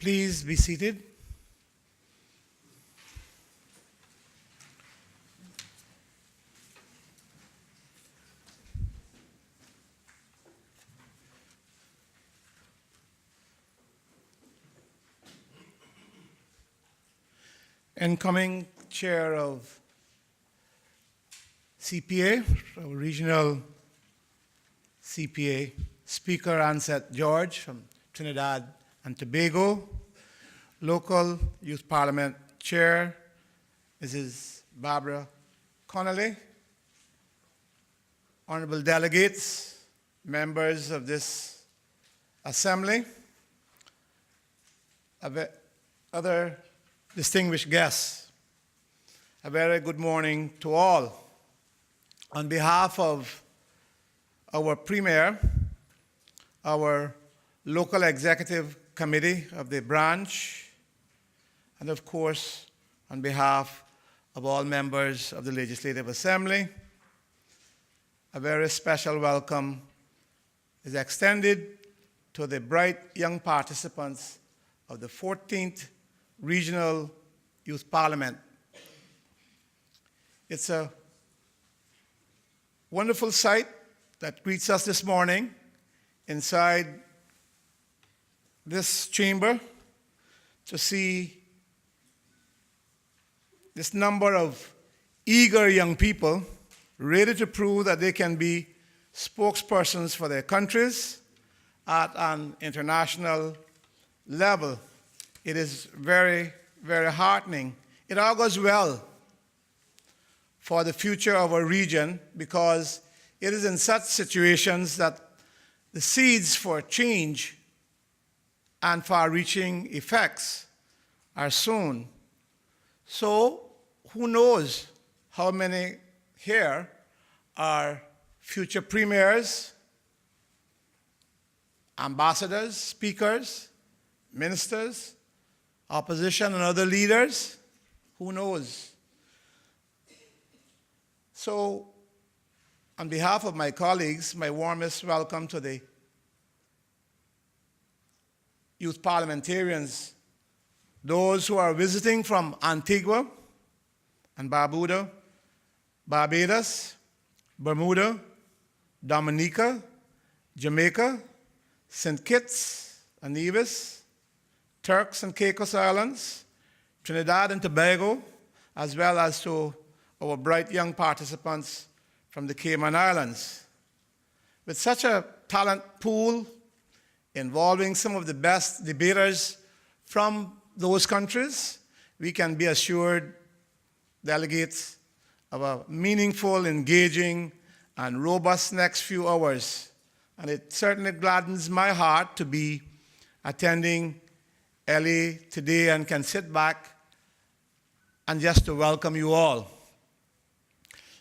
Please be seated. Incoming chair of CPA, our regional CPA, Speaker Ansett George from Trinidad and Tobago, local Youth Parliament Chair, Mrs. Barbara Connolly, honorable delegates, members of this assembly, other distinguished guests, a very good morning to all. On behalf of our Premier, our local executive committee of the branch, and of course, on behalf of all members of the Legislative Assembly, a very special welcome is extended to the bright young participants of the 14th Regional Youth Parliament. It's a wonderful sight that greets us this morning inside this chamber to see this number of eager young people ready to prove that they can be spokespersons for their countries at an international level. It is very, very heartening. It augurs well for the future of our region because it is in such situations that the seeds for change and far-reaching effects are sown. So, who knows how many here are future premiers, ambassadors, speakers, ministers, opposition and other leaders? Who knows? So, on behalf of my colleagues, my warmest welcome to the youth parliamentarians, those who are visiting from Antigua and Barbuda, Barbados, Bermuda, Dominica, Jamaica, St. Kitts and Nevis, Turks and Caicos Islands, Trinidad and Tobago, as well as to our bright young participants from the Cayman Islands. With such a talent pool involving some of the best debaters from those countries, we can be assured, delegates, of a meaningful, engaging, and robust next few hours. And it certainly gladdens my heart to be attending LA today and can sit back and just to welcome you all.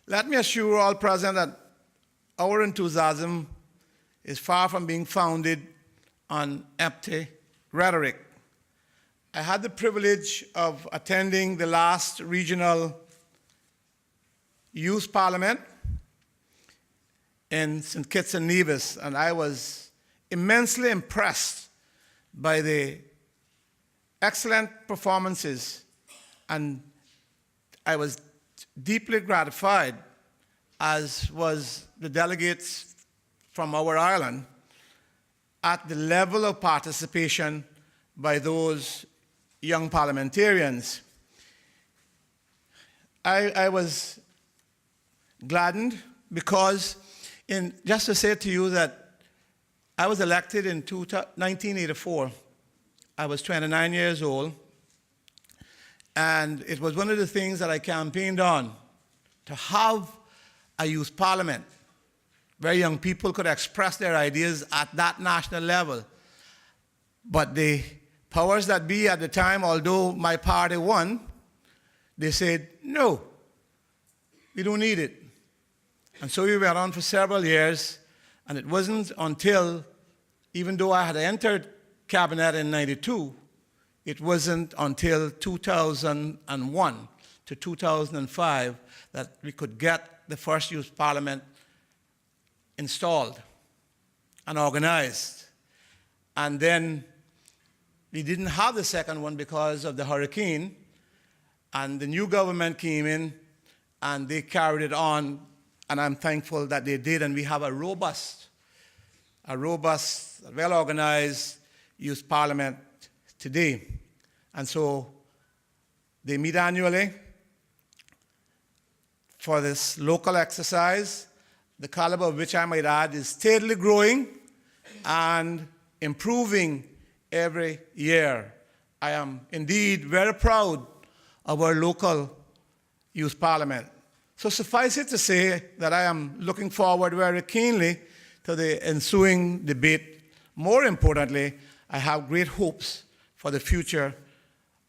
Let me assure all present that our enthusiasm is far from being founded on empty rhetoric. I had the privilege of attending the last regional youth parliament in St. Kitts and Nevis, and I was immensely impressed by the excellent performances, and I was deeply gratified, as was the delegates from our island, at the level of participation by those young parliamentarians. I was gladdened because, just to say to you that I was elected in 1984. I was 29 years old, and it was one of the things that I campaigned on, to have a youth parliament where young people could express their ideas at that national level. But the powers that be at the time, although my party won, they said, no, we don't need it. And so we went on for several years, and it wasn't until, even though I had entered cabinet in '92, it wasn't until 2001 to 2005 that we could get the first youth parliament installed and organized. And then We didn't have the second one because of the hurricane, and the new government came in and they carried it on, and I'm thankful that they did, and we have a robust, well-organized youth parliament today. And so they meet annually for this local exercise, the caliber of which I might add is steadily growing and improving every year. I am indeed very proud of our local youth parliament. So suffice it to say that I am looking forward very keenly to the ensuing debate. More importantly, I have great hopes for the future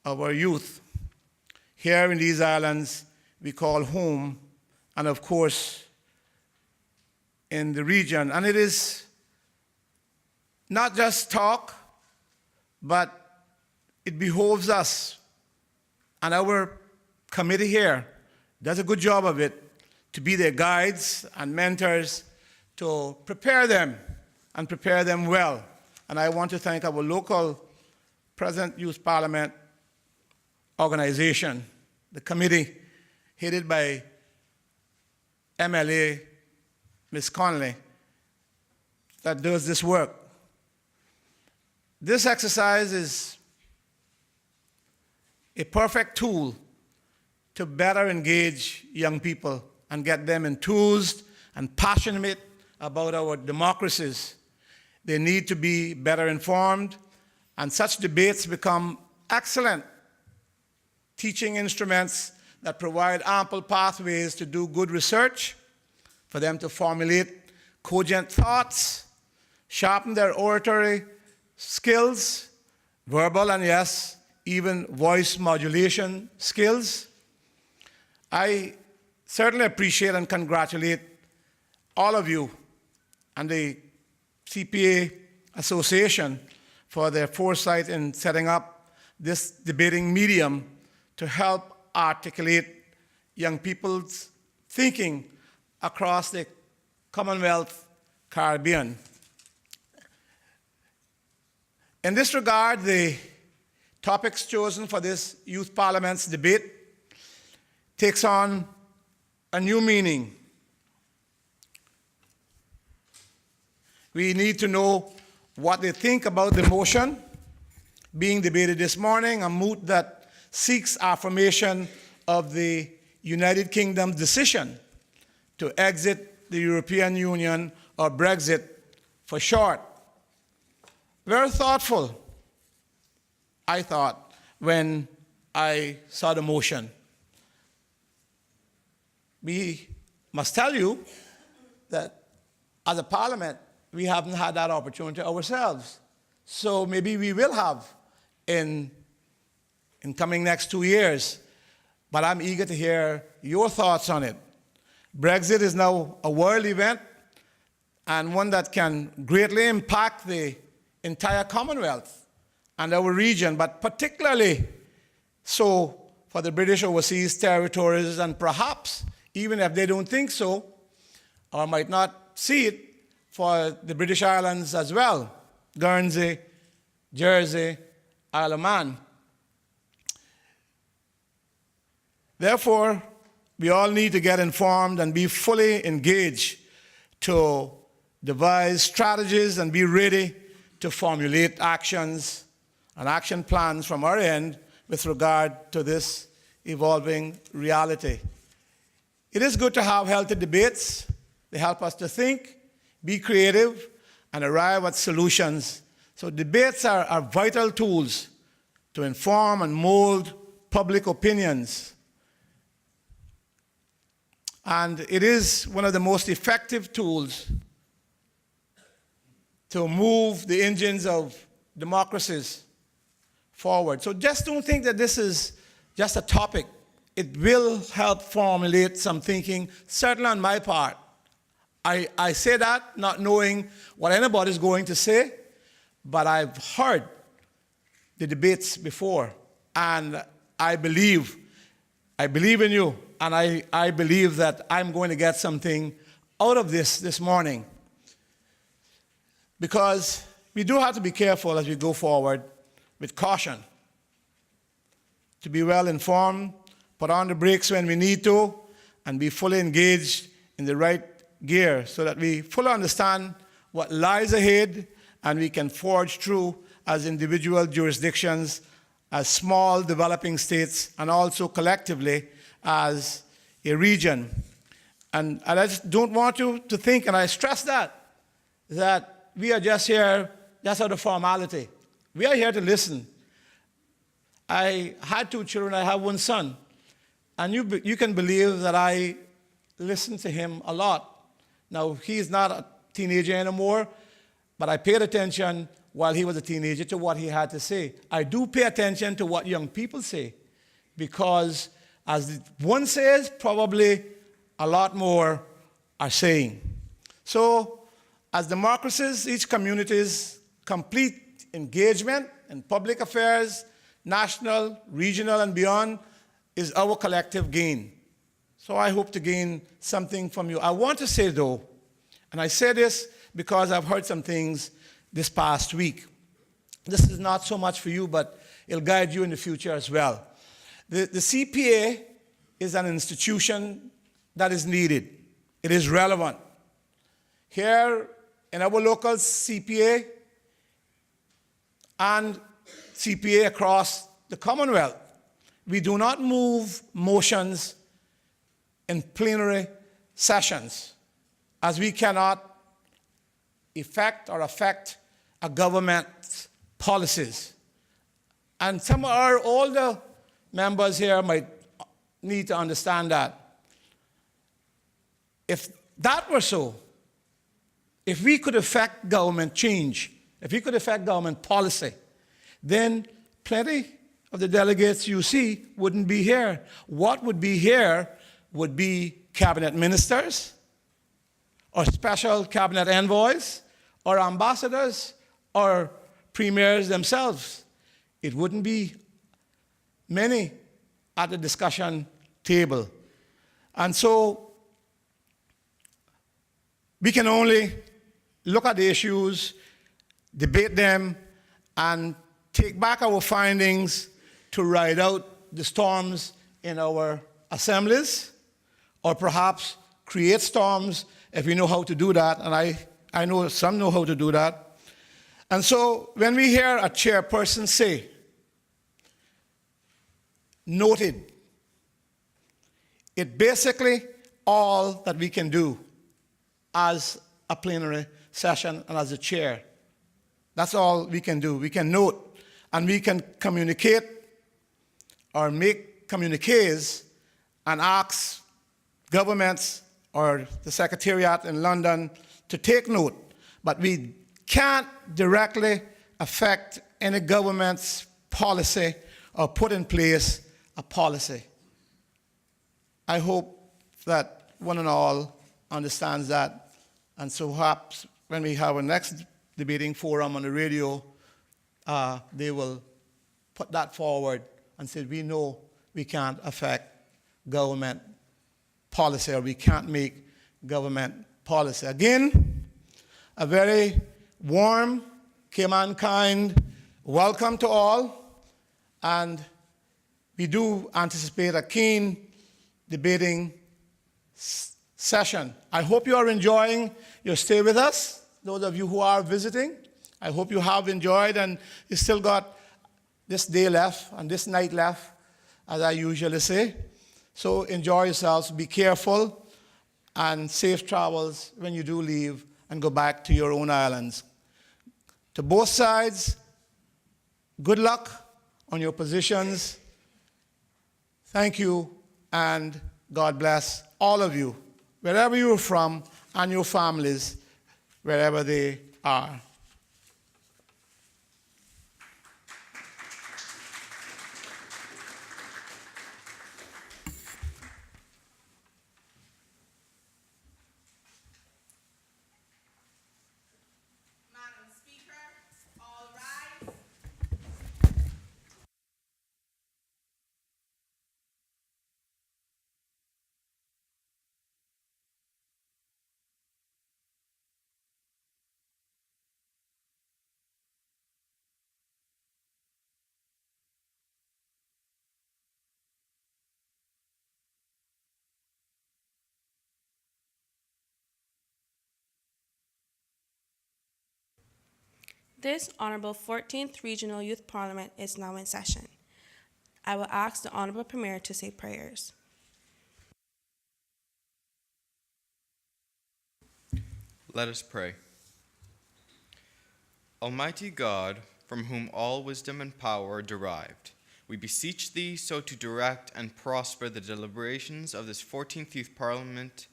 of our youth. Here in these islands, we call home, and of course, in the region. And it is not just talk, but it behoves us, and our committee here does a good job of it, to be their guides and mentors, to prepare them and prepare them well. And I want to thank our local Present Youth Parliament organization, the committee headed by MLA Ms. Conley, that does this work. This exercise is a perfect tool to better engage young people and get them enthused and passionate about our democracies. They need to be better informed, and such debates become excellent teaching instruments that provide ample pathways to do good research, for them to formulate cogent thoughts, sharpen their oratory skills, verbal and yes, even voice modulation skills. I certainly appreciate and congratulate all of you and the CPA Association for their foresight in setting up this debating medium to help articulate young people's thinking across the Commonwealth Caribbean. In this regard, the topics chosen for this Youth Parliament's debate takes on a new meaning. We need to know what they think about the motion being debated this morning, a moot that seeks affirmation of the United Kingdom's decision to exit the European Union, or Brexit for short. Very thoughtful, I thought, when I saw the motion. We must tell you that as a parliament, we haven't had that opportunity ourselves. So maybe we will have in coming next 2 years. But I'm eager to hear your thoughts on it. Brexit is now a world event, and one that can greatly impact the entire Commonwealth and our region, but particularly so for the British overseas territories, and perhaps, even if they don't think so, or might not see it, for the British Islands as well, Guernsey, Jersey, Isle of Man. Therefore, we all need to get informed and be fully engaged to devise strategies and be ready to formulate actions and action plans from our end with regard to this evolving reality. It is good to have healthy debates. They help us to think, be creative, and arrive at solutions. So debates are vital tools to inform and mold public opinions. And it is one of the most effective tools to move the engines of democracies forward. So just don't think that this is just a topic. It will help formulate some thinking, certainly on my part. I say that not knowing what anybody's going to say, but I've heard the debates before, and I believe in you, and I believe that I'm going to get something out of this morning. Because we do have to be careful as we go forward with caution, to be well informed, put on the brakes when we need to, and be fully engaged in the right gear so that we fully understand what lies ahead and we can forge through as individual jurisdictions, as small developing states, and also collectively as a region. And I just don't want you to think, and I stress that we are just here just out of formality. We are here to listen. I had 2 children, I have 1 son. And you can believe that I listen to him a lot. Now, he's not a teenager anymore, but I paid attention while he was a teenager to what he had to say. I do pay attention to what young people say, because as one says, probably a lot more are saying. So, as democracies, each community's complete engagement in public affairs, national, regional, and beyond, is our collective gain. So I hope to gain something from you. I want to say, though, and I say this because I've heard some things this past week. This is not so much for you, but it'll guide you in the future as well. The CPA is an institution that is needed. It is relevant. Here in our local CPA and CPA across the Commonwealth, we do not move motions in plenary sessions, as we cannot effect or affect a government's policies. And some of our older members here might need to understand that. If that were so, if we could affect government change, if we could affect government policy, then plenty of the delegates you see wouldn't be here. What would be here would be cabinet ministers, or special cabinet envoys, or ambassadors, or premiers themselves. It wouldn't be many at the discussion table. And so we can only look at the issues, debate them, and take back our findings to ride out the storms in our assemblies, or perhaps create storms if we know how to do that, and I know some know how to do that. And so when we hear a chairperson say, noted, it basically all that we can do as a plenary session and as a chair. That's all we can do. We can note, and we can communicate or make communiques and ask governments or the Secretariat in London to take note. But we can't directly affect any government's policy or put in place a policy. I hope that one and all understands that. And so perhaps when we have our next debating forum on the radio, they will put that forward and say, we know we can't affect government policy, or we can't make government policy. Again, a very warm Cayman kind welcome to all, and we do anticipate a keen debating session. I hope you are enjoying your stay with us. Those of you who are visiting, I hope you have enjoyed, and you still got this day left and this night left, as I usually say. So enjoy yourselves, be careful, and safe travels when you do leave and go back to your own islands. To both sides, good luck on your positions. Thank you, and God bless all of you, wherever you're from, and your families, wherever they are. This Honorable 14th Regional Youth Parliament is now in session. I will ask the Honorable Premier to say prayers. Let us pray. Almighty God, from whom all wisdom and power are derived, we beseech thee so to direct and prosper the deliberations of this 14th Youth Parliament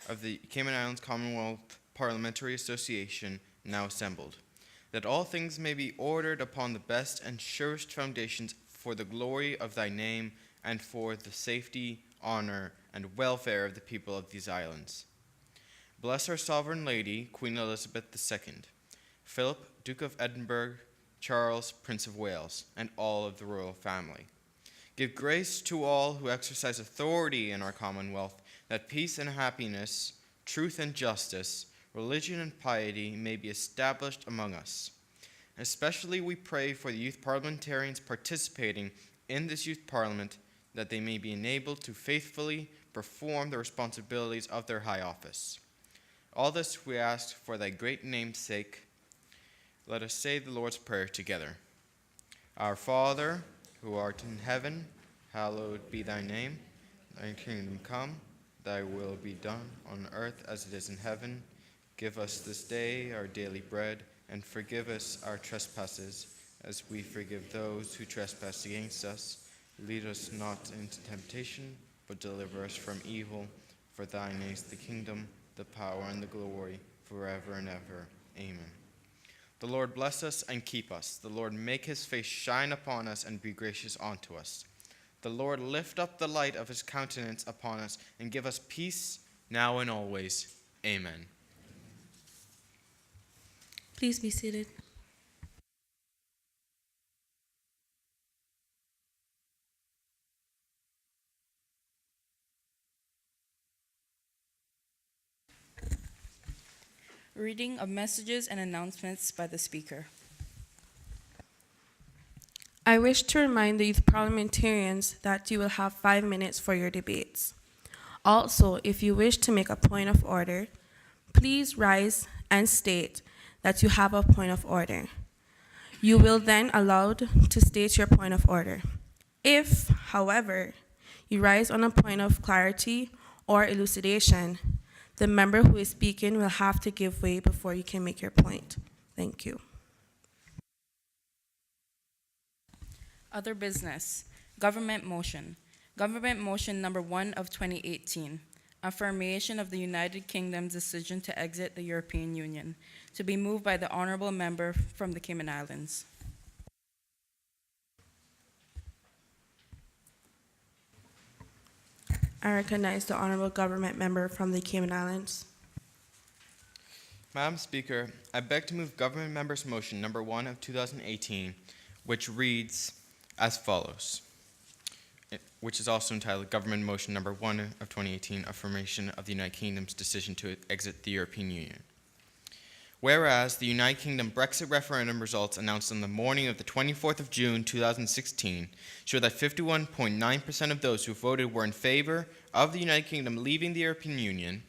of the Cayman Islands Commonwealth Parliamentary Association now assembled, that all things may be ordered upon the best and surest foundations for the glory of thy name and for the safety, honor, and welfare of the people of these islands. Bless our Sovereign Lady, Queen Elizabeth II, Philip, Duke of Edinburgh, Charles, Prince of Wales, and all of the royal family. Give grace to all who exercise authority in our Commonwealth, that peace and happiness, truth and justice, religion and piety may be established among us. Especially we pray for the youth parliamentarians participating in this youth parliament, that they may be enabled to faithfully perform the responsibilities of their high office. All this we ask for thy great name's sake. Let us say the Lord's Prayer together. Our Father, who art in heaven, hallowed be thy name. Thy kingdom come, thy will be done on earth as it is in heaven. Give us this day our daily bread, and forgive us our trespasses, as we forgive those who trespass against us. Lead us not into temptation, but deliver us from evil. For thine is the kingdom, the power, and the glory, forever and ever. Amen. The Lord bless us and keep us. The Lord make his face shine upon us and be gracious unto us. The Lord lift up the light of his countenance upon us and give us peace now and always. Amen. Please be seated. Reading of messages and announcements by the Speaker. I wish to remind the youth parliamentarians that you will have 5 minutes for your debates. Also, if you wish to make a point of order, please rise and state that you have a point of order. You will then allowed to state your point of order. If, however, you rise on a point of clarity or elucidation, the member who is speaking will have to give way before you can make your point. Thank you. Other business. Government motion. Government motion number 1 of 2018. Affirmation of the United Kingdom's decision to exit the European Union. To be moved by the honorable member from the Cayman Islands. I recognize the honorable government member from the Cayman Islands. Madam Speaker, I beg to move Government Members' Motion number 1 of 2018, which reads as follows, which is also entitled Government Motion number 1 of 2018, Affirmation of the United Kingdom's decision to exit the European Union. Whereas the United Kingdom Brexit referendum results announced on the morning of the 24th of June 2016 show that 51.9% of those who voted were in favor of the United Kingdom leaving the European Union,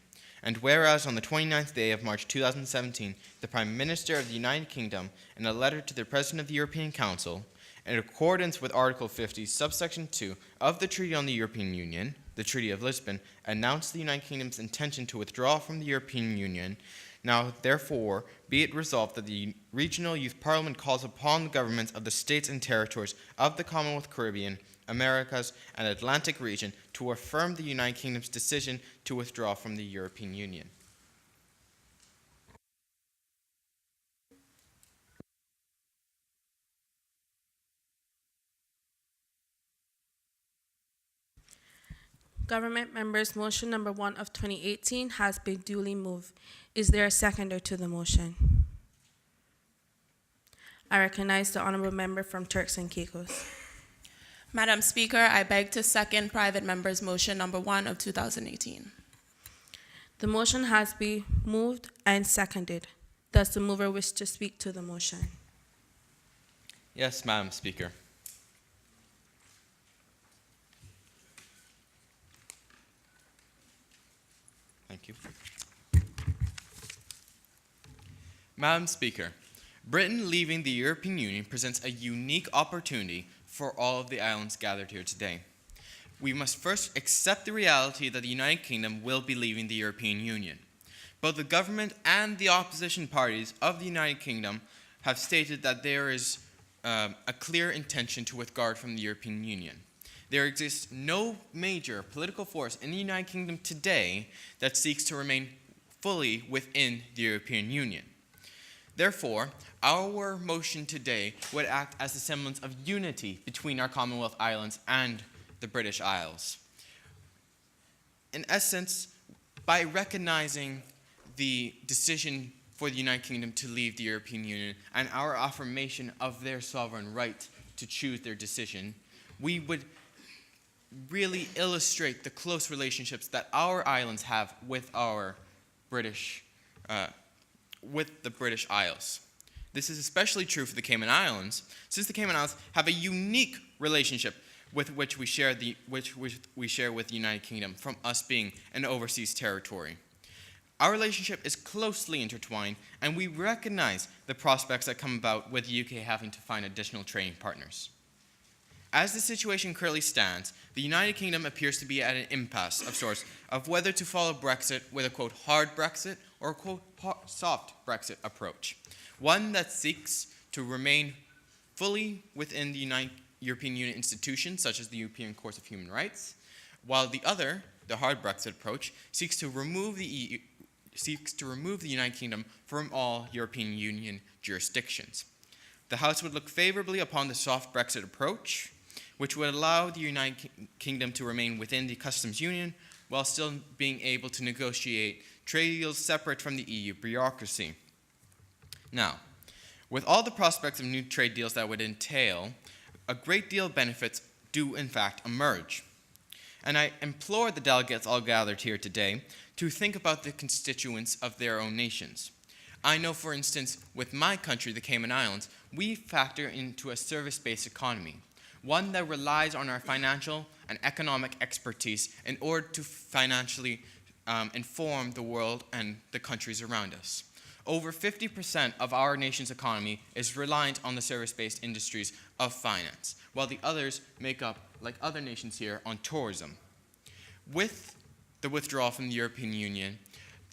and whereas on the 29th day of March 2017, the Prime Minister of the United Kingdom, in a letter to the President of the European Council, in accordance with Article 50, subsection 2 of the Treaty on the European Union, the Treaty of Lisbon, announced the United Kingdom's intention to withdraw from the European Union. Now, therefore, be it resolved that the Regional Youth Parliament calls upon the governments of the states and territories of the Commonwealth, Caribbean, Americas, and Atlantic region to affirm the United Kingdom's decision to withdraw from the European Union. Government members' motion number 1 of 2018 has been duly moved. Is there a seconder to the motion? I recognize the honorable member from Turks and Caicos. Madam Speaker, I beg to second private member's motion number 1 of 2018. The motion has been moved and seconded. Does the mover wish to speak to the motion? Yes, Madam Speaker. Thank you. Madam Speaker, Britain leaving the European Union presents a unique opportunity for all of the islands gathered here today. We must first accept the reality that the United Kingdom will be leaving the European Union. Both the government and the opposition parties of the United Kingdom have stated that there is a clear intention to withdraw from the European Union. There exists no major political force in the United Kingdom today that seeks to remain fully within the European Union. Therefore, our motion today would act as a semblance of unity between our Commonwealth Islands and the British Isles. In essence, by recognizing the decision for the United Kingdom to leave the European Union and our affirmation of their sovereign right to choose their decision, we would really illustrate the close relationships that our islands have with our with the British Isles. This is especially true for the Cayman Islands, since the Cayman Islands have a unique relationship with which we share with the United Kingdom from us being an overseas territory. Our relationship is closely intertwined, and we recognize the prospects that come about with the UK having to find additional trading partners. As the situation currently stands, the United Kingdom appears to be at an impasse of sorts of whether to follow Brexit with a, quote, hard Brexit or a, quote, soft Brexit approach, one that seeks to remain fully within the European Union institutions, such as the European Court of Human Rights, while the other, the hard Brexit approach, seeks to remove the United Kingdom from all European Union jurisdictions. The House would look favorably upon the soft Brexit approach, which would allow the United Kingdom to remain within the customs union while still being able to negotiate trade deals separate from the EU bureaucracy. Now, with all the prospects of new trade deals that would entail, a great deal of benefits do in fact emerge. And I implore the delegates all gathered here today to think about the constituents of their own nations. I know, for instance, with my country, the Cayman Islands, we factor into a service-based economy, one that relies on our financial and economic expertise in order to financially inform the world and the countries around us. Over 50% of our nation's economy is reliant on the service-based industries of finance, while the others make up, like other nations here, on tourism. With the withdrawal from the European Union,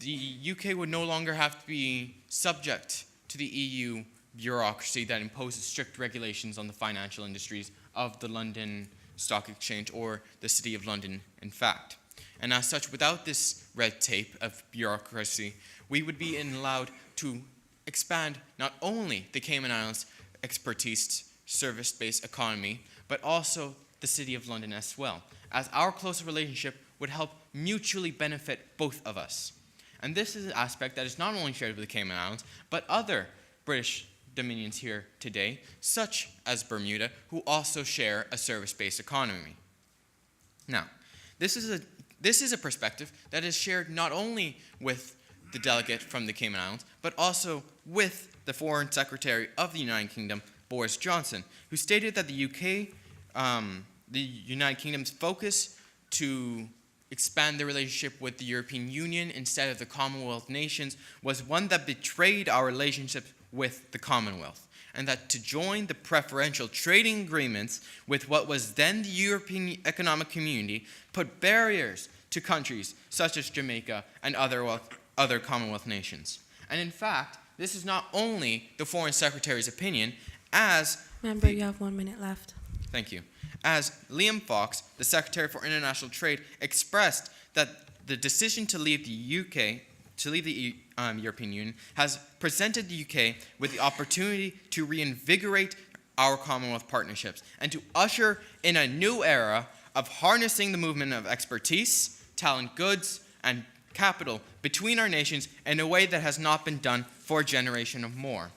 the UK would no longer have to be subject to the EU bureaucracy that imposes strict regulations on the financial industries of the London Stock Exchange or the City of London, in fact. And as such, without this red tape of bureaucracy, we would be allowed to expand not only the Cayman Islands' expertise service-based economy, but also the City of London as well, as our close relationship would help mutually benefit both of us. And this is an aspect that is not only shared with the Cayman Islands, but other British dominions here today, such as Bermuda, who also share a service-based economy. Now, this is a perspective that is shared not only with the delegate from the Cayman Islands, but also with the Foreign Secretary of the United Kingdom, Boris Johnson, who stated that the United Kingdom's focus to expand their relationship with the European Union instead of the Commonwealth nations was one that betrayed our relationship with the Commonwealth, and that to join the preferential trading agreements with what was then the European Economic Community put barriers to countries such as Jamaica and other Commonwealth nations. And in fact, this is not only the Foreign Secretary's opinion, as... Member, you have 1 minute left. Thank you. As Liam Fox, the Secretary for International Trade, expressed that the decision to leave the European Union has presented the UK with the opportunity to reinvigorate our Commonwealth partnerships and to usher in a new era of harnessing the movement of expertise, talent, goods, and capital between our nations in a way that has not been done for a generation or more.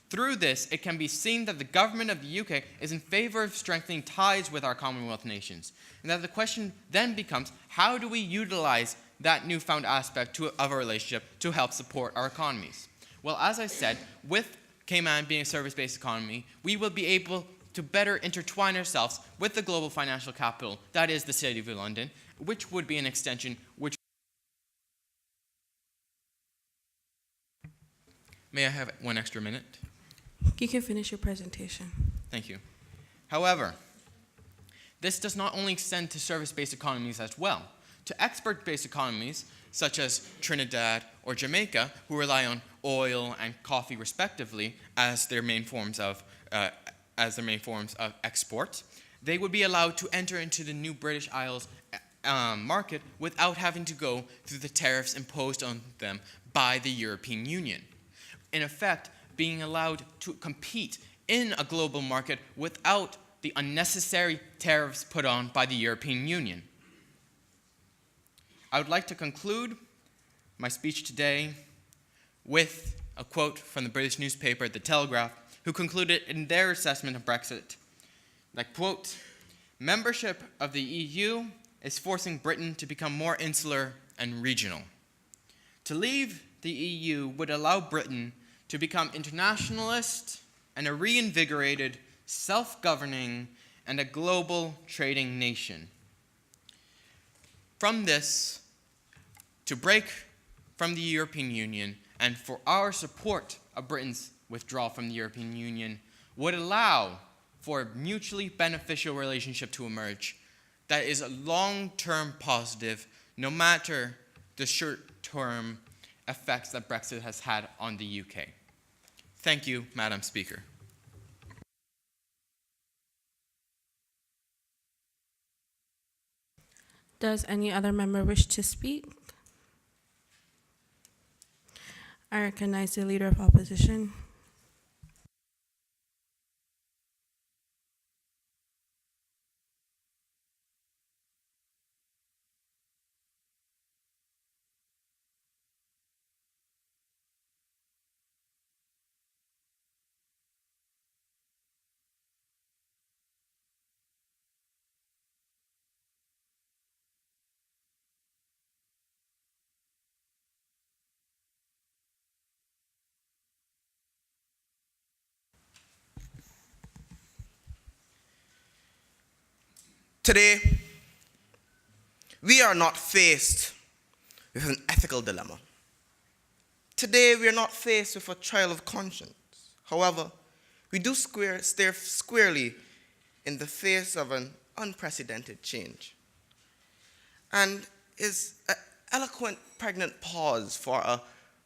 Through this, it can be seen that the government of the UK is in favor of strengthening ties with our Commonwealth nations, and that the question then becomes, how do we utilize that newfound aspect of our relationship to help support our economies? Well, as I said, with Cayman being a service-based economy, we will be able to better intertwine ourselves with the global financial capital, that is the City of London, which would be an extension which... May I have 1 extra minute? You can finish your presentation. Thank you. However, this does not only extend to service-based economies as well. To export-based economies, such as Trinidad or Jamaica, who rely on oil and coffee respectively as their main forms of export, they would be allowed to enter into the new British Isles market without having to go through the tariffs imposed on them by the European Union. In effect, being allowed to compete in a global market without the unnecessary tariffs put on by the European Union. I would like to conclude my speech today with a quote from the British newspaper, The Telegraph, who concluded in their assessment of Brexit that, quote, "Membership of the EU is forcing Britain to become more insular and regional. To leave the EU would allow Britain to become internationalist and a reinvigorated, self-governing, and a global trading nation. From this, to break from the European Union and for our support of Britain's withdrawal from the European Union would allow for a mutually beneficial relationship to emerge that is a long-term positive, no matter the short-term effects that Brexit has had on the UK. Thank you, Madam Speaker. Does any other member wish to speak? I recognize the Leader of Opposition. Today, we are not faced with an ethical dilemma. Today, we are not faced with a trial of conscience. However, we do stare squarely in the face of an unprecedented change. And is an eloquent, pregnant pause for a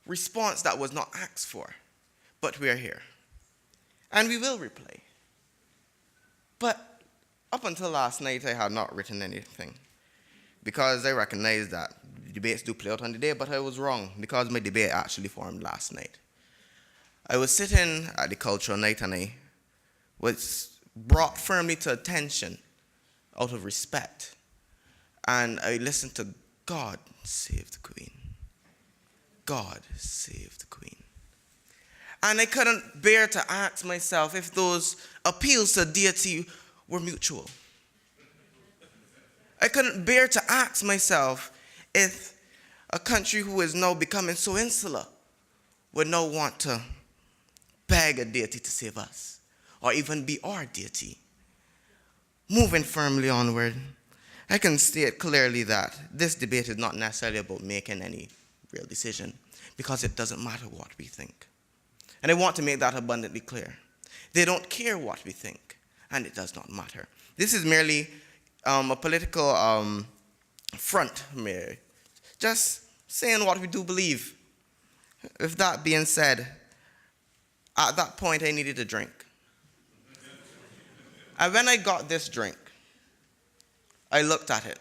response that was not asked for, but we are here. And we will replay. But up until last night, I had not written anything because I recognized that debates do play out on the day, but I was wrong because my debate actually formed last night. I was sitting at the cultural night and I was brought firmly to attention out of respect. And I listened to God save the Queen. God save the Queen. And I couldn't bear to ask myself if those appeals to deity were mutual. I couldn't bear to ask myself if a country who is now becoming so insular would now want to beg a deity to save us, or even be our deity. Moving firmly onward, I can state clearly that this debate is not necessarily about making any real decision, because it doesn't matter what we think. And I want to make that abundantly clear. They don't care what we think, and it does not matter. This is merely a political front, just saying what we do believe. With that being said, at that point I needed a drink. And when I got this drink, I looked at it.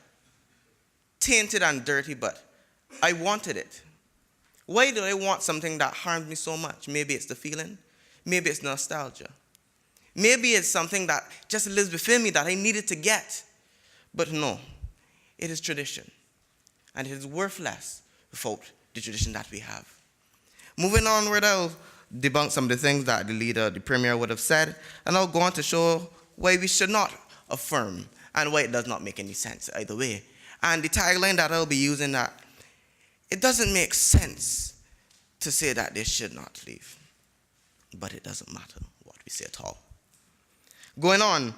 Tainted and dirty, but I wanted it. Why do I want something that harmed me so much? Maybe it's the feeling. Maybe it's nostalgia. Maybe it's something that just lives within me that I needed to get. But no, it is tradition. And it is worthless without the tradition that we have. Moving onward, I'll debunk some of the things that the Premier would have said, and I'll go on to show why we should not affirm and why it does not make any sense either way. And the tagline that I'll be using, that it doesn't make sense to say that they should not leave, but it doesn't matter what we say at all. Going on,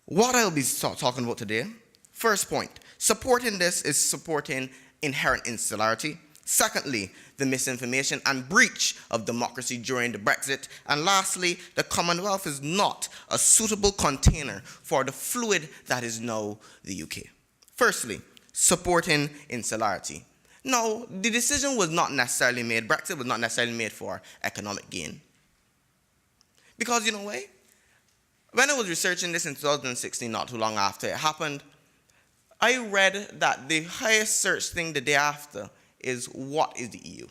what I'll be talking about today, first point, supporting this is supporting inherent insularity. Secondly, the misinformation and breach of democracy during the Brexit. And lastly, the Commonwealth is not a suitable container for the fluid that is now the UK. Firstly, supporting insularity. No, the decision was not necessarily made, Brexit was not necessarily made for economic gain. Because, you know why? When I was researching this in 2016, not too long after it happened, I read that the highest search thing the day after is, what is the EU?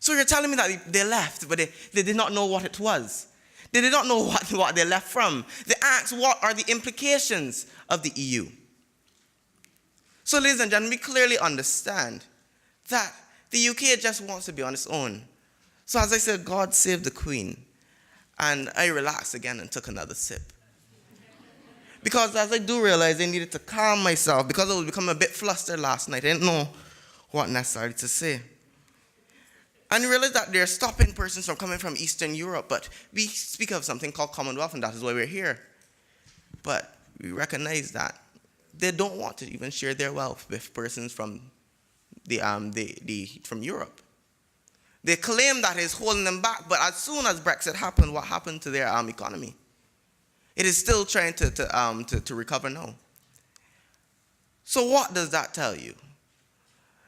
So you're telling me that they left, but they did not know what it was. They did not know what they left from. They asked, what are the implications of the EU? So ladies and gentlemen, we clearly understand that the UK just wants to be on its own. So as I said, God save the Queen. And I relaxed again and took another sip. Because as I do realize I needed to calm myself, because I was becoming a bit flustered last night. I didn't know what necessarily to say. And I realized that they're stopping persons from coming from Eastern Europe, but we speak of something called Commonwealth, and that is why we're here. But we recognize that they don't want to even share their wealth with persons from from Europe. They claim that it's holding them back, but as soon as Brexit happened, what happened to their economy? It is still trying to recover now. So what does that tell you?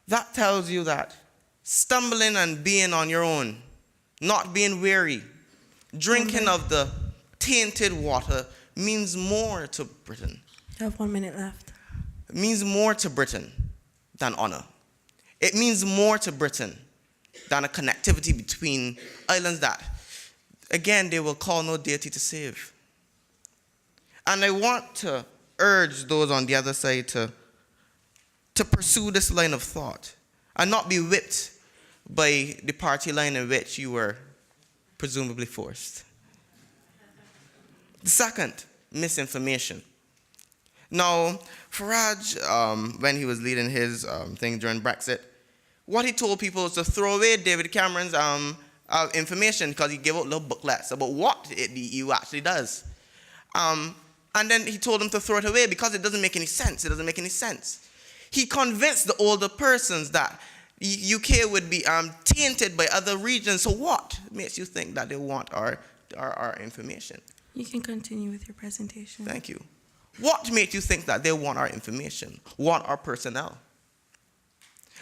That tells you that stumbling and being on your own, not being weary, drinking of the tainted water means more to Britain. You have 1 minute left. It means more to Britain than honor. It means more to Britain than a connectivity between islands that, again, they will call no deity to save. And I want to urge those on the other side to pursue this line of thought and not be whipped by the party line in which you were presumably forced. The second, misinformation. Now, Farage, when he was leading his thing during Brexit, what he told people was to throw away David Cameron's information, because he gave out little booklets about what the EU actually does. And then he told them to throw it away because it doesn't make any sense. It doesn't make any sense. He convinced the older persons that UK would be tainted by other regions. So what makes you think that they want our information? You can continue with your presentation. Thank you. What makes you think that they want our information, want our personnel?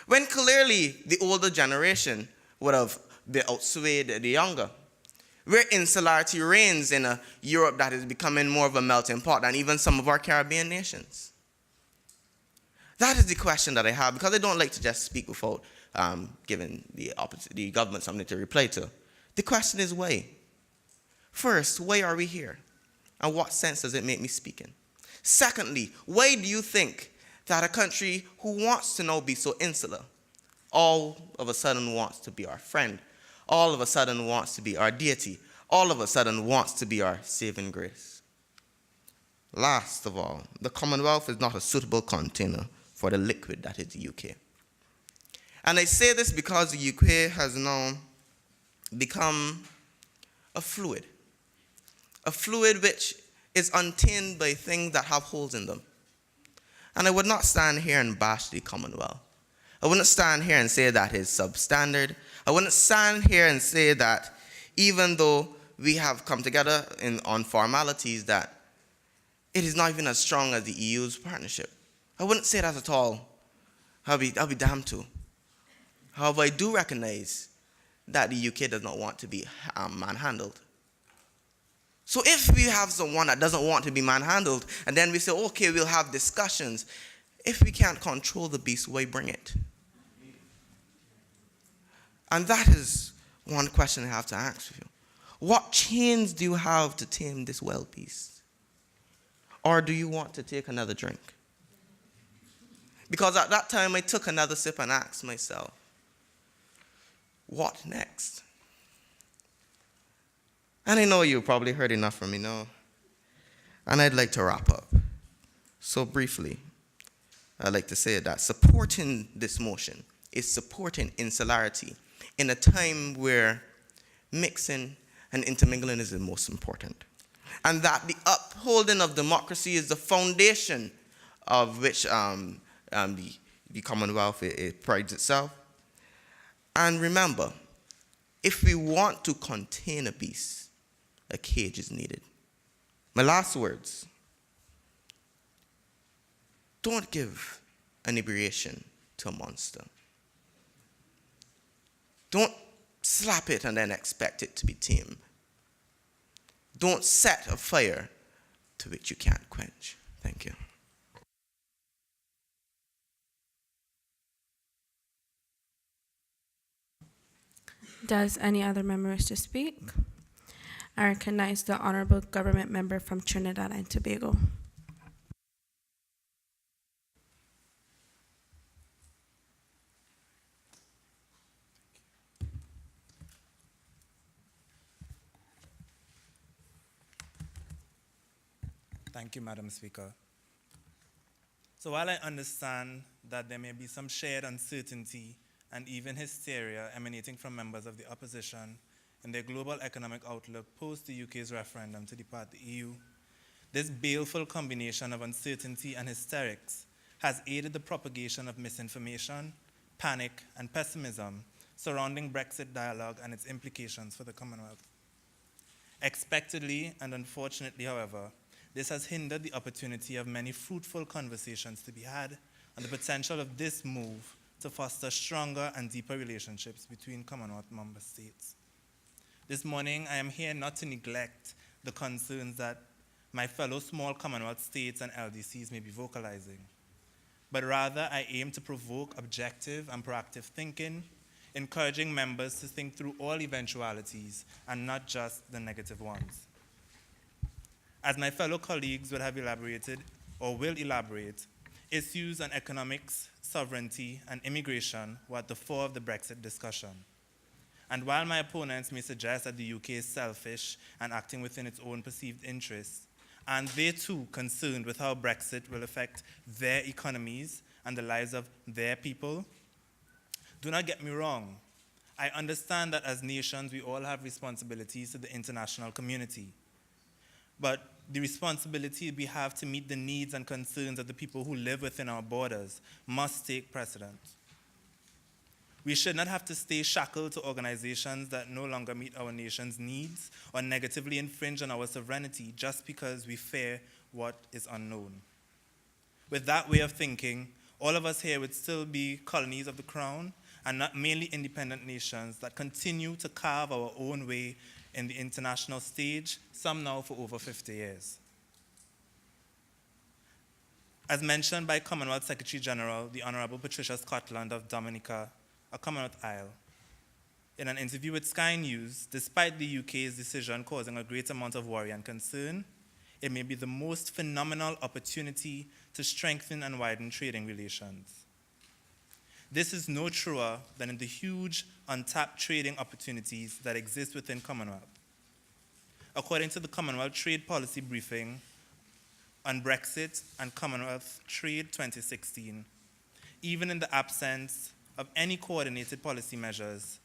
When clearly the older generation would have been outswayed the younger. Where insularity reigns in a Europe that is becoming more of a melting pot than even some of our Caribbean nations. That is the question that I have, because I don't like to just speak without giving the government something to reply to. The question is why? First, why are we here? And what sense does it make me speak in? Secondly, why do you think that a country who wants to now be so insular all of a sudden wants to be our friend, all of a sudden wants to be our deity, all of a sudden wants to be our saving grace? Last of all, the Commonwealth is not a suitable container for the liquid that is the UK. And I say this because the UK has now become a fluid which is untainted by things that have holes in them. And I would not stand here and bash the Commonwealth. I wouldn't stand here and say that it's substandard. I wouldn't stand here and say that even though we have come together on formalities, that it is not even as strong as the EU's partnership. I wouldn't say that at all. I'll be damned to. However, I do recognize that the UK does not want to be manhandled. So if we have someone that doesn't want to be manhandled, and then we say, okay, we'll have discussions, if we can't control the beast, why bring it? And that is one question I have to ask you. What chains do you have to tame this wild beast? Or do you want to take another drink? Because at that time, I took another sip and asked myself, what next? And I know you probably heard enough from me now. And I'd like to wrap up. So briefly, I'd like to say that supporting this motion is supporting insularity in a time where mixing and intermingling is the most important. And that the upholding of democracy is the foundation of which the the Commonwealth, it prides itself. And remember, if we want to contain a beast, a cage is needed. My last words: don't give inebriation to a monster. Don't slap it and then expect it to be tamed. Don't set a fire to which you can't quench. Thank you. Does any other member wish to speak? I recognize the Honorable Government Member from Trinidad and Tobago. Thank you, Madam Speaker. So while I understand that there may be some shared uncertainty and even hysteria emanating from members of the opposition in their global economic outlook post the UK's referendum to depart the EU, this baleful combination of uncertainty and hysterics has aided the propagation of misinformation, panic, and pessimism surrounding Brexit dialogue and its implications for the Commonwealth. Expectedly and unfortunately, however, this has hindered the opportunity of many fruitful conversations to be had and the potential of this move to foster stronger and deeper relationships between Commonwealth member states. This morning, I am here not to neglect the concerns that my fellow small Commonwealth states and LDCs may be vocalizing, but rather I aim to provoke objective and proactive thinking, encouraging members to think through all eventualities and not just the negative ones. As my fellow colleagues would have elaborated or will elaborate, issues on economics, sovereignty, and immigration were at the fore of the Brexit discussion. And while my opponents may suggest that the UK is selfish and acting within its own perceived interests, and they too concerned with how Brexit will affect their economies and the lives of their people, do not get me wrong. I understand that as nations we all have responsibilities to the international community. But the responsibility we have to meet the needs and concerns of the people who live within our borders must take precedence. We should not have to stay shackled to organizations that no longer meet our nation's needs or negatively infringe on our sovereignty just because we fear what is unknown. With that way of thinking, all of us here would still be colonies of the Crown and not mainly independent nations that continue to carve our own way in the international stage, some now for over 50 years. As mentioned by Commonwealth Secretary General, the Honorable Patricia Scotland of Dominica, a Commonwealth Isle, in an interview with Sky News, despite the UK's decision causing a great amount of worry and concern, it may be the most phenomenal opportunity to strengthen and widen trading relations. This is no truer than in the huge untapped trading opportunities that exist within Commonwealth. According to the Commonwealth Trade Policy Briefing on Brexit and Commonwealth Trade 2016, even in the absence of any coordinated policy measures,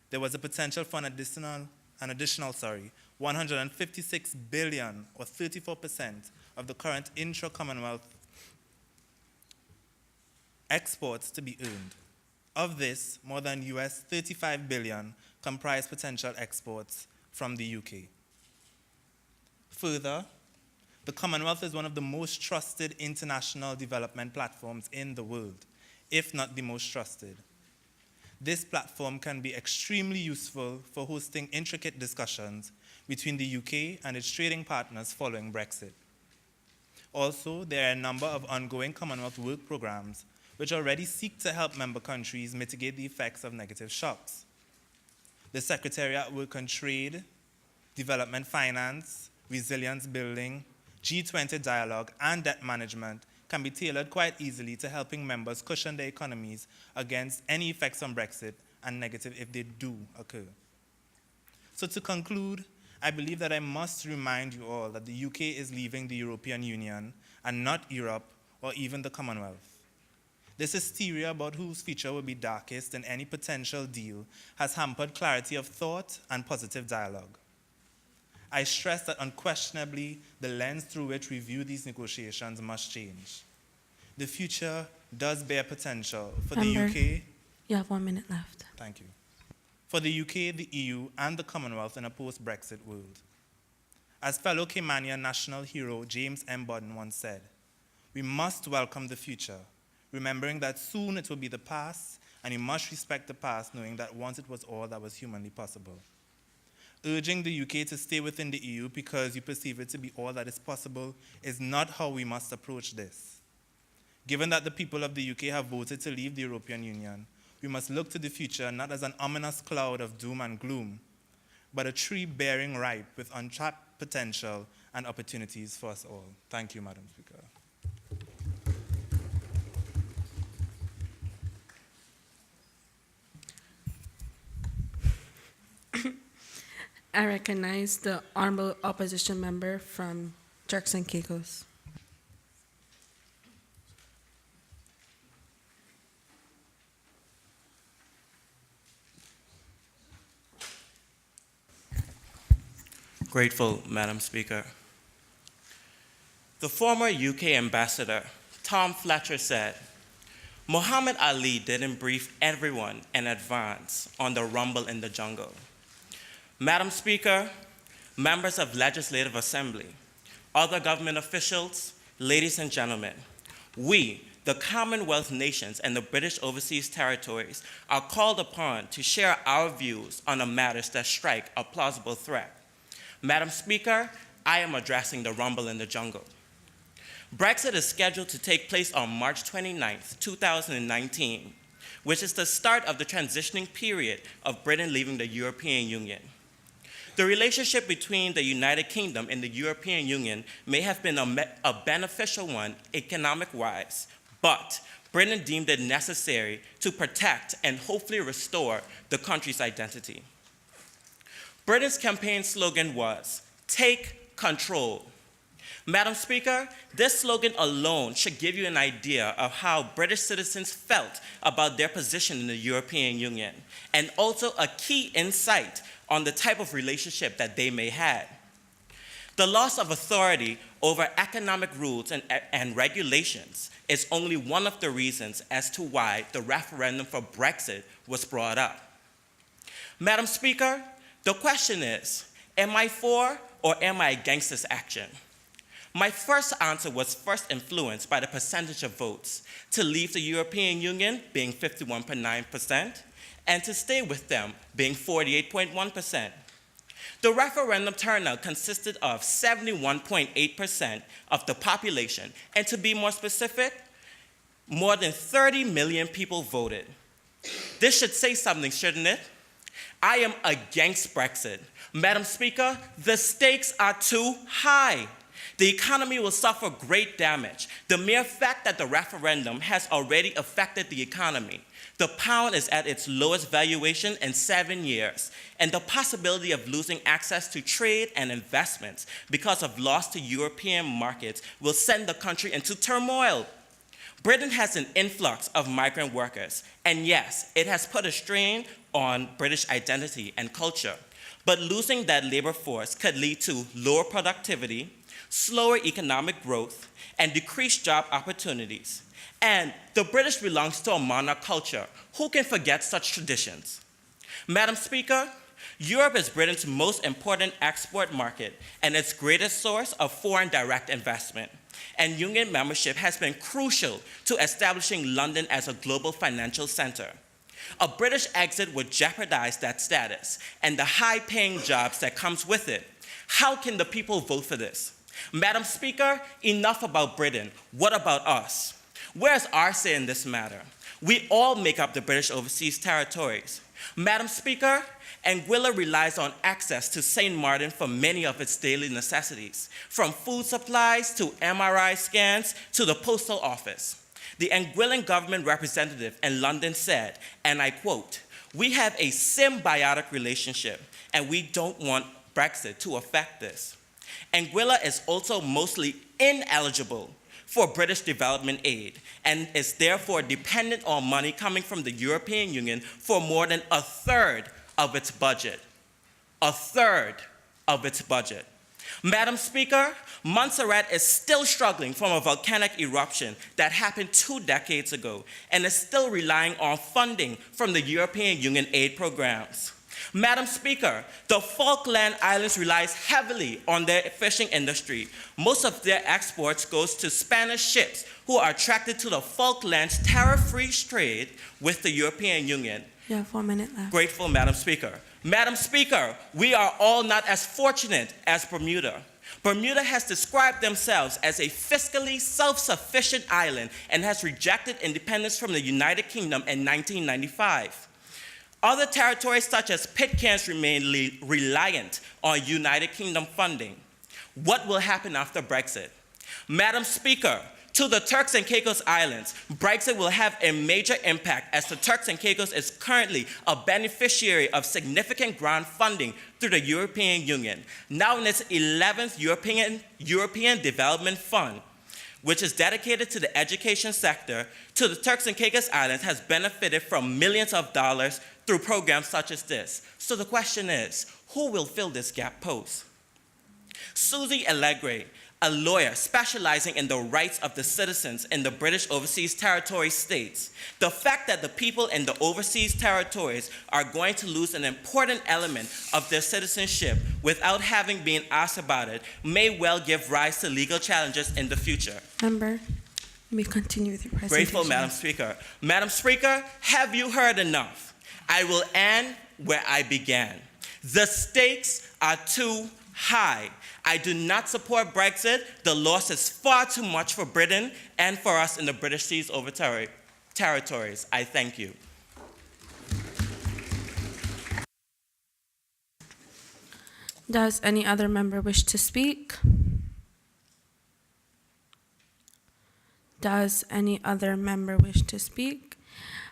there was a potential for an additional 156 billion, or 34% of the current intra-Commonwealth exports to be earned. Of this, more than US 35 billion comprise potential exports from the UK. Further, the Commonwealth is one of the most trusted international development platforms in the world, if not the most trusted. This platform can be extremely useful for hosting intricate discussions between the UK and its trading partners following Brexit. Also, there are a number of ongoing Commonwealth work programs which already seek to help member countries mitigate the effects of negative shocks. The Secretariat Work on Trade, Development Finance, Resilience Building, G20 Dialogue, and Debt Management can be tailored quite easily to helping members cushion their economies against any effects from Brexit and negative if they do occur. So to conclude, I believe that I must remind you all that the UK is leaving the European Union and not Europe or even the Commonwealth. This hysteria about whose future will be darkest in any potential deal has hampered clarity of thought and positive dialogue. I stress that unquestionably, the lens through which we view these negotiations must change. The future does bear potential for Member. the UK. You have 1 minute left. Thank you. For the UK, the EU, and the Commonwealth in a post-Brexit world. As fellow Caymanian national hero James M. Bodden once said, "We must welcome the future, remembering that soon it will be the past, and we must respect the past, knowing that once it was all that was humanly possible." Urging the UK to stay within the EU because you perceive it to be all that is possible is not how we must approach this. Given that the people of the UK have voted to leave the European Union, we must look to the future not as an ominous cloud of doom and gloom, but a tree bearing ripe with untapped potential and opportunities for us all. Thank you, Madam Speaker. I recognize the honorable opposition member from Turks and Caicos. Grateful, Madam Speaker. The former UK ambassador, Tom Fletcher, said, "Muhammad Ali didn't brief everyone in advance on the rumble in the jungle." Madam Speaker, members of Legislative Assembly, other government officials, ladies and gentlemen, we, the Commonwealth nations and the British Overseas Territories, are called upon to share our views on the matters that strike a plausible threat. Madam Speaker, I am addressing the rumble in the jungle. Brexit is scheduled to take place on March 29th, 2019, which is the start of the transitioning period of Britain leaving the European Union. The relationship between the United Kingdom and the European Union may have been a beneficial one economic-wise, but Britain deemed it necessary to protect and hopefully restore the country's identity. Britain's campaign slogan was, "Take control." Madam Speaker, this slogan alone should give you an idea of how British citizens felt about their position in the European Union, and also a key insight on the type of relationship that they may have. The loss of authority over economic rules and regulations is only one of the reasons as to why the referendum for Brexit was brought up. Madam Speaker, the question is, am I for or am I against this action? My first answer was first influenced by the percentage of votes to leave the European Union being 51.9% and to stay with them being 48.1%. The referendum turnout consisted of 71.8% of the population, and to be more specific, more than 30 million people voted. This should say something, shouldn't it? I am against Brexit. Madam Speaker, the stakes are too high. The economy will suffer great damage. The mere fact that the referendum has already affected the economy. The pound is at its lowest valuation in 7 years, and the possibility of losing access to trade and investments because of loss to European markets will send the country into turmoil. Britain has an influx of migrant workers, and yes, it has put a strain on British identity and culture. But losing that labor force could lead to lower productivity, slower economic growth, and decreased job opportunities. And the British belongs to a monarch culture. Who can forget such traditions? Madam Speaker, Europe is Britain's most important export market and its greatest source of foreign direct investment. And union membership has been crucial to establishing London as a global financial center. A British exit would jeopardize that status and the high-paying jobs that comes with it. How can the people vote for this? Madam Speaker, enough about Britain. What about us? Where's our say in this matter? We all make up the British Overseas Territories. Madam Speaker, Anguilla relies on access to St. Martin for many of its daily necessities, from food supplies to MRI scans to the postal office. The Anguillan government representative in London said, and I quote, "We have a symbiotic relationship, and we don't want Brexit to affect this." Anguilla is also mostly ineligible for British development aid and is therefore dependent on money coming from the European Union for more than a third of its budget. A third of its budget. Madam Speaker, Montserrat is still struggling from a volcanic eruption that happened 2 decades ago and is still relying on funding from the European Union aid programs. Madam Speaker, the Falkland Islands relies heavily on their fishing industry. Most of their exports goes to Spanish ships who are attracted to the Falklands tariff-free trade with the European Union. You have 1 minute left. Grateful, Madam Speaker. Madam Speaker, we are all not as fortunate as Bermuda. Bermuda has described themselves as a fiscally self-sufficient island and has rejected independence from the United Kingdom in 1995. Other territories such as Pitcairn remain reliant on United Kingdom funding. What will happen after Brexit? Madam Speaker, to the Turks and Caicos Islands, Brexit will have a major impact as the Turks and Caicos is currently a beneficiary of significant grant funding through the European Union, now in its 11th European Development Fund, which is dedicated to the education sector, to the Turks and Caicos Islands has benefited from millions of dollars through programs such as this. So the question is, who will fill this gap post? Susie Allegre, a lawyer specializing in the rights of the citizens in the British Overseas Territories states, the fact that the people in the overseas territories are going to lose an important element of their citizenship without having been asked about it may well give rise to legal challenges in the future. Member, you may continue with your presentation. Grateful, Madam Speaker. Madam Speaker, have you heard enough? I will end where I began. The stakes are too high. I do not support Brexit. The loss is far too much for Britain and for us in the British Seas over territories. I thank you. Does any other member wish to speak? Does any other member wish to speak?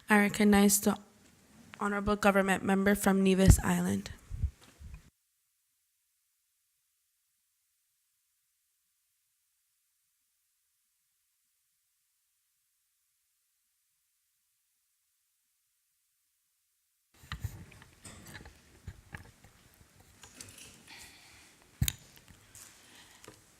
I recognize the Honorable Government Member from Nevis Island.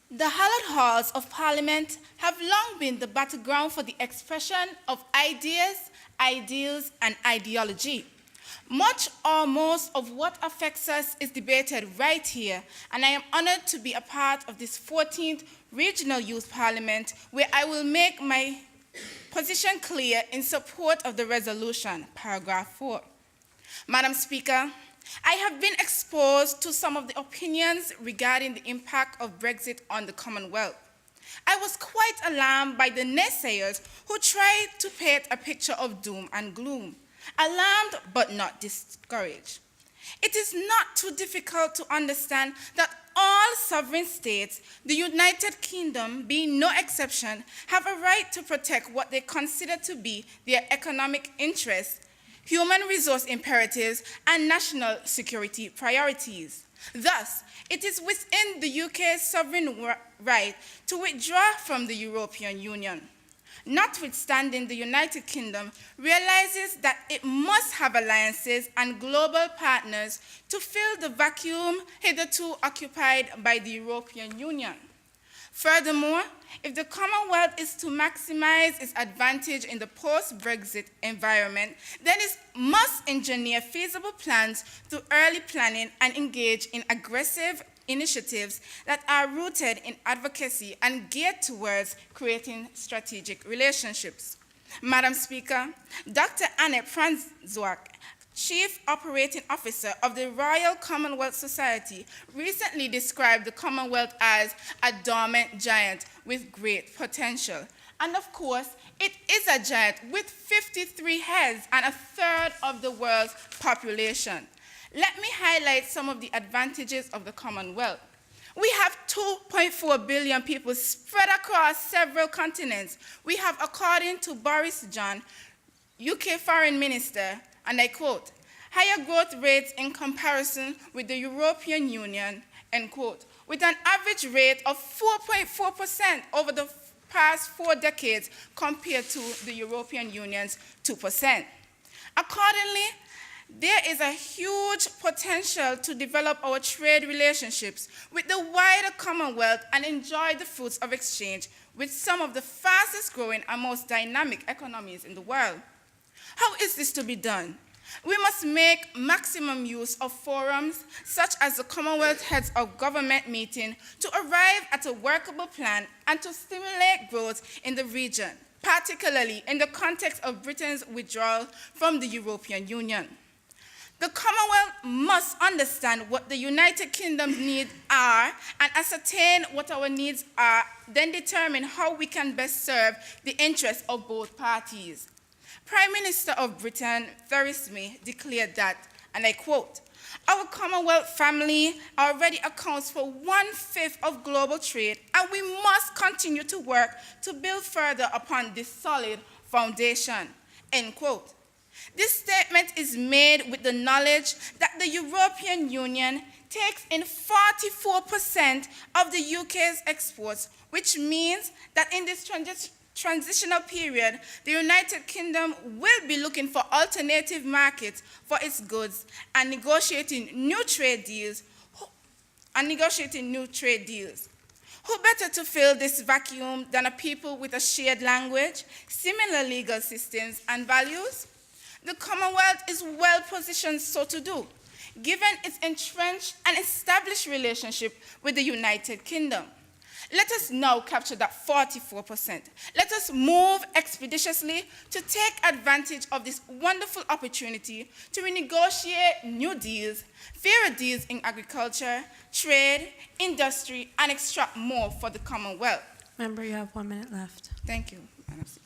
The hallowed halls of Parliament have long been the battleground for the expression of ideas, ideals, and ideology. Much or most of what affects us is debated right here, and I am honored to be a part of this 14th Regional Youth Parliament, where I will make my position clear in support of the resolution, paragraph 4. Madam Speaker, I have been exposed to some of the opinions regarding the impact of Brexit on the Commonwealth. I was quite alarmed by the naysayers who tried to paint a picture of doom and gloom. Alarmed but not discouraged. It is not too difficult to understand that all sovereign states, the United Kingdom being no exception, have a right to protect what they consider to be their economic interests, human resource imperatives, and national security priorities. Thus, it is within the UK's sovereign right to withdraw from the European Union. Notwithstanding, the United Kingdom realizes that it must have alliances and global partners to fill the vacuum hitherto occupied by the European Union. Furthermore, if the Commonwealth is to maximize its advantage in the post-Brexit environment, then it must engineer feasible plans through early planning and engage in aggressive initiatives that are rooted in advocacy and geared towards creating strategic relationships. Madam Speaker, Dr. Annette Franzwak, Chief Operating Officer of the Royal Commonwealth Society, recently described the Commonwealth as a dormant giant with great potential. And of course, it is a giant with 53 heads and a third of the world's population. Let me highlight some of the advantages of the Commonwealth. We have 2.4 billion people spread across several continents. We have, according to Boris Johnson, UK Foreign Minister, and I quote, higher growth rates in comparison with the European Union, end quote, with an average rate of 4.4% over the past 4 decades compared to the European Union's 2%. Accordingly, There is a huge potential to develop our trade relationships with the wider Commonwealth and enjoy the fruits of exchange with some of the fastest growing and most dynamic economies in the world. How is this to be done? We must make maximum use of forums such as the Commonwealth Heads of Government meeting to arrive at a workable plan and to stimulate growth in the region, particularly in the context of Britain's withdrawal from the European Union. The Commonwealth must understand what the United Kingdom's needs are and ascertain what our needs are, then determine how we can best serve the interests of both parties. Prime Minister of Britain, Theresa May, declared that, and I quote, "Our Commonwealth family already accounts for 1/5 of global trade, and we must continue to work to build further upon this solid foundation," end quote. This statement is made with the knowledge that the European Union takes in 44% of the UK's exports, which means that in this transitional period, the United Kingdom will be looking for alternative markets for its goods and negotiating new trade deals. Who better to fill this vacuum than a people with a shared language, similar legal systems and values? The Commonwealth is well positioned so to do, given its entrenched and established relationship with the United Kingdom. Let us now capture that 44%. Let us move expeditiously to take advantage of this wonderful opportunity to renegotiate new deals, fairer deals in agriculture, trade, industry, and extract more for the Commonwealth. Member, you have 1 minute left. Thank you, Madam Speaker.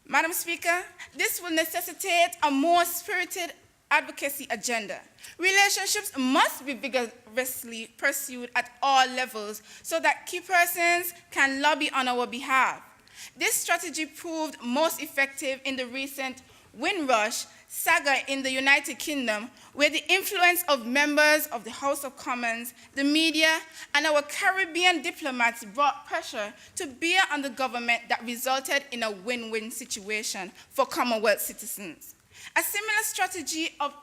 Madam Speaker, this will necessitate a more spirited advocacy agenda. Relationships must be vigorously pursued at all levels so that key persons can lobby on our behalf. This strategy proved most effective in the recent Windrush saga in the United Kingdom, where the influence of members of the House of Commons, the media, and our Caribbean diplomats brought pressure to bear on the government that resulted in a win-win situation for Commonwealth citizens. A similar strategy of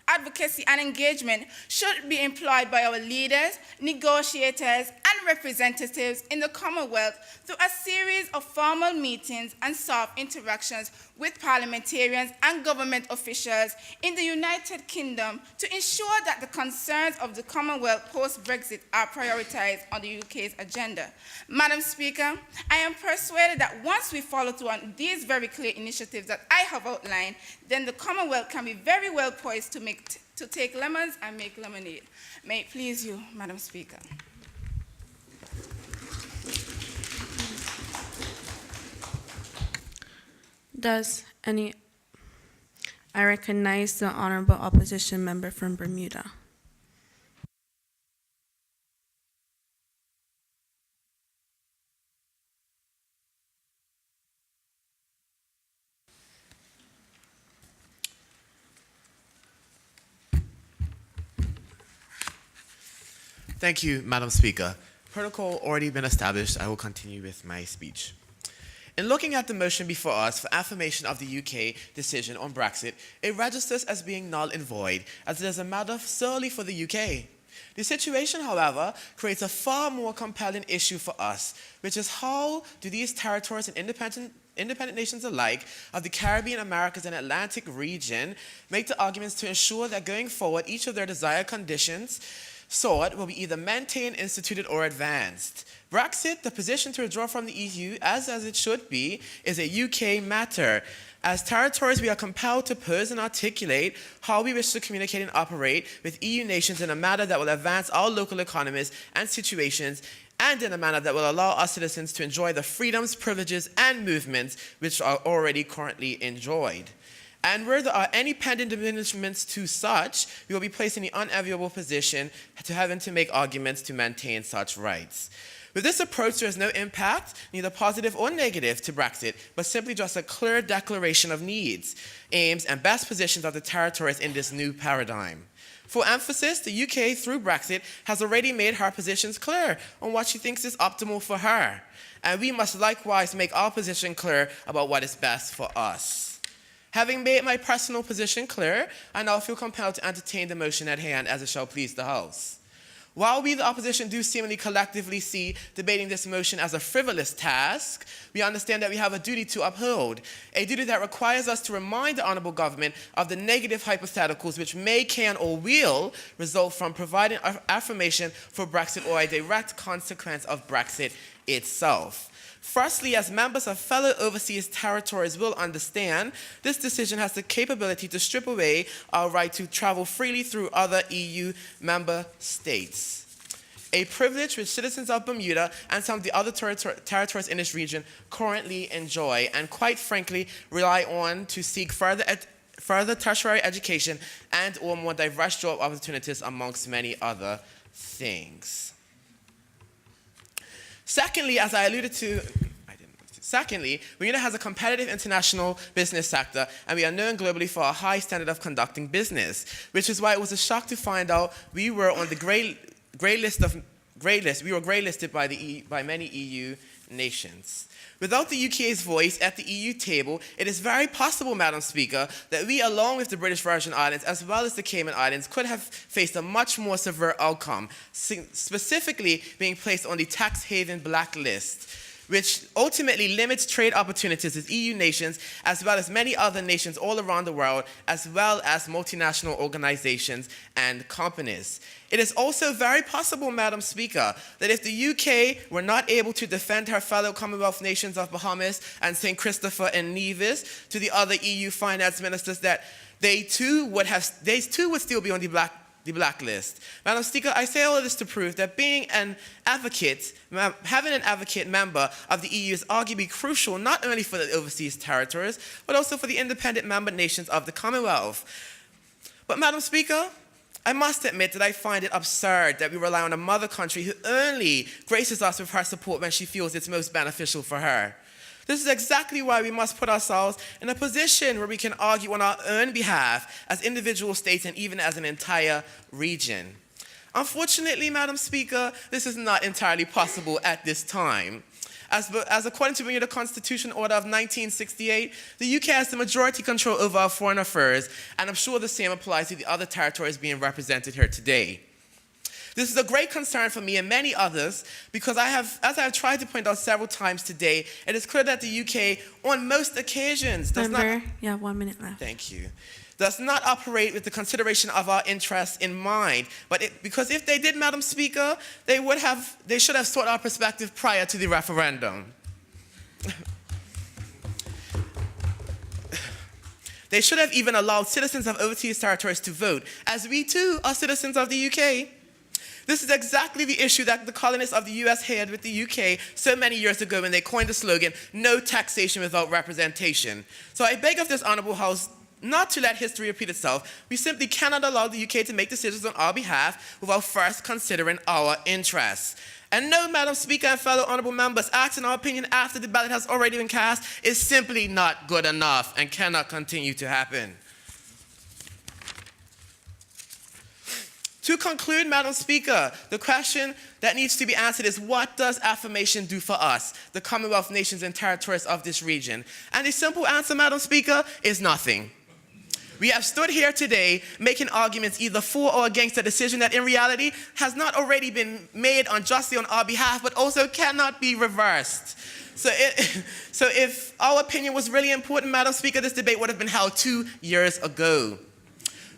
advocacy and engagement should be employed by our leaders, negotiators, and representatives in the Commonwealth through a series of formal meetings and soft interactions with parliamentarians and government officials in the United Kingdom to ensure that the concerns of the Commonwealth post-Brexit are prioritized on the UK's agenda. Madam Speaker, I am persuaded that once we follow through on these very clear initiatives that I have outlined, then the Commonwealth can be very well poised to take lemons and make lemonade. May it please you, Madam Speaker. I recognize the Honorable Opposition Member from Bermuda. Thank you, Madam Speaker. Protocol already been established. I will continue with my speech. In looking at the motion before us for affirmation of the UK decision on Brexit, it registers as being null and void, as it is a matter solely for the UK. The situation, however, creates a far more compelling issue for us, which is how do these territories and independent nations alike of the Caribbean, Americas, and Atlantic region make the arguments to ensure that going forward, each of their desired conditions sought will be either maintained, instituted, or advanced. Brexit, the position to withdraw from the EU, as it should be, is a UK matter. As territories, we are compelled to pose and articulate how we wish to communicate and operate with EU nations in a manner that will advance our local economies and situations, and in a manner that will allow our citizens to enjoy the freedoms, privileges, and movements which are already currently enjoyed. And where there are any pending diminishments to such, we will be placed in the unenviable position to having to make arguments to maintain such rights. With this approach, there is no impact, neither positive or negative, to Brexit, but simply just a clear declaration of needs, aims, and best positions of the territories in this new paradigm. For emphasis, the UK, through Brexit, has already made her positions clear on what she thinks is optimal for her. And we must likewise make our position clear about what is best for us. Having made my personal position clear, I now feel compelled to entertain the motion at hand as it shall please the House. While we, the opposition, do seemingly collectively see debating this motion as a frivolous task, we understand that we have a duty to uphold, a duty that requires us to remind the honorable government of the negative hypotheticals which may, can, or will result from providing affirmation for Brexit or a direct consequence of Brexit itself. Firstly, as members of fellow overseas territories will understand, this decision has the capability to strip away our right to travel freely through other EU member states, a privilege which citizens of Bermuda and some of the other territories in this region currently enjoy and, quite frankly, rely on to seek further tertiary education and or more diverse job opportunities amongst many other things. Secondly, as I alluded to, Bermuda has a competitive international business sector, and we are known globally for a high standard of conducting business, which is why it was a shock to find out we were on the grey listed by many EU nations. Without the UK's voice at the EU table, it is very possible, Madam Speaker, that we, along with the British Virgin Islands as well as the Cayman Islands, could have faced a much more severe outcome, specifically being placed on the tax haven blacklist, which ultimately limits trade opportunities with EU nations as well as many other nations all around the world, as well as multinational organizations and companies. It is also very possible, Madam Speaker, that if the UK were not able to defend her fellow Commonwealth nations of Bahamas and St. Christopher and Nevis to the other EU finance ministers, that they too would still be on the blacklist. Madam Speaker, I say all of this to prove that having an advocate member of the EU is arguably crucial not only for the overseas territories, but also for the independent member nations of the Commonwealth. But Madam Speaker, I must admit that I find it absurd that we rely on a mother country who only graces us with her support when she feels it's most beneficial for her. This is exactly why we must put ourselves in a position where we can argue on our own behalf as individual states and even as an entire region. Unfortunately, Madam Speaker, this is not entirely possible at this time. As according to Bermuda Constitution Order of 1968, the UK has the majority control over our foreign affairs, and I'm sure the same applies to the other territories being represented here today. This is a great concern for me and many others because as I have tried to point out several times today, it is clear that the UK, on most occasions, does not... You have 1 minute left. Thank you. Does not operate with the consideration of our interests in mind. Because if they did, Madam Speaker, they should have sought our perspective prior to the referendum. They should have even allowed citizens of overseas territories to vote, as we too are citizens of the UK. This is exactly the issue that the colonists of the US had with the UK so many years ago when they coined the slogan, "No taxation without representation." So I beg of this honorable House not to let history repeat itself. We simply cannot allow the UK to make decisions on our behalf without first considering our interests. And no, Madam Speaker and fellow honorable members, asking our opinion after the ballot has already been cast is simply not good enough and cannot continue to happen. To conclude, Madam Speaker, the question that needs to be answered is, what does affirmation do for us, the Commonwealth nations and territories of this region? And the simple answer, Madam Speaker, is nothing. We have stood here today making arguments either for or against a decision that in reality has not already been made unjustly on our behalf, but also cannot be reversed. So if our opinion was really important, Madam Speaker, this debate would have been held 2 years ago.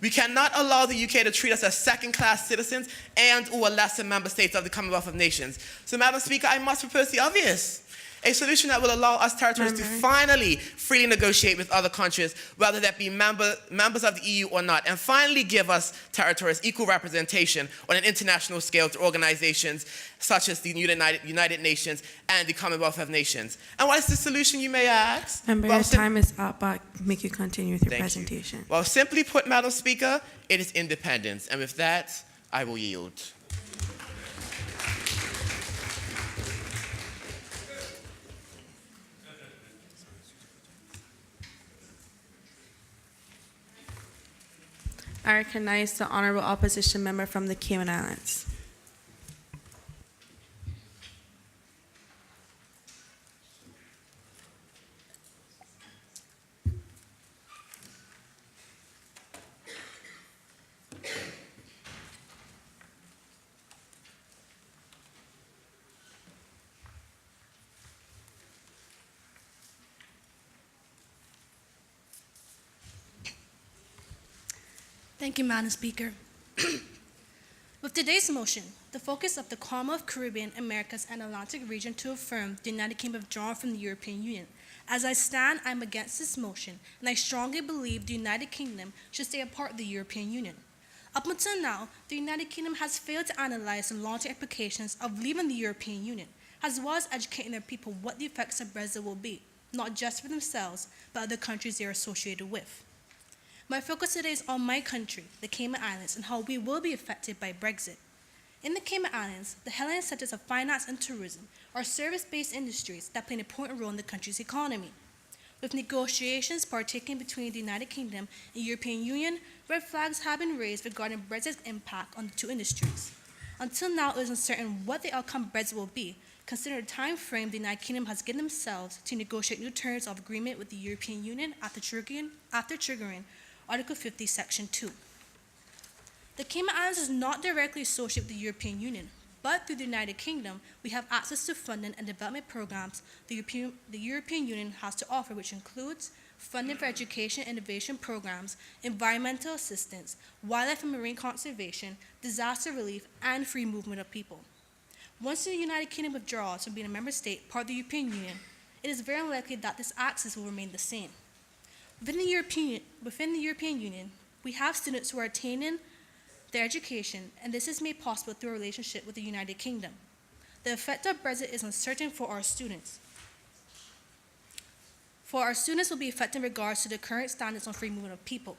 We cannot allow the UK to treat us as second-class citizens and or lesser member states of the Commonwealth of Nations. So, Madam Speaker, I must propose the obvious. A solution that will allow us territories to finally freely negotiate with other countries, whether that be members of the EU or not, and finally give us territories equal representation on an international scale to organizations such as the United Nations and the Commonwealth of Nations. And what is the solution, you may ask? Member, your time is up, but make you continue with your presentation. Well, simply put, Madam Speaker, it is independence. And with that, I will yield. I recognize the honorable opposition member from the Cayman Islands. Thank you, Madam Speaker. With today's motion, the focus of the Commonwealth, Caribbean, Americas, and Atlantic region to affirm the United Kingdom withdrawal from the European Union. As I stand, I am against this motion, and I strongly believe the United Kingdom should stay a part of the European Union. Up until now, the United Kingdom has failed to analyze the long-term implications of leaving the European Union, as well as educating their people what the effects of Brexit will be, not just for themselves, but other countries they are associated with. My focus today is on my country, the Cayman Islands, and how we will be affected by Brexit. In the Cayman Islands, the Hellenic centers of finance and tourism are service-based industries that play an important role in the country's economy. With negotiations partaking between the United Kingdom and European Union, red flags have been raised regarding Brexit's impact on the two industries. Until now, it is uncertain what the outcome of Brexit will be, considering the time frame the United Kingdom has given themselves to negotiate new terms of agreement with the European Union after triggering Article 50, Section 2. The Cayman Islands is not directly associated with the European Union, but through the United Kingdom, we have access to funding and development programs the European Union has to offer, which includes funding for education and innovation programs, environmental assistance, wildlife and marine conservation, disaster relief, and free movement of people. Once the United Kingdom withdraws from being a member state, part of the European Union, it is very unlikely that this access will remain the same. Within the European Union, we have students who are attaining their education, and this is made possible through a relationship with the United Kingdom. The effect of Brexit is uncertain for our students. For our students will be affected in regards to the current standards on free movement of people.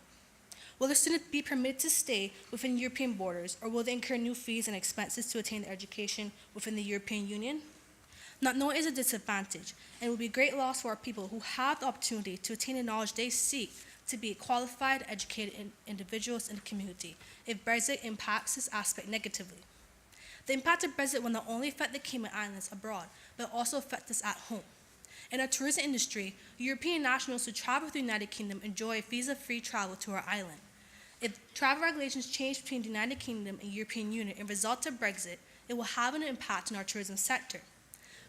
Will the students be permitted to stay within European borders, or will they incur new fees and expenses to attain their education within the European Union? Not knowing is a disadvantage, and it will be a great loss for our people who have the opportunity to attain the knowledge they seek to be qualified, educated individuals in the community if Brexit impacts this aspect negatively. The impact of Brexit will not only affect the Cayman Islands abroad, but also affect us at home. In our tourism industry, European nationals who travel with the United Kingdom enjoy visa-free travel to our island. If travel regulations change between the United Kingdom and European Union and result of Brexit, it will have an impact on our tourism sector.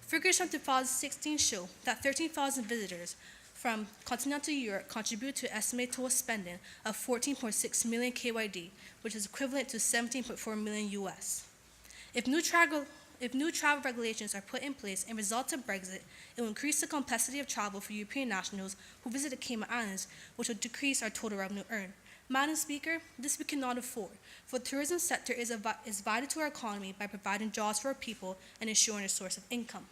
Figures from 2016 show that 13,000 visitors from continental Europe contribute to an estimated total spending of 14.6 million KYD, which is equivalent to 17.4 million US. If new travel regulations are put in place and result of Brexit, it will increase the complexity of travel for European nationals who visit the Cayman Islands, which will decrease our total revenue earned. Madam Speaker, this we cannot afford, for the tourism sector is vital to our economy by providing jobs for our people and ensuring a source of income.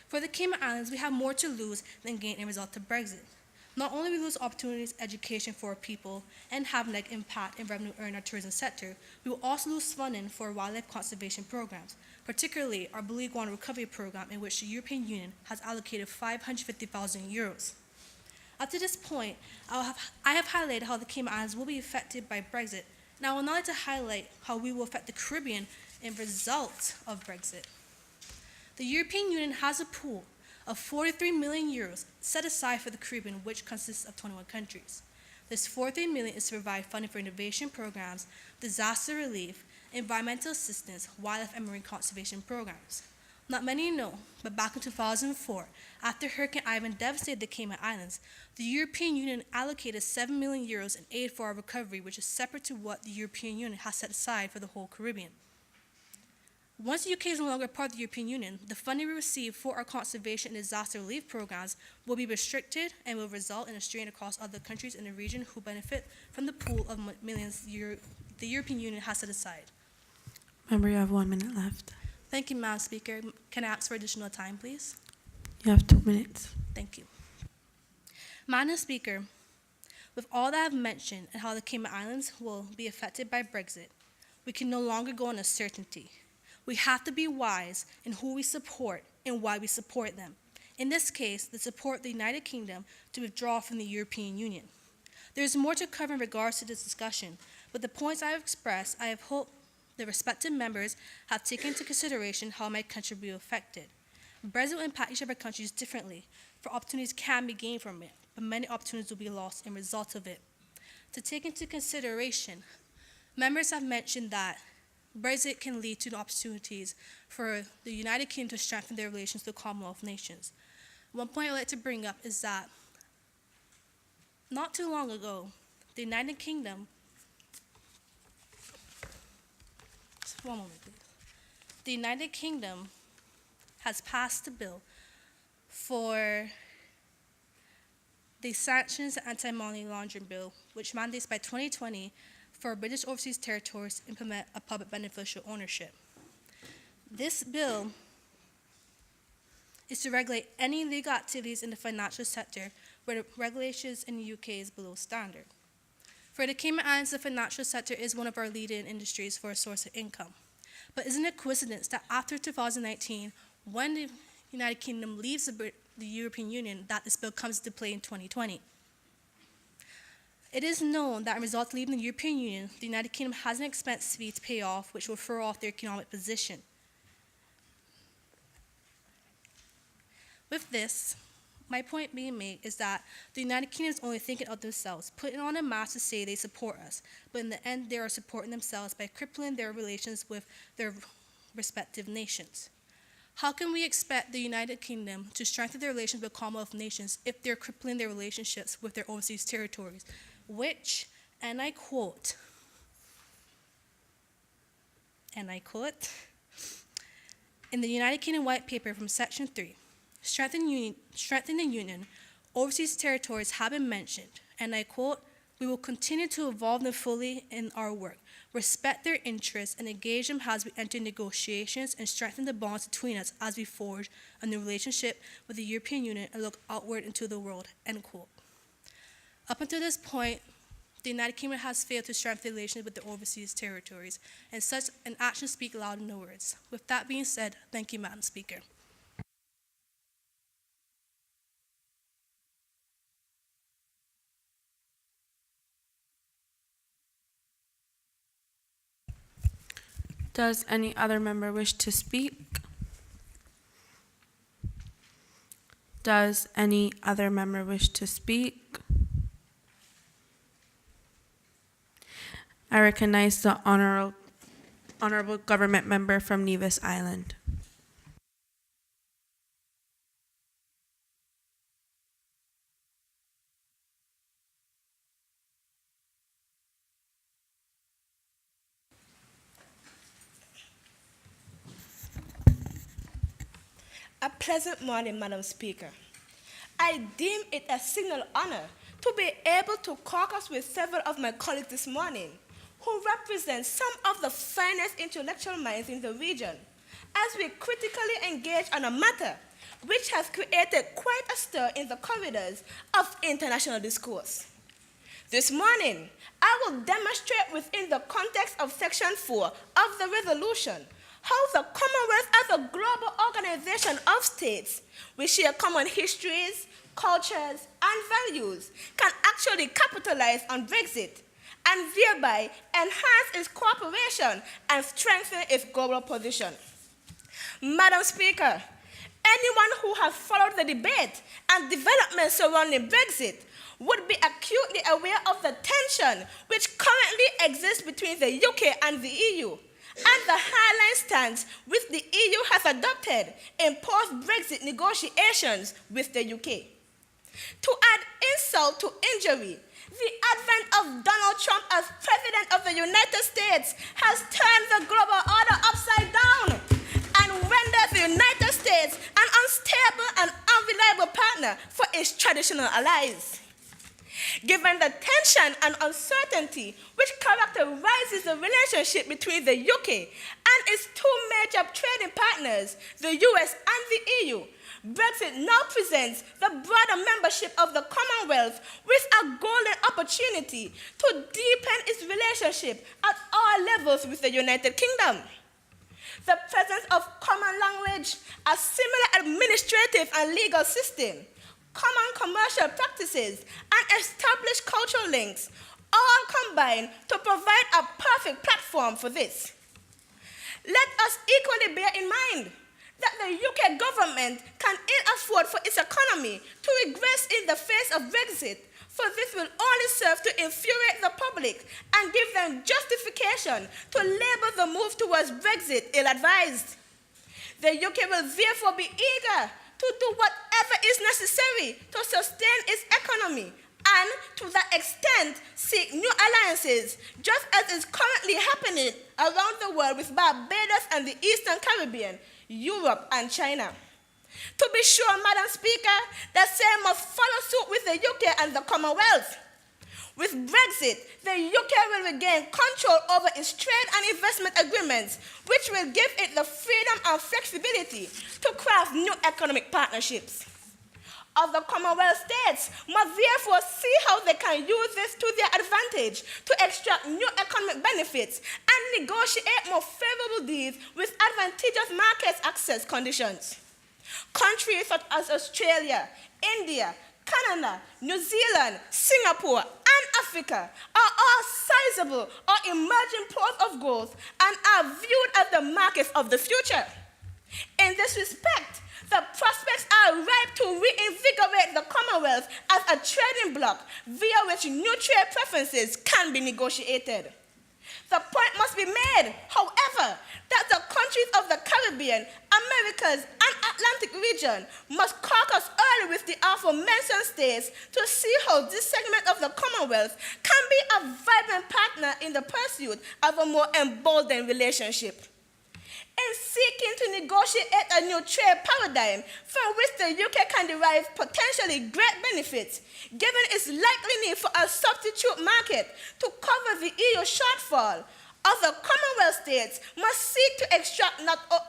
For the Cayman Islands, we have more to lose than gain in result of Brexit. Not only we lose opportunities, education for our people, and have negative impact in revenue earned in our tourism sector, we will also lose funding for wildlife conservation programs, particularly our blue iguana recovery program, in which the European Union has allocated 550,000 euros. Up to this point, I have highlighted how the Cayman Islands will be affected by Brexit, and I would now like to highlight how we will affect the Caribbean in result of Brexit. The European Union has a pool of 43 million euros set aside for the Caribbean, which consists of 21 countries. This 43 million is to provide funding for innovation programs, disaster relief, environmental assistance, wildlife and marine conservation programs. Not many know, but back in 2004, after Hurricane Ivan devastated the Cayman Islands, the European Union allocated 7 million euros in aid for our recovery, which is separate to what the European Union has set aside for the whole Caribbean. Once the UK is no longer part of the European Union, the funding we receive for our conservation and disaster relief programs will be restricted and will result in a strain across other countries in the region who benefit from the pool of millions the European Union has set aside. Member, you have 1 minute left. Thank you, Madam Speaker. Can I ask for additional time, please? You have 2 minutes. Thank you. Madam Speaker, with all that I've mentioned and how the Cayman Islands will be affected by Brexit, we can no longer go on uncertainty. We have to be wise in who we support and why we support them. In this case, the support of the United Kingdom to withdraw from the European Union. There is more to cover in regards to this discussion, but the points I have expressed, I have hoped the respective members have taken into consideration how my country will be affected. Brexit will impact each of our countries differently, for opportunities can be gained from it, but many opportunities will be lost in result of it. To take into consideration, members have mentioned that Brexit can lead to opportunities for the United Kingdom to strengthen their relations with the Commonwealth nations. One point I'd like to bring up is that not too long ago, the United Kingdom one moment, please. The United Kingdom has passed a bill for the Sanctions and Anti-Money Laundering Bill, which mandates by 2020 for British overseas territories to implement a public beneficial ownership. This bill is to regulate any illegal activities in the financial sector where the regulations in the UK is below standard. For the Cayman Islands, the financial sector is one of our leading industries for a source of income. But isn't it a coincidence that after 2019, when the United Kingdom leaves the European Union, that this bill comes into play in 2020? It is known that as a result of leaving the European Union, the United Kingdom has an expense fee to pay off, which will throw off their economic position. With this, my point being made is that the United Kingdom is only thinking of themselves, putting on a mask to say they support us, but in the end, they are supporting themselves by crippling their relations with their respective nations. How can we expect the United Kingdom to strengthen their relations with Commonwealth nations if they're crippling their relationships with their overseas territories, which, and I quote, in the United Kingdom White Paper from Section 3, strengthen the Union, overseas territories have been mentioned, and I quote, "We will continue to involve them fully in our work, respect their interests, and engage them as we enter negotiations and strengthen the bonds between us as we forge a new relationship with the European Union and look outward into the world," end quote. Up until this point, the United Kingdom has failed to strengthen relations with the overseas territories, and such an action speaks louder than words. With that being said, thank you, Madam Speaker. Does any other member wish to speak? Does any other member wish to speak? I recognize the honorable government member from Nevis Island. A pleasant morning, Madam Speaker. I deem it a signal honor to be able to caucus with several of my colleagues this morning who represent some of the finest intellectual minds in the region as we critically engage on a matter which has created quite a stir in the corridors of international discourse. This morning, I will demonstrate within the context of Section 4 of the resolution how the Commonwealth as a global organization of states which share common histories, cultures, and values can actually capitalize on Brexit and thereby enhance its cooperation and strengthen its global position. Madam Speaker, anyone who has followed the debate and developments surrounding Brexit would be acutely aware of the tension which currently exists between the UK and the EU, and the hardline stance which the EU has adopted in post-Brexit negotiations with the UK. To add insult to injury, the advent of Donald Trump as President of the United States has turned the global order upside down and rendered the United States an unstable and unreliable partner for its traditional allies. Given the tension and uncertainty which characterizes the relationship between the UK and its two major trading partners, the US and the EU, Brexit now presents the broader membership of the Commonwealth with a golden opportunity to deepen its relationship at all levels with the United Kingdom. The presence of common language, a similar administrative and legal system, common commercial practices, and established cultural links all combine to provide a perfect platform for this. Let us equally bear in mind that the UK government can ill afford for its economy to regress in the face of Brexit, for this will only serve to infuriate the public and give them justification to label the move towards Brexit ill-advised. The UK will therefore be eager to do whatever is necessary to sustain its economy and to that extent seek new alliances, just as is currently happening around the world with Barbados and the Eastern Caribbean, Europe, and China. To be sure, Madam Speaker, the same must follow suit with the UK and the Commonwealth. With Brexit, the UK will regain control over its trade and investment agreements, which will give it the freedom and flexibility to craft new economic partnerships. Other Commonwealth states must therefore see how they can use this to their advantage to extract new economic benefits and negotiate more favorable deals with advantageous market access conditions. Countries such as Australia, India, Canada, New Zealand, Singapore, and Africa are all sizable or emerging poles of growth and are viewed as the markets of the future. In this respect, the prospects are ripe to reinvigorate the Commonwealth as a trading bloc via which new trade preferences can be negotiated. The point must be made, however, that the countries of the Caribbean, Americas, and Atlantic region must caucus early with the aforementioned states to see how this segment of the Commonwealth can be a vibrant partner in the pursuit of a more emboldened relationship. In seeking to negotiate a new trade paradigm from which the UK can derive potentially great benefits, given its likely need for a substitute market to cover the EU shortfall, other Commonwealth states must seek to extract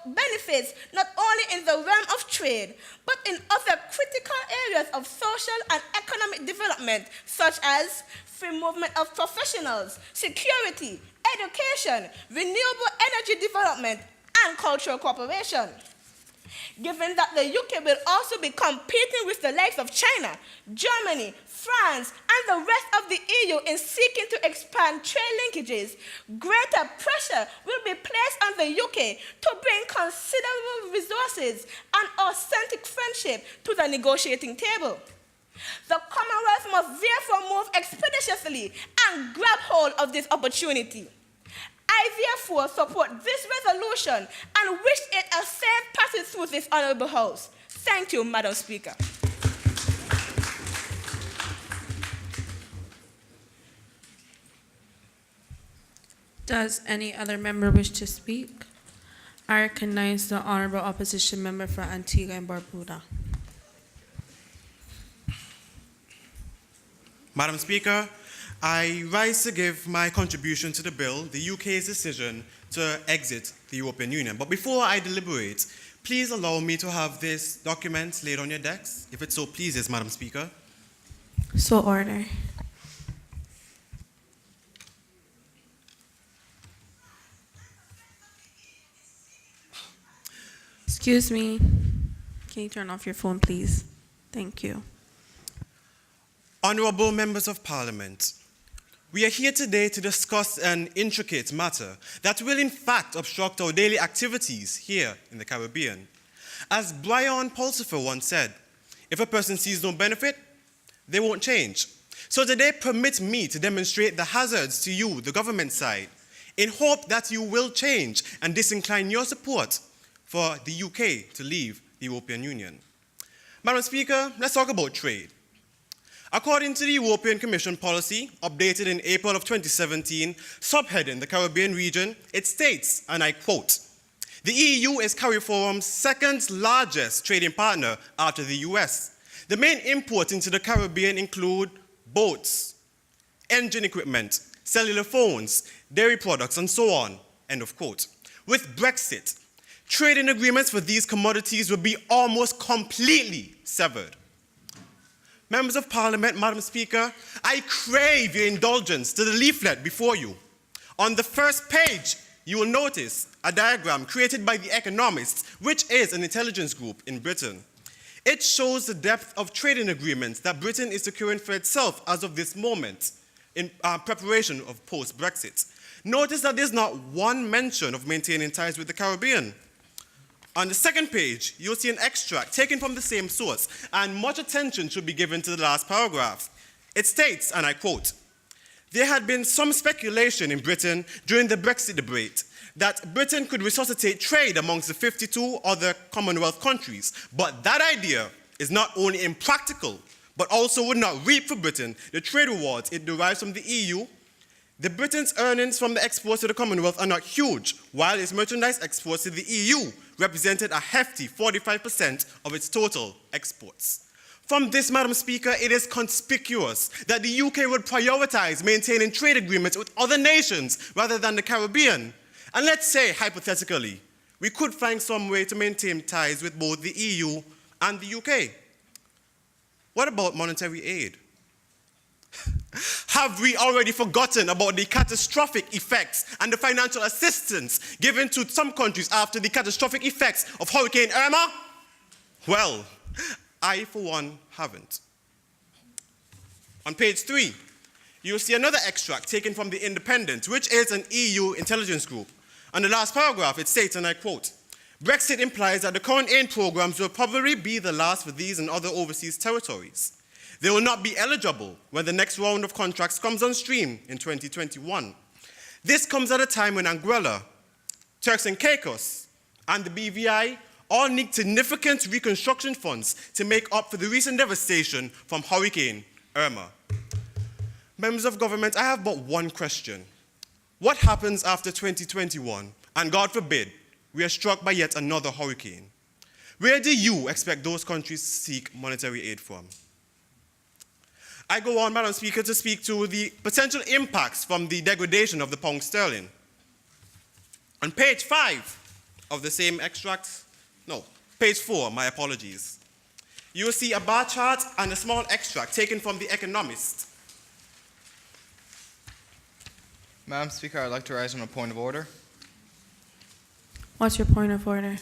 benefits not only in the realm of trade, but in other critical areas of social and economic development, such as free movement of professionals, security, education, renewable energy development, and cultural cooperation. Given that the UK will also be competing with the likes of China, Germany, France, and the rest of the EU in seeking to expand trade linkages, greater pressure will be placed on the UK to bring considerable resources and authentic friendship to the negotiating table. The Commonwealth must therefore move expeditiously and grab hold of this opportunity. I therefore support this resolution and wish it a safe passage through this honorable House. Thank you, Madam Speaker. Does any other member wish to speak? I recognize the Honorable Opposition Member for Antigua and Barbuda. Madam Speaker, I rise to give my contribution to the bill, the UK's decision to exit the European Union. But before I deliberate, please allow me to have this document laid on your decks, if it so pleases, Madam Speaker. So order. Excuse me. Can you turn off your phone, please? Thank you. Honourable Members of Parliament, we are here today to discuss an intricate matter that will in fact obstruct our daily activities here in the Caribbean. As Brian Pulsifer once said, if a person sees no benefit, they won't change. So today permit me to demonstrate the hazards to you, the government side, in hope that you will change and disincline your support for the UK to leave the European Union. Madam Speaker, let's talk about trade. According to the European Commission policy, updated in April of 2017, subheading the Caribbean region, it states, and I quote, "The EU is CARIFORUM's second largest trading partner after the US. The main imports into the Caribbean include boats, engine equipment, cellular phones, dairy products, and so on," end of quote. With Brexit, trading agreements for these commodities will be almost completely severed. Members of Parliament, Madam Speaker, I crave your indulgence to the leaflet before you. On the first page, you will notice a diagram created by The Economist, which is an intelligence group in Britain. It shows the depth of trading agreements that Britain is securing for itself as of this moment in preparation of post-Brexit. Notice that there's not one mention of maintaining ties with the Caribbean. On the second page, you'll see an extract taken from the same source, and much attention should be given to the last paragraph. It states, and I quote, "There had been some speculation in Britain during the Brexit debate that Britain could resuscitate trade amongst the 52 other Commonwealth countries, but that idea is not only impractical, but also would not reap for Britain the trade rewards it derives from the EU, the Britain's earnings from the exports to the Commonwealth are not huge, while its merchandise exports to the EU represented a hefty 45% of its total exports. From this, Madam Speaker, it is conspicuous that the UK would prioritize maintaining trade agreements with other nations rather than the Caribbean. And let's say, hypothetically, we could find some way to maintain ties with both the EU and the UK. What about monetary aid? Have we already forgotten about the catastrophic effects and the financial assistance given to some countries after the catastrophic effects of Hurricane Irma? Well, I, for one, haven't. On page 3, you'll see another extract taken from The Independent, which is an EU intelligence group. On the last paragraph, it states, and I quote, "Brexit implies that the current aid programs will probably be the last for these and other overseas territories. They will not be eligible when the next round of contracts comes on stream in 2021. This comes at a time when Anguilla, Turks and Caicos, and the BVI all need significant reconstruction funds to make up for the recent devastation from Hurricane Irma." Members of government, I have but one question. What happens after 2021, and God forbid, we are struck by yet another hurricane? Where do you expect those countries to seek monetary aid from? I go on, Madam Speaker, to speak to the potential impacts from the degradation of the pound sterling. On page 5 of the same extract, no, page 4, my apologies, you will see a bar chart and a small extract taken from The Economist. Madam Speaker, I'd like to rise on a point of order. What's your point of order?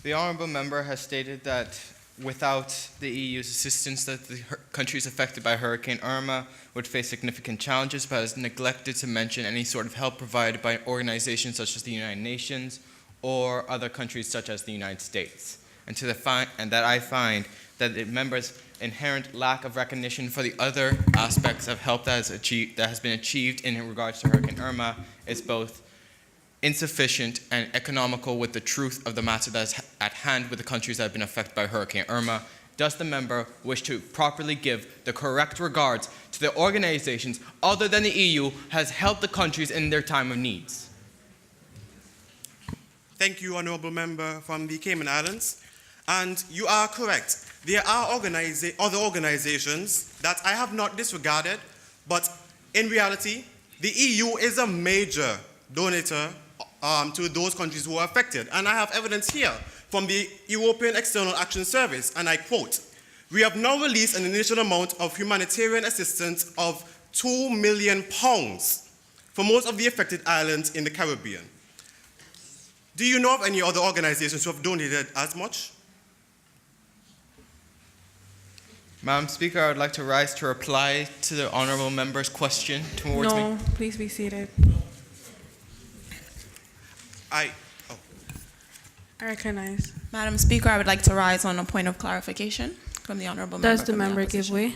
The honourable member has stated that without the EU's assistance, that the countries affected by Hurricane Irma would face significant challenges, but has neglected to mention any sort of help provided by organizations such as the United Nations or other countries such as the United States. And that I find that the members' inherent lack of recognition for the other aspects of help that has been achieved in regards to Hurricane Irma is both insufficient and economical with the truth of the matter that is at hand with the countries that have been affected by Hurricane Irma. Does the member wish to properly give the correct regards to the organizations other than the EU has helped the countries in their time of needs? Thank you, Honourable Member from the Cayman Islands. And you are correct. There are other organizations that I have not disregarded, but in reality, the EU is a major donator to those countries who are affected. And I have evidence here from the European External Action Service, and I quote, "We have now released an initial amount of humanitarian assistance of £2 million for most of the affected islands in the Caribbean." Do you know of any other organizations who have donated as much? Madam Speaker, I would like to rise to reply to the honourable member's question towards me. No, please be seated. I recognize. Madam Speaker, I would like to rise on a point of clarification from the honourable member. Does the member give way?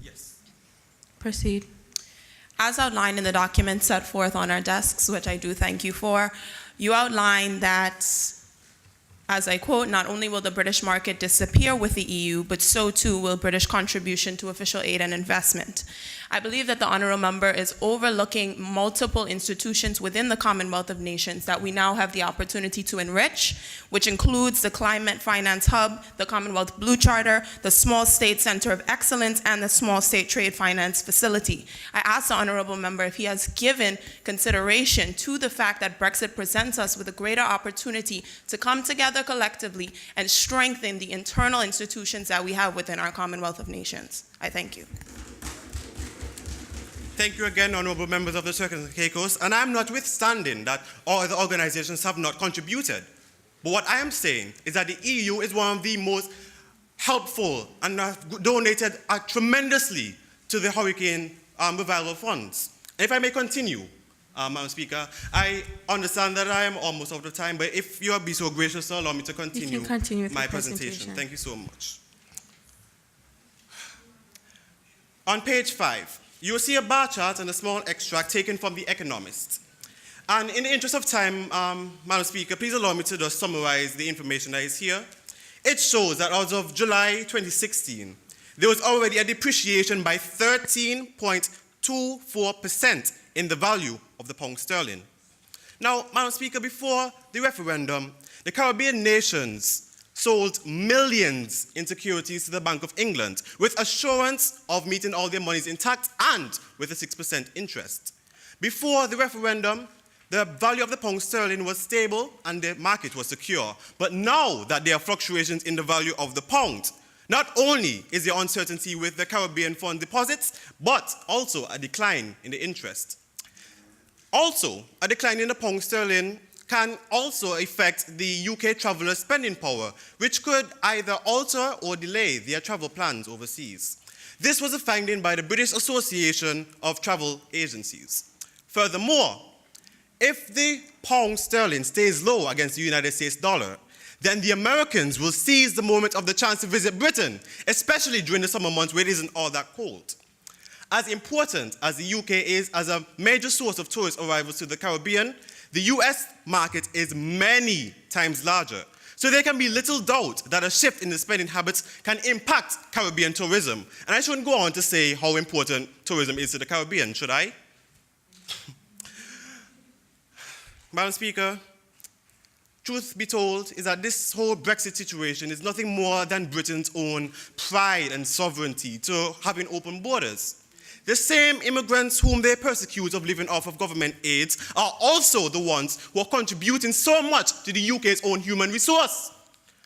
Yes. Proceed. As outlined in the document set forth on our desks, which I do thank you for, you outlined that, as I quote, "Not only will the British market disappear with the EU, but so too will British contribution to official aid and investment." I believe that the honourable member is overlooking multiple institutions within the Commonwealth of Nations that we now have the opportunity to enrich, which includes the Climate Finance Hub, the Commonwealth Blue Charter, the Small State Center of Excellence, and the Small State Trade Finance Facility. I ask the honourable member if he has given consideration to the fact that Brexit presents us with a greater opportunity to come together collectively and strengthen the internal institutions that we have within our Commonwealth of Nations. I thank you. Thank you again, honourable members of the Turks and Caicos. And I'm notwithstanding that all other organizations have not contributed. But what I am saying is that the EU is one of the most helpful and have donated tremendously to the hurricane revival funds. If I may continue, Madam Speaker, I understand that I am almost out of time, but if you will be so gracious to allow me to continue, with my your presentation. Thank you so much. On page 5, you will see a bar chart and a small extract taken from The Economist. And in the interest of time, Madam Speaker, please allow me to just summarize the information that is here. It shows that as of July 2016, there was already a depreciation by 13.24% in the value of the pound sterling. Now, Madam Speaker, before the referendum, the Caribbean nations sold millions in securities to the Bank of England with assurance of meeting all their monies intact and with a 6% interest. Before the referendum, the value of the pound sterling was stable and the market was secure. But now that there are fluctuations in the value of the pound, not only is there uncertainty with the Caribbean fund deposits, but also a decline in the interest. Also, a decline in the pound sterling can also affect the UK travelers' spending power, which could either alter or delay their travel plans overseas. This was a finding by the British Association of Travel Agencies. Furthermore, if the pound sterling stays low against the United States dollar, then the Americans will seize the moment of the chance to visit Britain, especially during the summer months where it isn't all that cold. As important as the UK is as a major source of tourist arrivals to the Caribbean, the US market is many times larger. So there can be little doubt that a shift in the spending habits can impact Caribbean tourism. And I shouldn't go on to say how important tourism is to the Caribbean, should I? Madam Speaker, truth be told is that this whole Brexit situation is nothing more than Britain's own pride and sovereignty to having open borders. The same immigrants whom they persecute of living off of government aids are also the ones who are contributing so much to the UK's own human resource.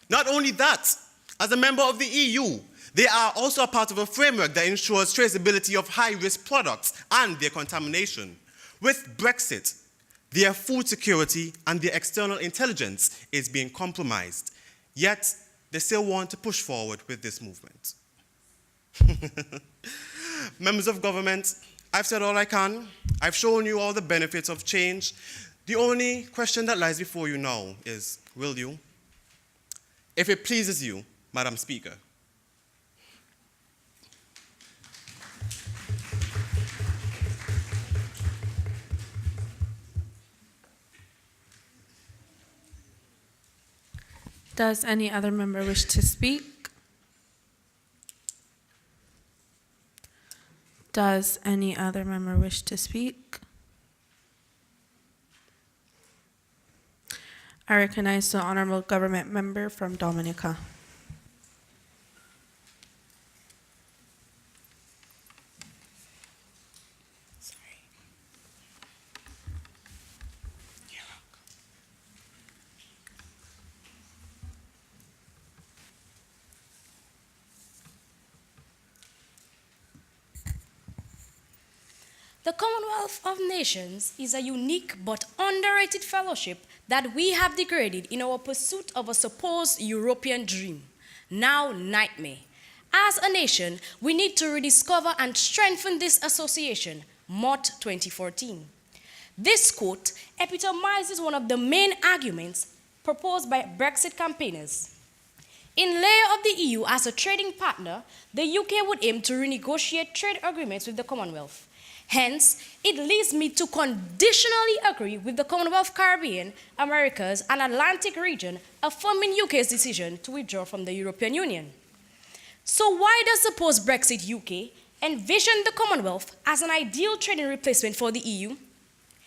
Not only that, as a member of the EU, they are also a part of a framework that ensures traceability of high-risk products and their contamination. With Brexit, their food security and their external intelligence is being compromised. Yet, they still want to push forward with this movement. Members of government, I've said all I can. I've shown you all the benefits of change. The only question that lies before you now is, will you? If it pleases you, Madam Speaker. Does any other member wish to speak? Does any other member wish to speak? I recognize the Honorable Government Member from Dominica. The Commonwealth of Nations is a unique but underrated fellowship that we have degraded in our pursuit of a supposed European dream, now nightmare. As a nation, we need to rediscover and strengthen this association, Mott 2014. This quote epitomizes one of the main arguments proposed by Brexit campaigners. In layer of the EU as a trading partner, the UK would aim to renegotiate trade agreements with the Commonwealth. Hence, it leads me to conditionally agree with the Commonwealth Caribbean, Americas, and Atlantic region, affirming UK's decision to withdraw from the European Union. So why does the post-Brexit UK envision the Commonwealth as an ideal trading replacement for the EU?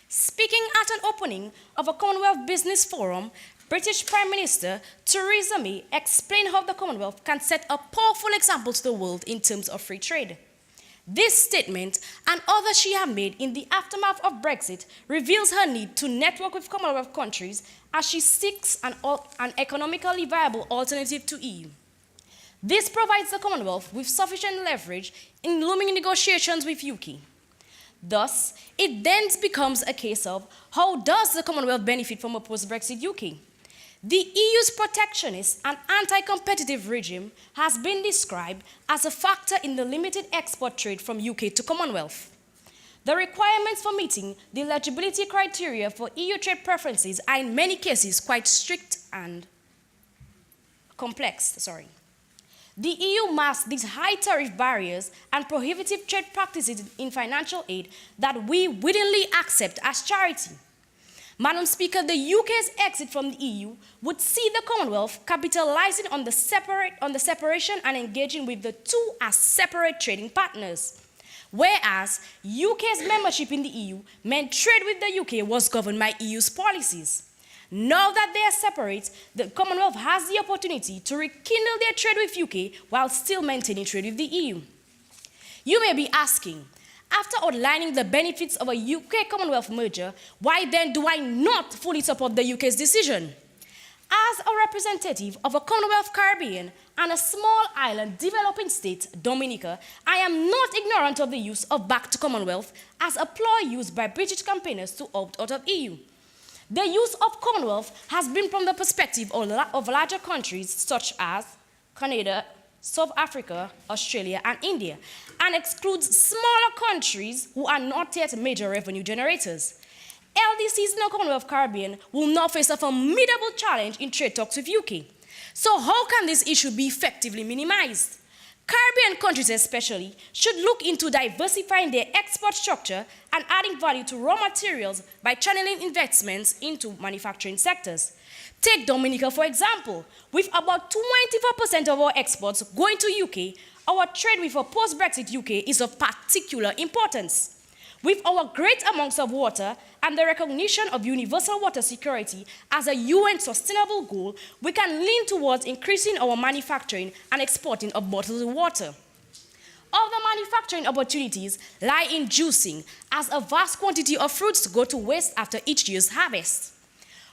Speaking at an opening of a Commonwealth Business Forum, British Prime Minister Theresa May explained how the Commonwealth can set a powerful example to the world in terms of free trade. This statement and others she has made in the aftermath of Brexit reveals her need to network with Commonwealth countries as she seeks an economically viable alternative to EU. This provides the Commonwealth with sufficient leverage in looming negotiations with UK. Thus, it then becomes a case of how does the Commonwealth benefit from a post-Brexit UK? The EU's protectionist and anti-competitive regime has been described as a factor in the limited export trade from UK to Commonwealth. The requirements for meeting the eligibility criteria for EU trade preferences are in many cases quite strict and complex. The EU masks these high tariff barriers and prohibitive trade practices in financial aid that we willingly accept as charity. Madam Speaker, the UK's exit from the EU would see the Commonwealth capitalizing on the separation and engaging with the two as separate trading partners. Whereas UK's membership in the EU meant trade with the UK was governed by EU's policies. Now that they are separate, the Commonwealth has the opportunity to rekindle their trade with UK while still maintaining trade with the EU. You may be asking, after outlining the benefits of a UK-Commonwealth merger, why then do I not fully support the UK's decision? As a representative of a Commonwealth Caribbean and a small island developing state, Dominica, I am not ignorant of the use of back to Commonwealth as a ploy used by British campaigners to opt out of EU. The use of Commonwealth has been from the perspective of larger countries such as Canada, South Africa, Australia, and India, and excludes smaller countries who are not yet major revenue generators. LDCs in the Commonwealth Caribbean will now face a formidable challenge in trade talks with UK. So how can this issue be effectively minimized? Caribbean countries especially should look into diversifying their export structure and adding value to raw materials by channeling investments into manufacturing sectors. Take Dominica, for example. With about 24% of our exports going to UK, our trade with a post-Brexit UK is of particular importance. With our great amounts of water and the recognition of universal water security as a UN sustainable goal, we can lean towards increasing our manufacturing and exporting of bottled water. Other manufacturing opportunities lie in juicing, as a vast quantity of fruits go to waste after each year's harvest.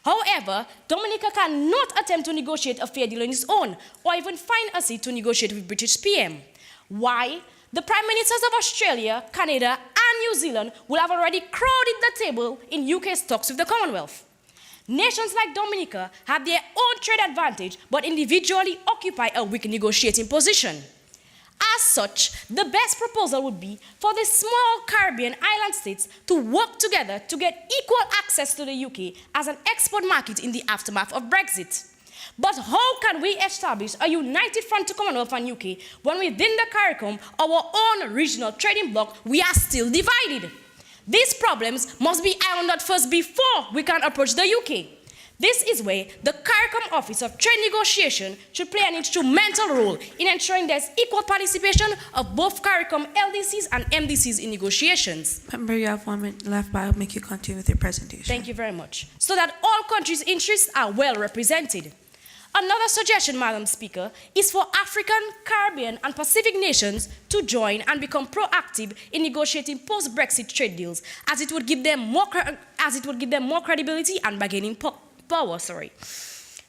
However, Dominica cannot attempt to negotiate a fair deal on its own, or even find a seat to negotiate with British PM. Why? The Prime Ministers of Australia, Canada, and New Zealand will have already crowded the table in UK's talks with the Commonwealth. Nations like Dominica have their own trade advantage, but individually occupy a weak negotiating position. As such, the best proposal would be for the small Caribbean island states to work together to get equal access to the UK as an export market in the aftermath of Brexit. But how can we establish a united front to Commonwealth and UK when within the CARICOM, our own regional trading bloc, we are still divided? These problems must be ironed out first before we can approach the UK. This is where the CARICOM Office of Trade Negotiation should play an instrumental role in ensuring there's equal participation of both CARICOM LDCs and MDCs in negotiations. Remember, you have 1 minute left, but I'll make you continue with your presentation. Thank you very much. So that all countries' interests are well represented. Another suggestion, Madam Speaker, is for African, Caribbean, and Pacific nations to join and become proactive in negotiating post-Brexit trade deals, as it would give them more credibility and bargaining power.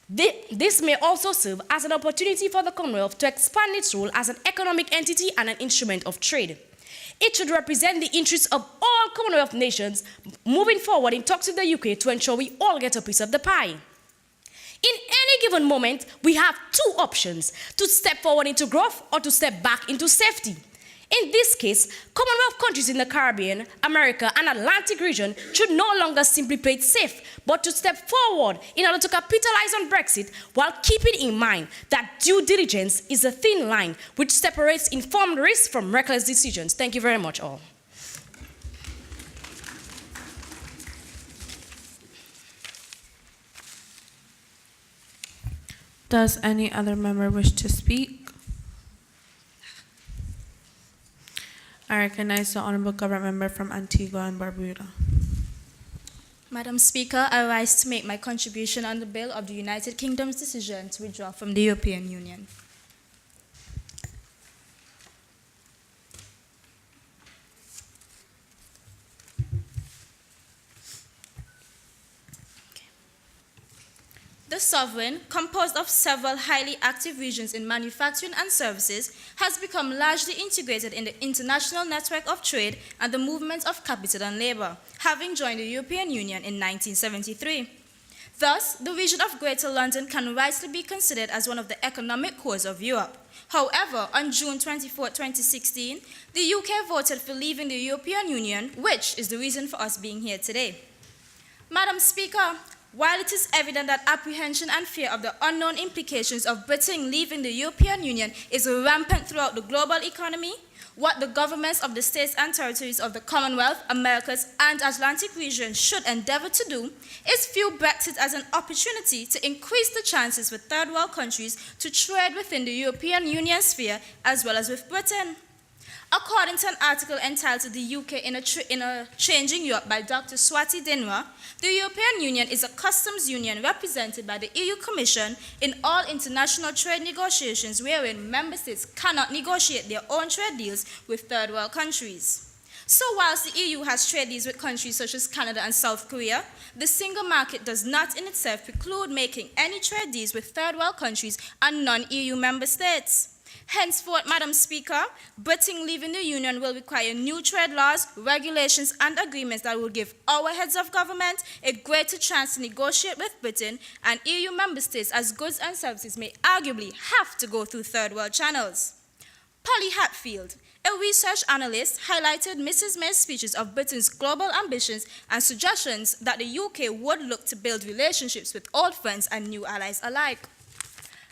This may also serve as an opportunity for the Commonwealth to expand its role as an economic entity and an instrument of trade. It should represent the interests of all Commonwealth nations moving forward in talks with the UK to ensure we all get a piece of the pie. In any given moment, we have two options: to step forward into growth or to step back into safety. In this case, Commonwealth countries in the Caribbean, America, and Atlantic region should no longer simply play it safe, but to step forward in order to capitalize on Brexit while keeping in mind that due diligence is a thin line which separates informed risk from reckless decisions. Thank you very much, all. Does any other member wish to speak? I recognize the Honorable Government Member from Antigua and Barbuda. Madam Speaker, I rise to make my contribution on the bill of the United Kingdom's decision to withdraw from the European Union. The sovereign, composed of several highly active regions in manufacturing and services, has become largely integrated in the international network of trade and the movement of capital and labor, having joined the European Union in 1973. Thus, the region of Greater London can rightly be considered as one of the economic cores of Europe. However, on June 24, 2016, the UK voted for leaving the European Union, which is the reason for us being here today. Madam Speaker, While it is evident that apprehension and fear of the unknown implications of Britain leaving the European Union is rampant throughout the global economy, what the governments of the states and territories of the Commonwealth, Americas, and Atlantic region should endeavor to do is view Brexit as an opportunity to increase the chances for third world countries to trade within the European Union sphere as well as with Britain. According to an article entitled The UK in a Changing Europe by Dr. Swati Dinra, the European Union is a customs union represented by the EU Commission in all international trade negotiations wherein member states cannot negotiate their own trade deals with third world countries. So whilst the EU has trade deals with countries such as Canada and South Korea, the single market does not in itself preclude making any trade deals with third world countries and non-EU member states. Henceforth, Madam Speaker, Britain leaving the Union will require new trade laws, regulations, and agreements that will give our heads of government a greater chance to negotiate with Britain and EU member states as goods and services may arguably have to go through third world channels. Polly Hatfield, a research analyst, highlighted Mrs. May's speeches of Britain's global ambitions and suggestions that the UK would look to build relationships with old friends and new allies alike.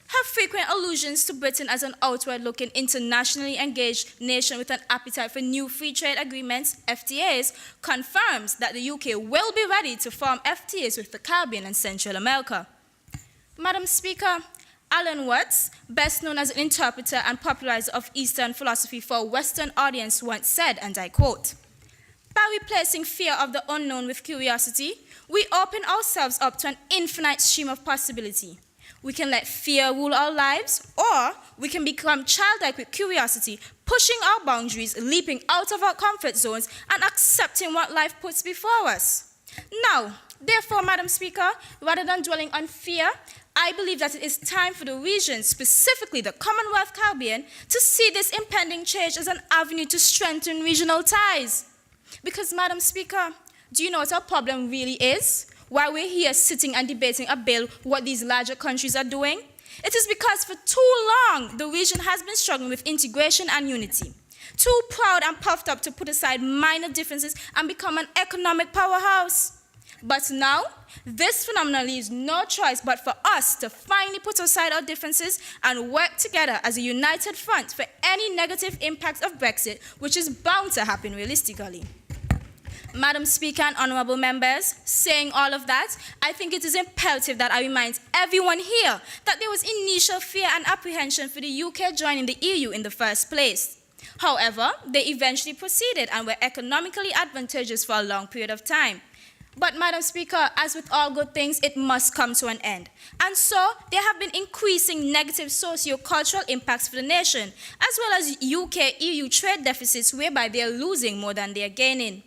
Her frequent allusions to Britain as an outward-looking, internationally engaged nation with an appetite for new free trade agreements, FTAs, confirms that the UK will be ready to form FTAs with the Caribbean and Central America. Madam Speaker, Alan Watts, best known as an interpreter and popularizer of Eastern philosophy for a Western audience, once said, and I quote, "By replacing fear of the unknown with curiosity, we open ourselves up to an infinite stream of possibility. We can let fear rule our lives, or we can become childlike with curiosity, pushing our boundaries, leaping out of our comfort zones, and accepting what life puts before us. Now, therefore, Madam Speaker, rather than dwelling on fear, I believe that it is time for the region, specifically the Commonwealth Caribbean, to see this impending change as an avenue to strengthen regional ties. Because, Madam Speaker, do you know what our problem really is? Why we're here sitting and debating a bill what these larger countries are doing? It is because for too long the region has been struggling with integration and unity. Too proud and puffed up to put aside minor differences and become an economic powerhouse. But now, this phenomenon leaves no choice but for us to finally put aside our differences and work together as a united front for any negative impacts of Brexit, which is bound to happen realistically. Madam Speaker and honorable members, saying all of that, I think it is imperative that I remind everyone here that there was initial fear and apprehension for the UK joining the EU in the first place. However, they eventually proceeded and were economically advantageous for a long period of time. But, Madam Speaker, as with all good things, it must come to an end. And so, there have been increasing negative socio-cultural impacts for the nation, as well as UK-EU trade deficits whereby they are losing more than they are gaining.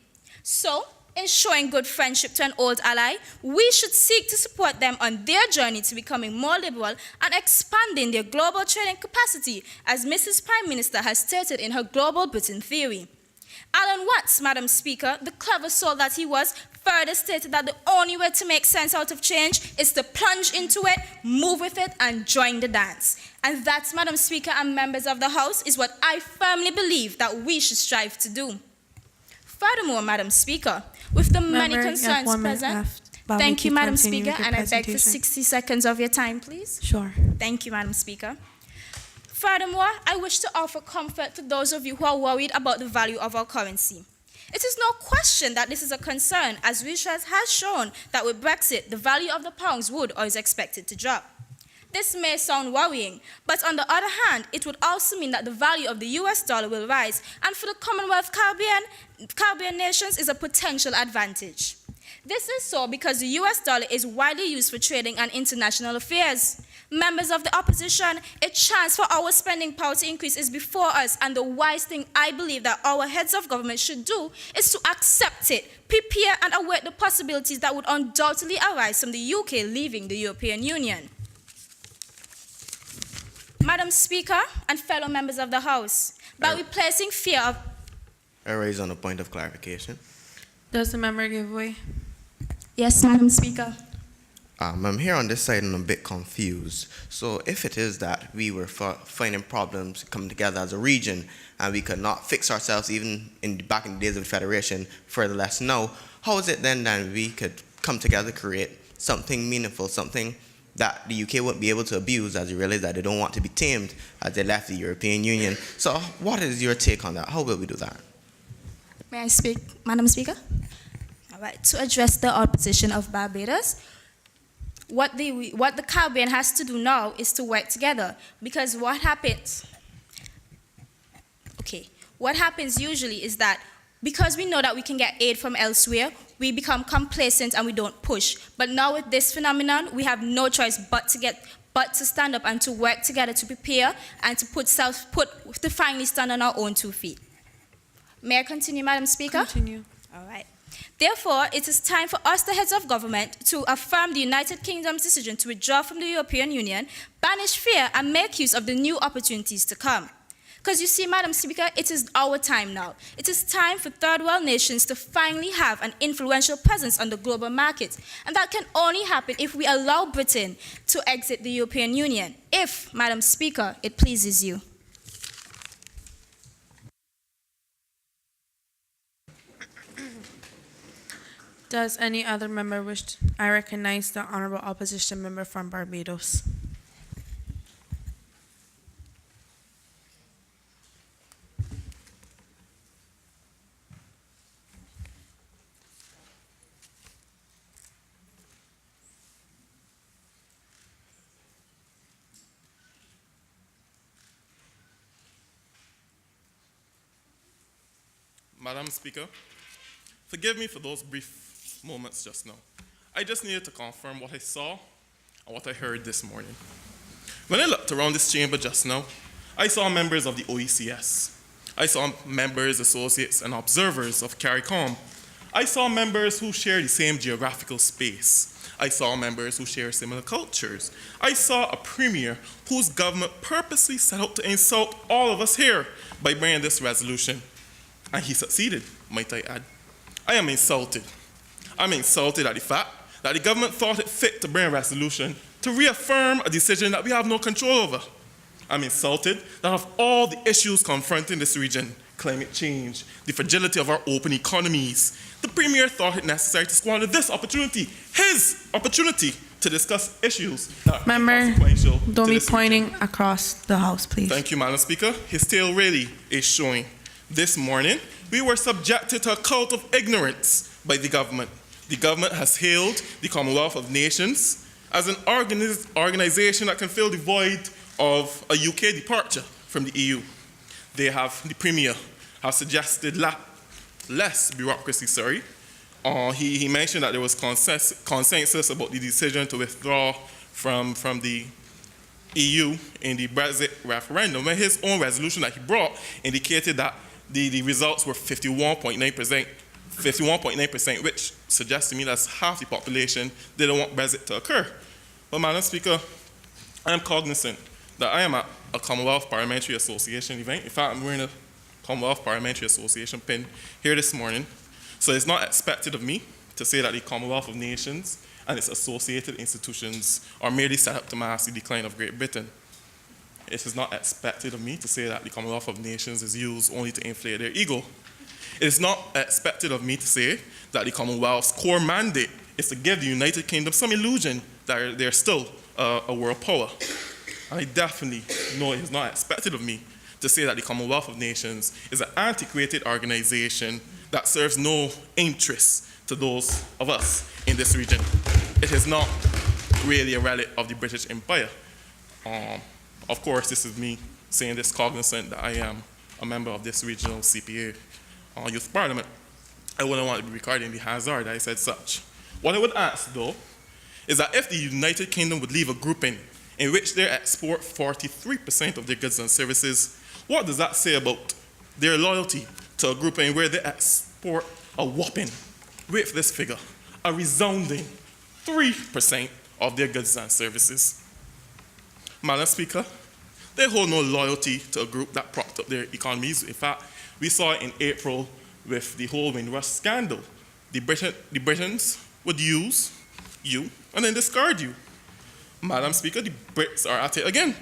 So, in showing good friendship to an old ally, we should seek to support them on their journey to becoming more liberal and expanding their global trading capacity, as Mrs. Prime Minister has stated in her Global Britain theory. Alan Watts, Madam Speaker, the clever soul that he was, further stated that the only way to make sense out of change is to plunge into it, move with it, and join the dance. And that, Madam Speaker and members of the House, is what I firmly believe that we should strive to do. Furthermore, Madam Speaker, with the many concerns present, thank you, Madam Speaker, and I beg for 60 seconds of your time, please. Sure. Thank you, Madam Speaker. Furthermore, I wish to offer comfort to those of you who are worried about the value of our currency. It is no question that this is a concern, as research has shown that with Brexit, the value of the pounds would or is expected to drop. This may sound worrying, but on the other hand, it would also mean that the value of the US dollar will rise, and for the Commonwealth Caribbean nations is a potential advantage. This is so because the US dollar is widely used for trading and international affairs. Members of the opposition, a chance for our spending power to increase is before us, and the wise thing I believe that our heads of government should do is to accept it, prepare and await the possibilities that would undoubtedly arise from the UK leaving the European Union. Madam Speaker and fellow members of the House, by replacing fear of... I raise on a point of clarification. Does the member give way? Yes, Madam Speaker. I'm here on this side and I'm a bit confused. So if it is that we were finding problems coming together as a region and we could not fix ourselves even back in the days of the Federation, further less now, how is it then that we could come together, create something meaningful, something that the UK won't be able to abuse as they realize that they don't want to be tamed as they left the European Union. So what is your take on that? How will we do that? May I speak, Madam Speaker? All right. To address the opposition of Barbados, what the Caribbean has to do now is to work together, because what happens usually is that because we know that we can get aid from elsewhere, we become complacent and we don't push. But now with this phenomenon, we have no choice but to stand up and to work together to prepare and to finally stand on our own 2 feet. May I continue, Madam Speaker? Continue. All right. Therefore, it is time for us, the heads of government, to affirm the United Kingdom's decision to withdraw from the European Union, banish fear, and make use of the new opportunities to come. Because you see, Madam Speaker, it is our time now. It is time for third world nations to finally have an influential presence on the global market. And that can only happen if we allow Britain to exit the European Union. If, Madam Speaker, it pleases you. Does any other member wish to? I recognize the honorable opposition member from Barbados. Madam Speaker, forgive me for those brief moments just now. I just needed to confirm what I saw and what I heard this morning. When I looked around this chamber just now, I saw members of the OECS. I saw members, associates, and observers of CARICOM. I saw members who share the same geographical space. I saw members who share similar cultures. I saw a premier whose government purposely set out to insult all of us here by bringing this resolution. And he succeeded, might I add. I am insulted. I'm insulted at the fact that the government thought it fit to bring a resolution to reaffirm a decision that we have no control over. I'm insulted that of all the issues confronting this region, climate change, the fragility of our open economies, the Premier thought it necessary to squander this opportunity, his opportunity, to discuss issues that are consequential. Don't be pointing across the House, please. Thank you, Madam Speaker. His tail really is showing. This morning, we were subjected to a cult of ignorance by the government. The government has hailed the Commonwealth of Nations as an organization that can fill the void of a UK departure from the EU. The Premier has suggested less bureaucracy, He mentioned that there was consensus about the decision to withdraw from the EU in the Brexit referendum, when his own resolution that he brought indicated that the results were 51.9%, which suggests to me that's half the population didn't want Brexit to occur. But Madam Speaker, I am cognizant that I am at a Commonwealth Parliamentary Association event. In fact, I'm wearing a Commonwealth Parliamentary Association pin here this morning. So it's not expected of me to say that the Commonwealth of Nations and its associated institutions are merely set up to mask the decline of Great Britain. It is not expected of me to say that the Commonwealth of Nations is used only to inflate their ego. It is not expected of me to say that the Commonwealth's core mandate is to give the United Kingdom some illusion that they're still a world power. And I definitely know it is not expected of me to say that the Commonwealth of Nations is an antiquated organization that serves no interests to those of us in this region. It is not really a relic of the British Empire. Of course, this is me saying this cognizant that I am a member of this regional CPA Youth Parliament. I wouldn't want to be regarding the hazard I said such. What I would ask, though, is that if the United Kingdom would leave a grouping in which they export 43% of their goods and services, what does that say about their loyalty to a grouping where they export a whopping, wait for this figure, a resounding 3% of their goods and services? Madam Speaker, they hold no loyalty to a group that propped up their economies. In fact, we saw it in April with the whole Windrush scandal. The Britons would use you and then discard you. Madam Speaker, the Brits are at it again.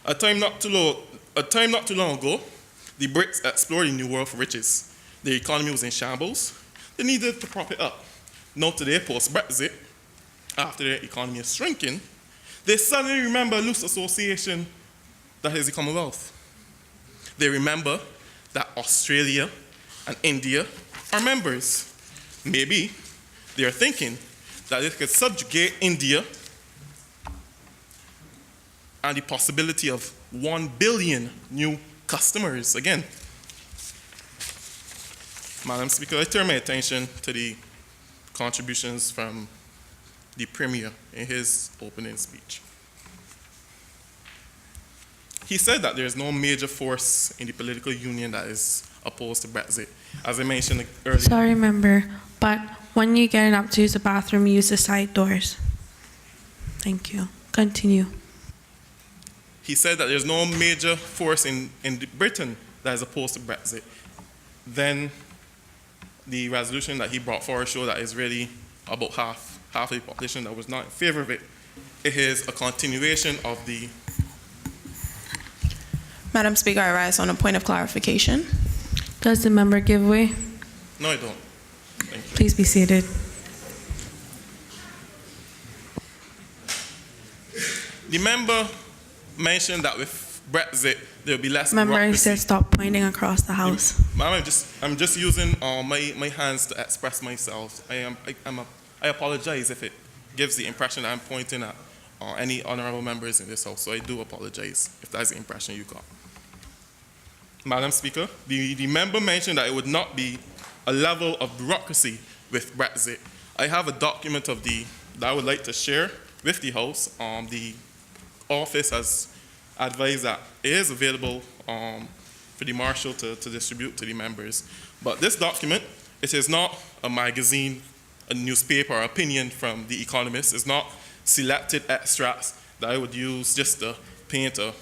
A time not too long ago, the Brits explored the New World for riches. Their economy was in shambles. They needed to prop it up. Now today, post-Brexit, after their economy is shrinking, they suddenly remember a loose association that is the Commonwealth. They remember that Australia and India are members. Maybe they are thinking that they could subjugate India and the possibility of 1 billion new customers. Again, Madam Speaker, I turn my attention to the contributions from the Premier in his opening speech. He said that there is no major force in the political union that is opposed to Brexit. As I mentioned earlier. Sorry, member, but when you get up to use the bathroom, use the side doors. Thank you. Continue. He said that there's no major force in Britain that is opposed to Brexit. Then the resolution that he brought forward showed that it's really about half of the population that was not in favor of it. It is a continuation of the... Madam Speaker, I rise on a point of clarification. Does the member give way? No, I don't. Thank you. Please be seated. The member mentioned that with Brexit, there will be less Member, I bureaucracy. said stop pointing across the house. Ma'am, I'm just using my hands to express myself. I apologize if it gives the impression that I'm pointing at any honorable members in this house, so I do apologize if that's the impression you got. Madam Speaker, the member mentioned that it would not be a level of bureaucracy with Brexit. I have a document of that I would like to share with the House. The office has advised that it is available for the Marshal to distribute to the members. But this document, it is not a magazine, a newspaper, or opinion from The Economist. It's not selected extracts that I would use just to paint a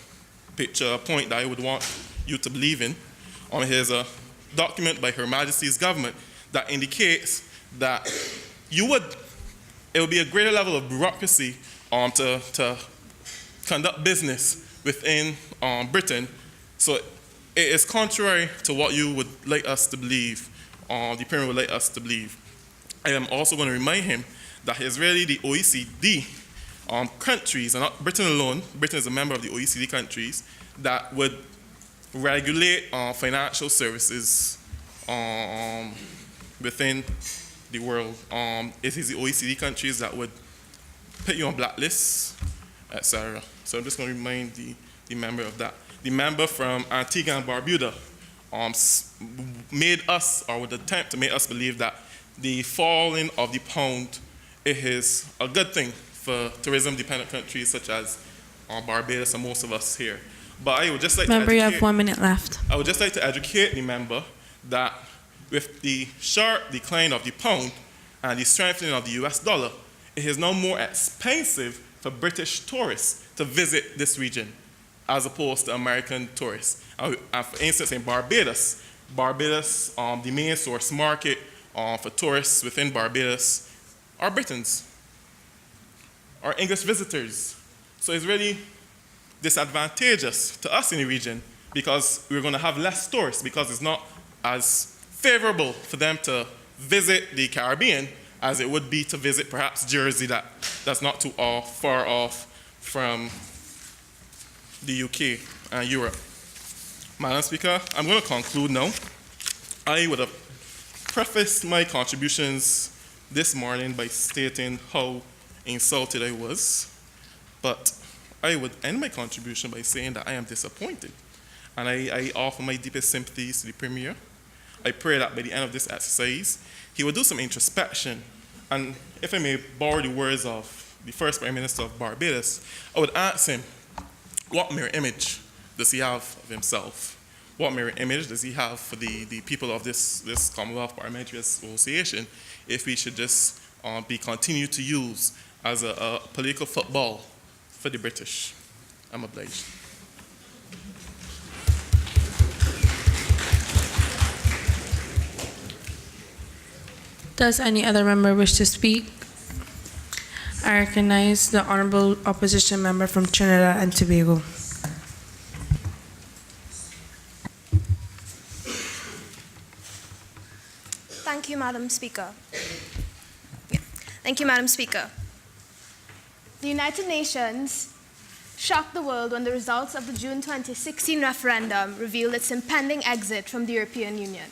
picture, a point that I would want you to believe in. Here's a document by Her Majesty's government that indicates that it would be a greater level of bureaucracy to conduct business within Britain. So it is contrary to what you would like us to believe, the Premier would like us to believe. I am also going to remind him that it's really the OECD countries, and not Britain alone, Britain is a member of the OECD countries, that would regulate financial services within the world. It is the OECD countries that would put you on blacklists, etc. So I'm just going to remind the member of that. The member from Antigua and Barbuda made us, or would attempt to make us believe that the falling of the pound is a good thing for tourism-dependent countries such as Barbados and most of us here. But I would just like Member, to you have 1 minute left. I would just like to educate the member that with the sharp decline of the pound and the strengthening of the US dollar, it is now more expensive for British tourists to visit this region as opposed to American tourists. And for instance, in Barbados, the main source market for tourists within Barbados are Britons, are English visitors. So it's really disadvantageous to us in the region because we're going to have less tourists because it's not as favorable for them to visit the Caribbean as it would be to visit perhaps Jersey that's not too far off from the UK and Europe. Madam Speaker, I'm going to conclude now. I would have prefaced my contributions this morning by stating how insulted I was, but I would end my contribution by saying that I am disappointed, and I offer my deepest sympathies to the Premier. I pray that by the end of this exercise, he will do some introspection, and if I may borrow the words of the first Prime Minister of Barbados, I would ask him, what mirror image does he have of himself? What mirror image does he have for the people of this Commonwealth Parliamentary Association if we should just be continued to use as a political football for the British? I'm obliged. Does any other member wish to speak? I recognize the Honorable Opposition Member from Trinidad and Tobago. Thank you, Madam Speaker. Thank you, Madam Speaker. The United Nations shocked the world when the results of the June 2016 referendum revealed its impending exit from the European Union.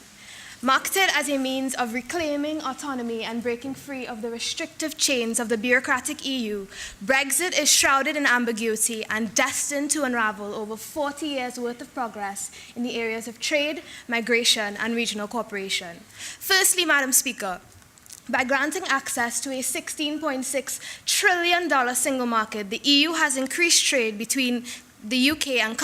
Marketed as a means of reclaiming autonomy and breaking free of the restrictive chains of the bureaucratic EU, Brexit is shrouded in ambiguity and destined to unravel over 40 years' worth of progress in the areas of trade, migration, and regional cooperation. Firstly, Madam Speaker, by granting access to a $16.6 trillion single market, the EU has increased trade between the UK and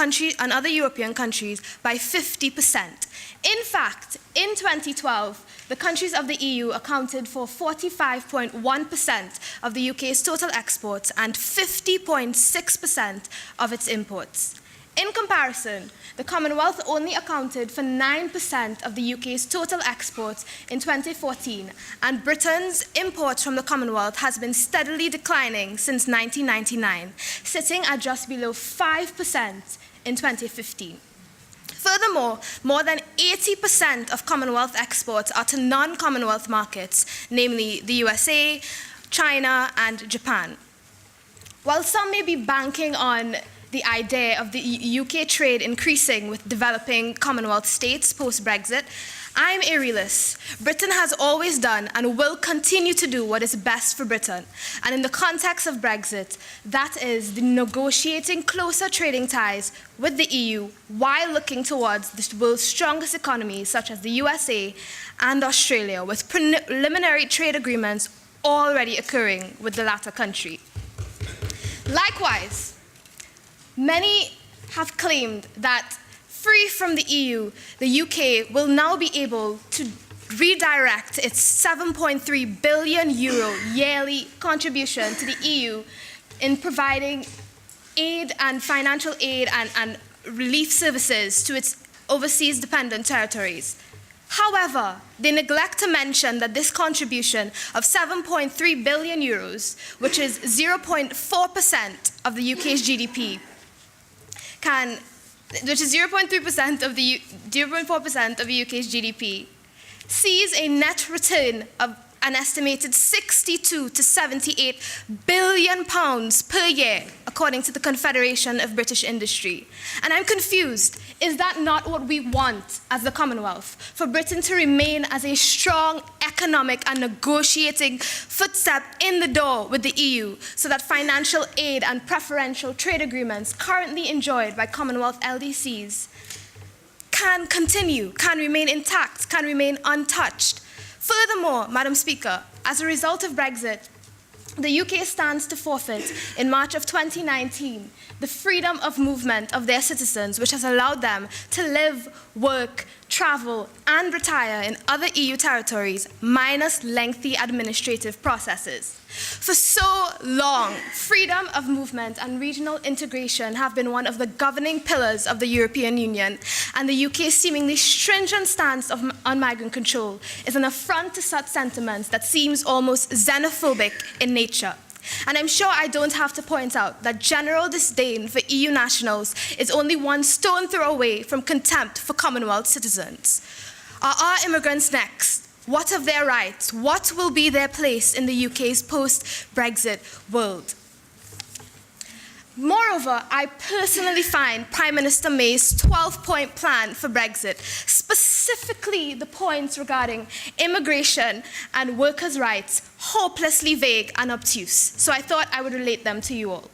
other European countries by 50%. In fact, in 2012, the countries of the EU accounted for 45.1% of the UK's total exports and 50.6% of its imports. In comparison, the Commonwealth only accounted for 9% of the UK's total exports in 2014, and Britain's imports from the Commonwealth has been steadily declining since 1999, sitting at just below 5% in 2015. Furthermore, more than 80% of Commonwealth exports are to non-Commonwealth markets, namely the USA, China, and Japan. While some may be banking on the idea of the UK trade increasing with developing Commonwealth states post-Brexit, I'm a realist. Britain has always done and will continue to do what is best for Britain. And in the context of Brexit, that is the negotiating closer trading ties with the EU while looking towards the world's strongest economies, such as the USA and Australia, with preliminary trade agreements already occurring with the latter country. Likewise, many have claimed that free from the EU, the UK will now be able to redirect its €7.3 billion yearly contribution to the EU in providing aid and financial aid and relief services to its overseas dependent territories. However, they neglect to mention that this contribution of €7.3 billion, which is 0.4% of the UK's GDP, which is 0.4% of the UK's GDP, sees a net return of an estimated £62 to £78 billion per year, according to the Confederation of British Industry. And I'm confused. Is that not what we want as the Commonwealth? For Britain to remain as a strong economic and negotiating footstep in the door with the EU, so that financial aid and preferential trade agreements currently enjoyed by Commonwealth LDCs can continue, can remain intact, can remain untouched. Furthermore, Madam Speaker, as a result of Brexit, the UK stands to forfeit in March of 2019 the freedom of movement of their citizens, which has allowed them to live, work, travel, and retire in other EU territories, minus lengthy administrative processes. For so long, freedom of movement and regional integration have been one of the governing pillars of the European Union, and the UK's seemingly stringent stance on migrant control is an affront to such sentiments that seems almost xenophobic in nature. And I'm sure I don't have to point out that general disdain for EU nationals is only one stone throw away from contempt for Commonwealth citizens. Are our immigrants next? What of their rights? What will be their place in the UK's post-Brexit world? Moreover, I personally find Prime Minister May's 12-point plan for Brexit, specifically the points regarding immigration and workers' rights, hopelessly vague and obtuse. So I thought I would relate them to you all.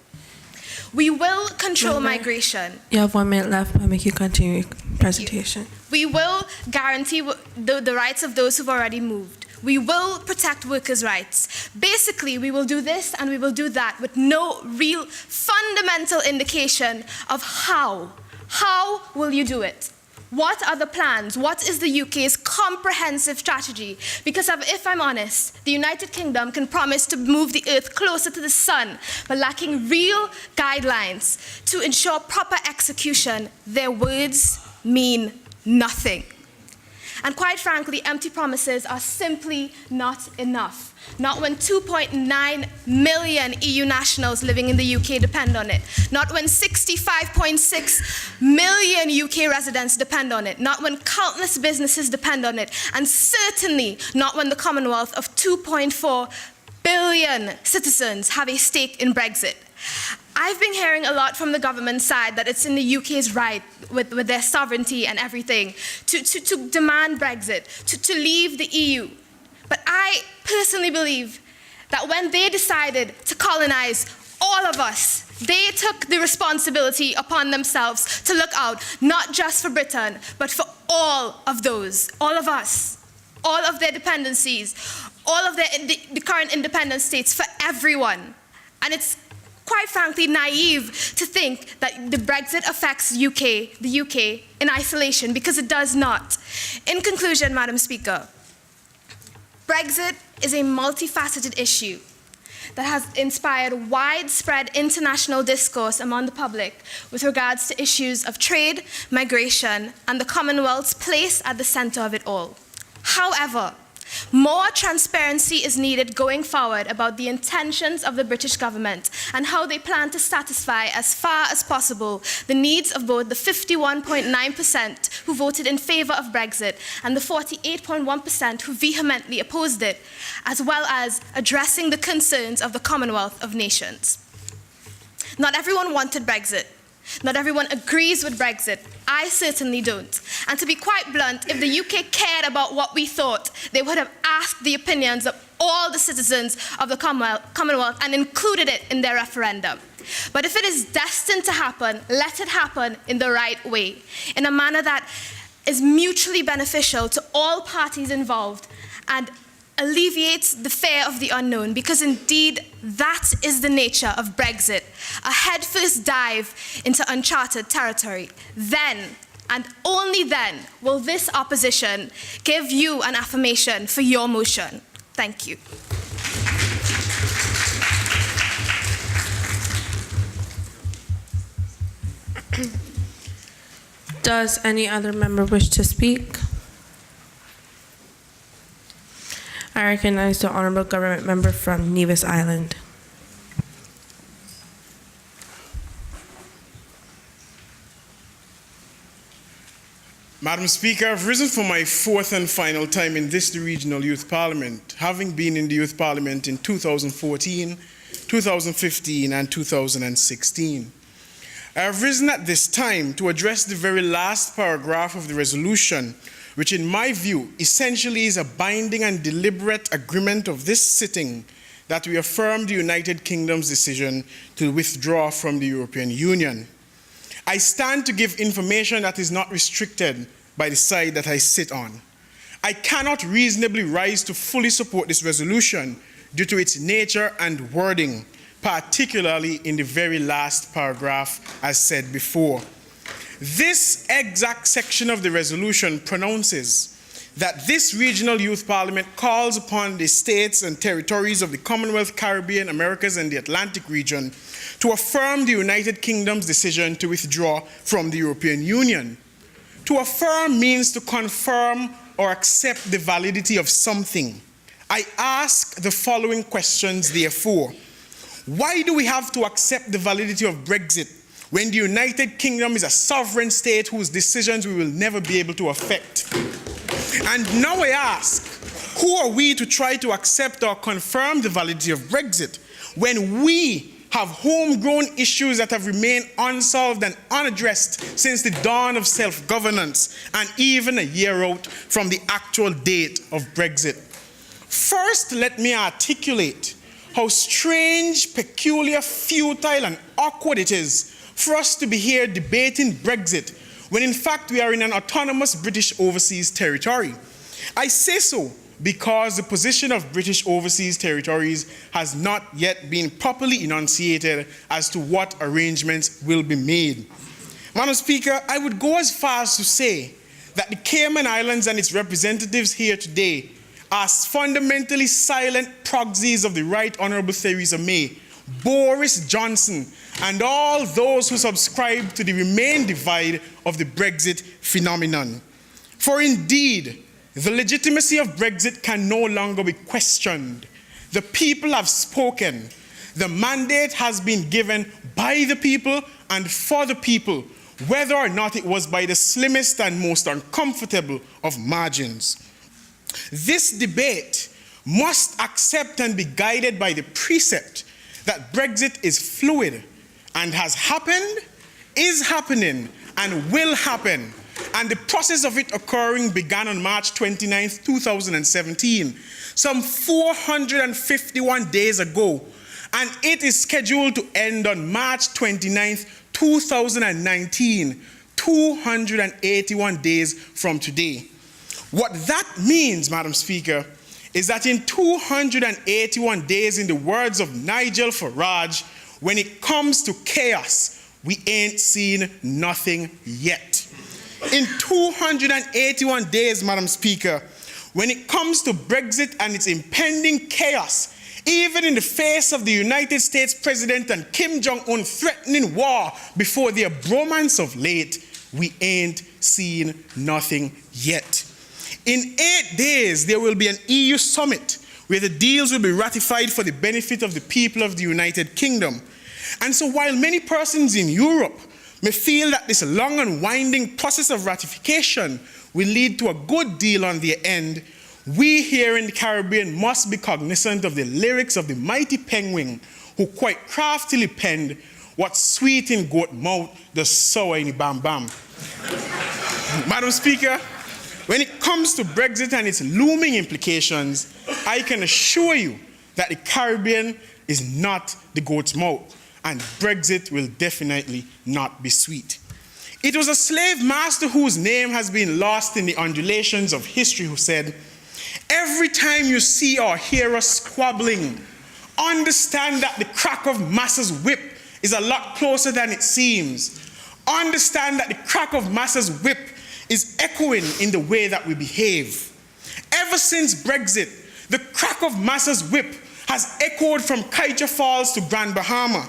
We will control migration. You have 1 minute left. I'll make you continue your presentation. We will guarantee the rights of those who've already moved. We will protect workers' rights. Basically, we will do this and we will do that with no real fundamental indication of how. How will you do it? What are the plans? What is the UK's comprehensive strategy? Because if I'm honest, the United Kingdom can promise to move the earth closer to the sun, but lacking real guidelines to ensure proper execution, their words mean nothing. And quite frankly, empty promises are simply not enough. Not when 2.9 million EU nationals living in the UK depend on it. Not when 65.6 million UK residents depend on it. Not when countless businesses depend on it. And certainly not when the Commonwealth of 2.4 billion citizens have a stake in Brexit. I've been hearing a lot from the government side that it's in the UK's right, with their sovereignty and everything, to demand Brexit, to leave the EU. But I personally believe that when they decided to colonize all of us, they took the responsibility upon themselves to look out, not just for Britain, but for all of those, all of us, all of their dependencies, all of the current independent states, for everyone. And it's quite frankly naive to think that the Brexit affects the UK in isolation, because it does not. In conclusion, Madam Speaker, Brexit is a multifaceted issue that has inspired widespread international discourse among the public with regards to issues of trade, migration, and the Commonwealth's place at the center of it all. However, more transparency is needed going forward about the intentions of the British government and how they plan to satisfy as far as possible the needs of both the 51.9% who voted in favour of Brexit and the 48.1% who vehemently opposed it, as well as addressing the concerns of the Commonwealth of Nations. Not everyone wanted Brexit. Not everyone agrees with Brexit. I certainly don't. And to be quite blunt, if the UK cared about what we thought, they would have asked the opinions of all the citizens of the Commonwealth and included it in their referendum. But if it is destined to happen, let it happen in the right way, in a manner that is mutually beneficial to all parties involved and alleviates the fear of the unknown, because indeed that is the nature of Brexit, a headfirst dive into uncharted territory. Then, and only then, will this opposition give you an affirmation for your motion. Thank you. Does any other member wish to speak? I recognize the Honourable Government Member from Nevis Island. Madam Speaker, I've risen for my fourth and final time in this, the Regional Youth Parliament, having been in the Youth Parliament in 2014, 2015, and 2016. I have risen at this time to address the very last paragraph of the resolution, which in my view essentially is a binding and deliberate agreement of this sitting that we affirm the United Kingdom's decision to withdraw from the European Union. I stand to give information that is not restricted by the side that I sit on. I cannot reasonably rise to fully support this resolution due to its nature and wording, particularly in the very last paragraph, as said before. This exact section of the resolution pronounces that this Regional Youth Parliament calls upon the states and territories of the Commonwealth, Caribbean, Americas, and the Atlantic region to affirm the United Kingdom's decision to withdraw from the European Union. To affirm means to confirm or accept the validity of something. I ask the following questions, therefore. Why do we have to accept the validity of Brexit when the United Kingdom is a sovereign state whose decisions we will never be able to affect? And now I ask, who are we to try to accept or confirm the validity of Brexit when we have homegrown issues that have remained unsolved and unaddressed since the dawn of self-governance and even a year out from the actual date of Brexit? First, let me articulate how strange, peculiar, futile, and awkward it is for us to be here debating Brexit when in fact we are in an autonomous British overseas territory. I say so because the position of British overseas territories has not yet been properly enunciated as to what arrangements will be made. Madam Speaker, I would go as far as to say that the Cayman Islands and its representatives here today are fundamentally silent proxies of the Right Honourable Theresa May, Boris Johnson, and all those who subscribe to the Remain divide of the Brexit phenomenon. For indeed, the legitimacy of Brexit can no longer be questioned. The people have spoken. The mandate has been given by the people and for the people, whether or not it was by the slimmest and most uncomfortable of margins. This debate, must accept and be guided by the precept that Brexit is fluid and has happened, is happening, and will happen. And the process of it occurring began on March 29th, 2017, some 451 days ago, and it is scheduled to end on March 29th, 2019, 281 days from today. What that means, Madam Speaker, is that in 281 days, in the words of Nigel Farage, when it comes to chaos, we ain't seen nothing yet. In 281 days, Madam Speaker, when it comes to Brexit and its impending chaos, even in the face of the United States President and Kim Jong-un threatening war before their bromance of late, we ain't seen nothing yet. In 8 days, there will be an EU summit where the deals will be ratified for the benefit of the people of the United Kingdom. And so while many persons in Europe may feel that this long and winding process of ratification will lead to a good deal on their end, we here in the Caribbean must be cognizant of the lyrics of the mighty Penguin, who quite craftily penned, "What's sweet in goat mouth, the sour in the bam bam." Madam Speaker, when it comes to Brexit and its looming implications, I can assure you that the Caribbean is not the goat's mouth, and Brexit will definitely not be sweet. It was a slave master whose name has been lost in the undulations of history who said, "Every time you see or hear us squabbling, understand that the crack of Massa's whip is a lot closer than it seems. Understand that the crack of Massa's whip is echoing in the way that we behave." Ever since Brexit, the crack of Massa's whip has echoed from Kaiser Falls to Grand Bahama.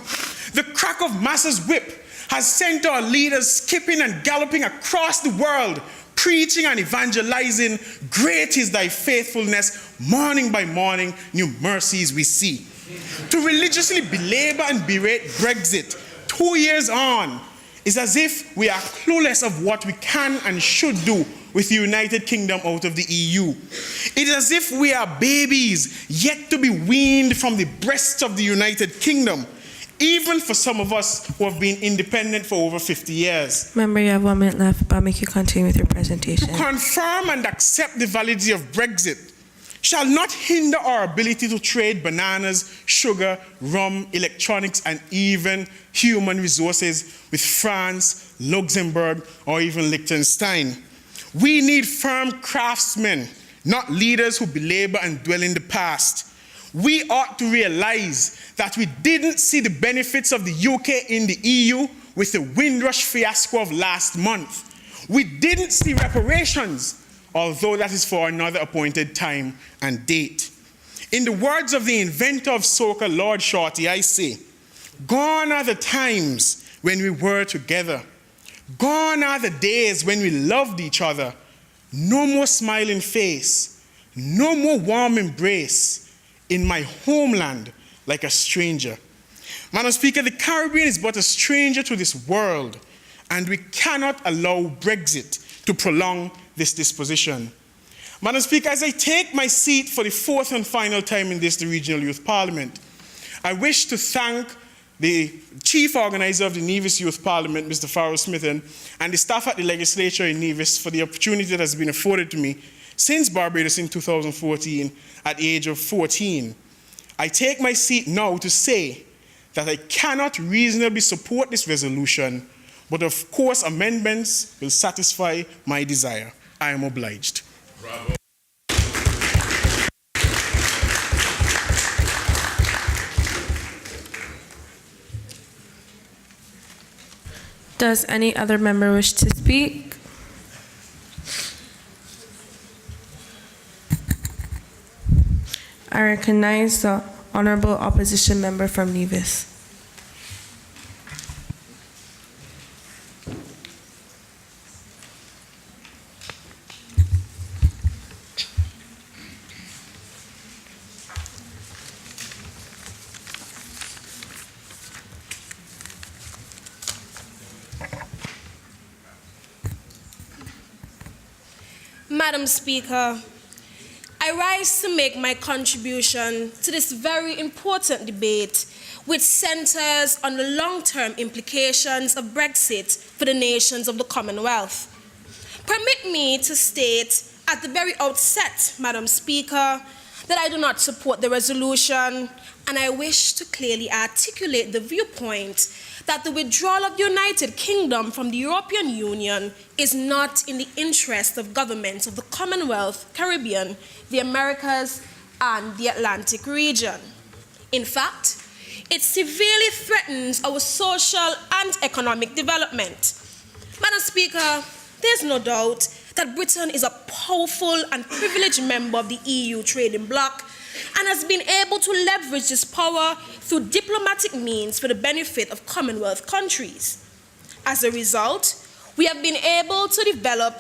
The crack of Massa's whip has sent our leaders skipping and galloping across the world, preaching and evangelizing, "Great is thy faithfulness, morning by morning, new mercies we see." To religiously belabor and berate Brexit 2 years on is as if we are clueless of what we can and should do with the United Kingdom out of the EU. It is as if we are babies yet to be weaned from the breasts of the United Kingdom, even for some of us who have been independent for over 50 years. Member, you have 1 minute left, but I'll make you continue with your presentation. To confirm and accept the validity of Brexit shall not hinder our ability to trade bananas, sugar, rum, electronics, and even human resources with France, Luxembourg, or even Liechtenstein. We need firm craftsmen, not leaders who belabor and dwell in the past. We ought to realize that we didn't see the benefits of the UK in the EU with the Windrush fiasco of last month. We didn't see reparations, although that is for another appointed time and date. In the words of the inventor of soca, Lord Shorty, I say, "Gone are the times when we were together. Gone are the days when we loved each other. No more smiling face, no more warm embrace. In my homeland, like a stranger." Madam Speaker, the Caribbean is but a stranger to this world, and we cannot allow Brexit to prolong this disposition. Madam Speaker, as I take my seat for the 4th and final time in this, the Regional Youth Parliament, I wish to thank the chief organizer of the Nevis Youth Parliament, Mr. Farrell Smithen, and the staff at the legislature in Nevis for the opportunity that has been afforded to me since Barbados in 2014 at the age of 14. I take my seat now to say that I cannot reasonably support this resolution, but of course amendments will satisfy my desire. I am obliged. Bravo. Does any other member wish to speak? I recognize the Honorable Opposition Member from Nevis. Madam Speaker, I rise to make my contribution to this very important debate, which centers on the long-term implications of Brexit for the nations of the Commonwealth. Permit me to state at the very outset, Madam Speaker, that I do not support the resolution, and I wish to clearly articulate the viewpoint that the withdrawal of the United Kingdom from the European Union is not in the interest of governments of the Commonwealth, Caribbean, the Americas, and the Atlantic region. In fact, it severely threatens our social and economic development. Madam Speaker, there's no doubt that Britain is a powerful and privileged member of the EU trading bloc and has been able to leverage this power through diplomatic means for the benefit of Commonwealth countries. As a result, we have been able to develop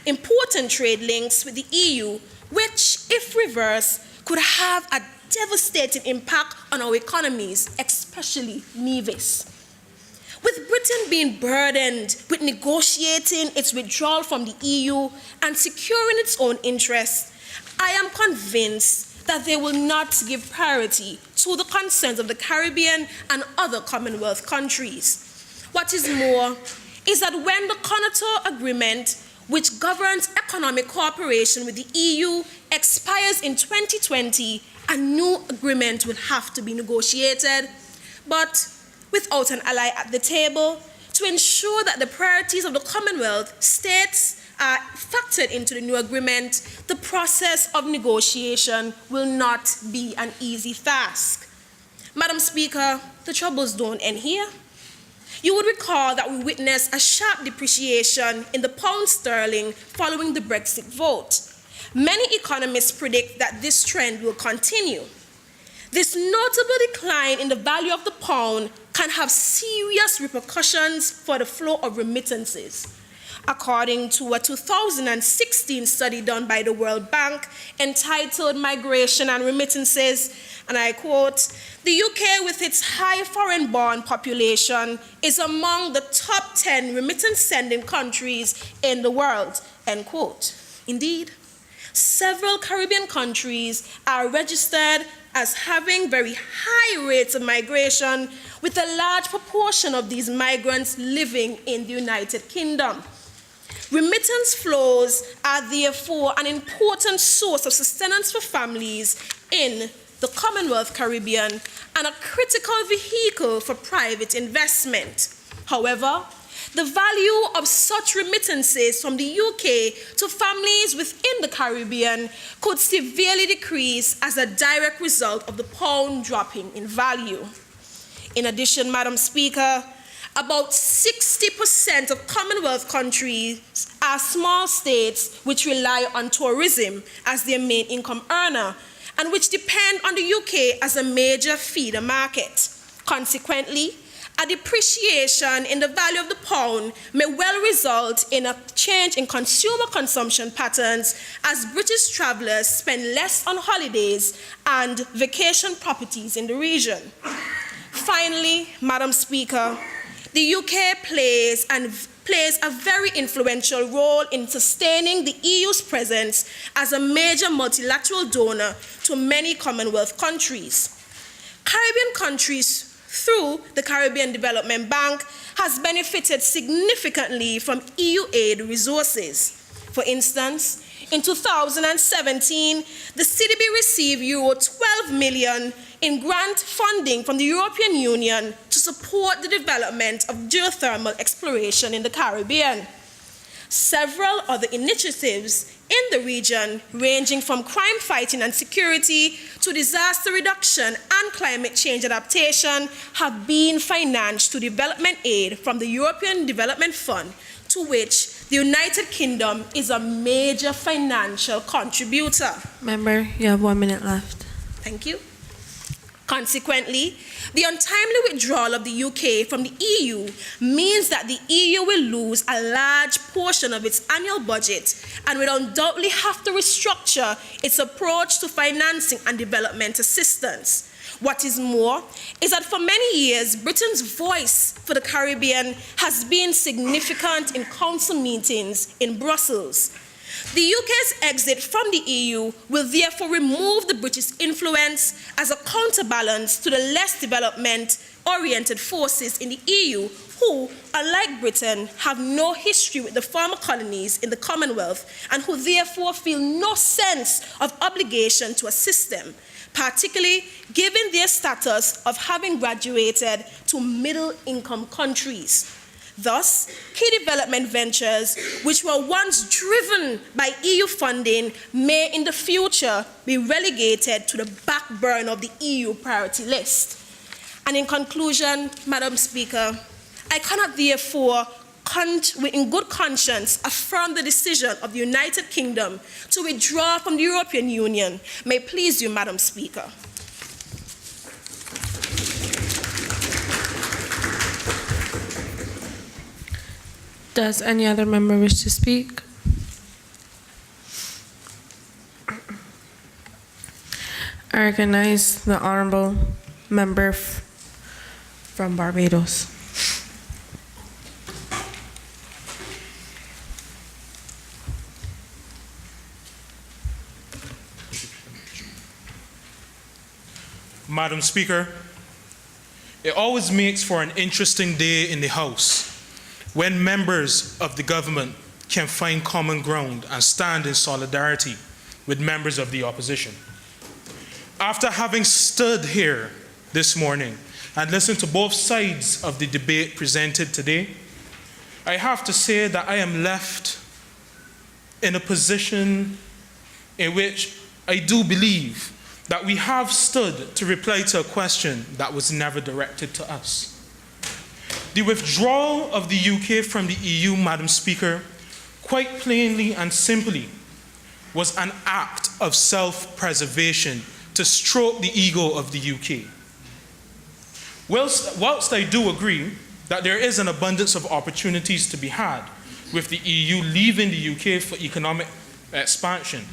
important trade links with the EU, which, if reversed, could have a devastating impact on our economies, especially Nevis. With Britain being burdened with negotiating its withdrawal from the EU and securing its own interests, I am convinced that they will not give priority to the concerns of the Caribbean and other Commonwealth countries. What is more, is that when the Conator Agreement, which governs economic cooperation with the EU, expires in 2020, a new agreement will have to be negotiated. But without an ally at the table, to ensure that the priorities of the Commonwealth states are factored into the new agreement, the process of negotiation will not be an easy task. Madam Speaker, the troubles don't end here. You would recall that we witnessed a sharp depreciation in the pound sterling following the Brexit vote. Many economists predict that this trend will continue. This notable decline in the value of the pound can have serious repercussions for the flow of remittances. According to a 2016 study done by the World Bank entitled Migration and Remittances, and I quote, "The UK, with its high foreign-born population, is among the top 10 remittance-sending countries in the world," end quote. Indeed, several Caribbean countries are registered as having very high rates of migration, with a large proportion of these migrants living in the United Kingdom. Remittance flows are therefore an important source of sustenance for families in the Commonwealth Caribbean and a critical vehicle for private investment. However, the value of such remittances from the UK to families within the Caribbean could severely decrease as a direct result of the pound dropping in value. In addition, Madam Speaker, about 60% of Commonwealth countries are small states which rely on tourism as their main income earner and which depend on the UK as a major feeder market. Consequently, a depreciation in the value of the pound may well result in a change in consumer consumption patterns as British travelers spend less on holidays and vacation properties in the region. Finally, Madam Speaker, the UK plays a very influential role in sustaining the EU's presence as a major multilateral donor to many Commonwealth countries. Caribbean countries, through the Caribbean Development Bank, has benefited significantly from EU aid resources. For instance, in 2017, the CDB received Euro 12 million in grant funding from the European Union to support the development of geothermal exploration in the Caribbean. Several other initiatives in the region, ranging from crime fighting and security to disaster reduction and climate change adaptation, have been financed through development aid from the European Development Fund, to which the United Kingdom is a major financial contributor. Member, you have 1 minute left. Thank you. Consequently, the untimely withdrawal of the UK from the EU means that the EU will lose a large portion of its annual budget and will undoubtedly have to restructure its approach to financing and development assistance. What is more, is that for many years, Britain's voice for the Caribbean has been significant in council meetings in Brussels. The UK's exit from the EU will therefore remove the British influence as a counterbalance to the less development-oriented forces in the EU who, unlike Britain, have no history with the former colonies in the Commonwealth and who therefore feel no sense of obligation to assist them, particularly given their status of having graduated to middle-income countries. Thus, key development ventures which were once driven by EU funding may in the future be relegated to the back burner of the EU priority list. And in conclusion, Madam Speaker, I cannot therefore in good conscience affirm the decision of the United Kingdom to withdraw from the European Union. May it please you, Madam Speaker. Does any other member wish to speak? I recognize the honorable member from Barbados. Madam Speaker, it always makes for an interesting day in the House when members of the government can find common ground and stand in solidarity with members of the opposition. After having stood here this morning and listened to both sides of the debate presented today, I have to say that I am left in a position in which I do believe that we have stood to reply to a question that was never directed to us. The withdrawal of the UK from the EU, Madam Speaker, quite plainly and simply, was an act of self-preservation to stroke the ego of the UK. Whilst I do agree that there is an abundance of opportunities to be had with the EU leaving the UK for economic expansion,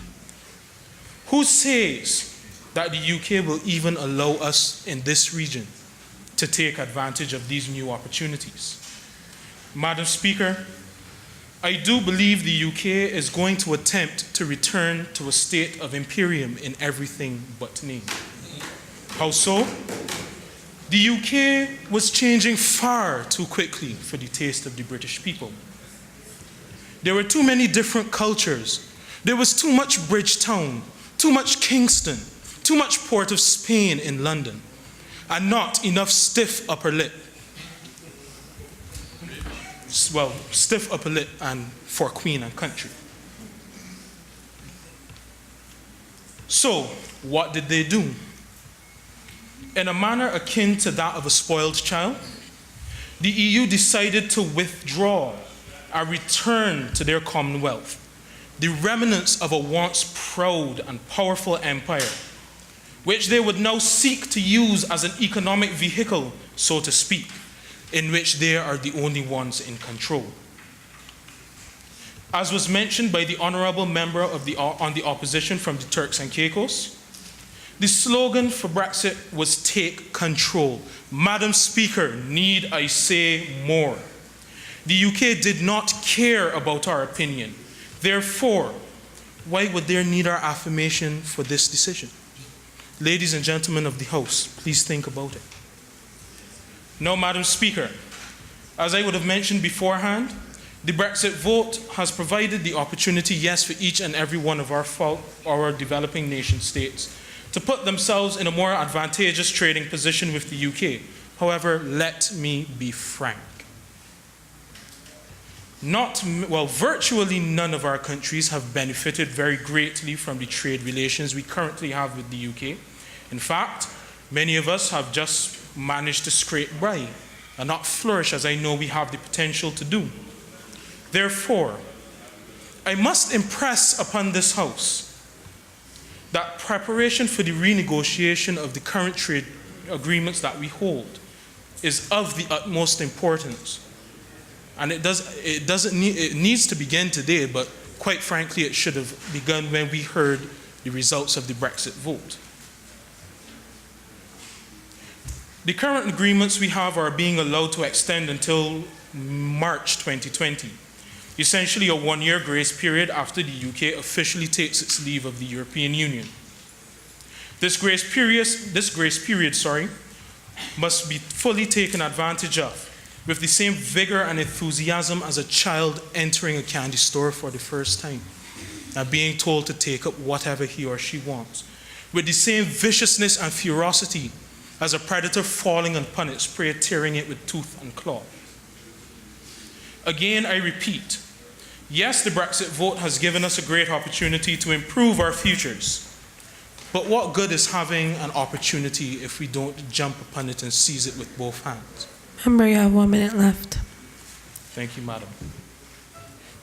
who says that the UK will even allow us in this region to take advantage of these new opportunities? Madam Speaker, I do believe the UK is going to attempt to return to a state of imperium in everything but name. How so? The UK was changing far too quickly for the taste of the British people. There were too many different cultures. There was too much Bridgetown, too much Kingston, too much Port of Spain in London, and not enough stiff upper lip. Well, stiff upper lip and for Queen and country. So, what did they do? In a manner akin to that of a spoiled child, the EU decided to withdraw and return to their Commonwealth, the remnants of a once proud and powerful empire, which they would now seek to use as an economic vehicle, so to speak, in which they are the only ones in control. As was mentioned by the honorable member on the opposition from the Turks and Caicos, the slogan for Brexit was take control. Madam Speaker, need I say more? The UK did not care about our opinion. Therefore, why would they need our affirmation for this decision? Ladies and gentlemen of the House, please think about it. Now, Madam Speaker, as I would have mentioned beforehand, the Brexit vote has provided the opportunity, yes, for each and every one of our developing nation states to put themselves in a more advantageous trading position with the UK. However, let me be frank. Virtually none of our countries have benefited very greatly from the trade relations we currently have with the UK. In fact, many of us have just managed to scrape by and not flourish as I know we have the potential to do. Therefore, I must impress upon this House that preparation for the renegotiation of the current trade agreements that we hold is of the utmost importance. And it needs to begin today, but quite frankly, it should have begun when we heard the results of the Brexit vote. The current agreements we have are being allowed to extend until March 2020. essentially a one-year grace period after the UK officially takes its leave of the European Union. This grace period, must be fully taken advantage of with the same vigor and enthusiasm as a child entering a candy store for the first time and being told to take up whatever he or she wants, with the same viciousness and ferocity as a predator falling upon its prey, tearing it with tooth and claw. Again, I repeat, yes, the Brexit vote has given us a great opportunity to improve our futures. But what good is having an opportunity if we don't jump upon it and seize it with both hands? Member, you have 1 minute left. Thank you, Madam.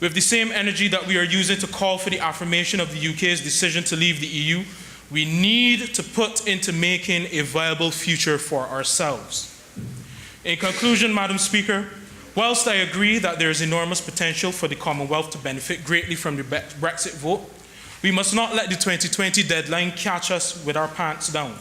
With the same energy that we are using to call for the affirmation of the UK's decision to leave the EU, we need to put into making a viable future for ourselves. In conclusion, Madam Speaker, whilst I agree that there is enormous potential for the Commonwealth to benefit greatly from the Brexit vote, we must not let the 2020 deadline catch us with our pants down.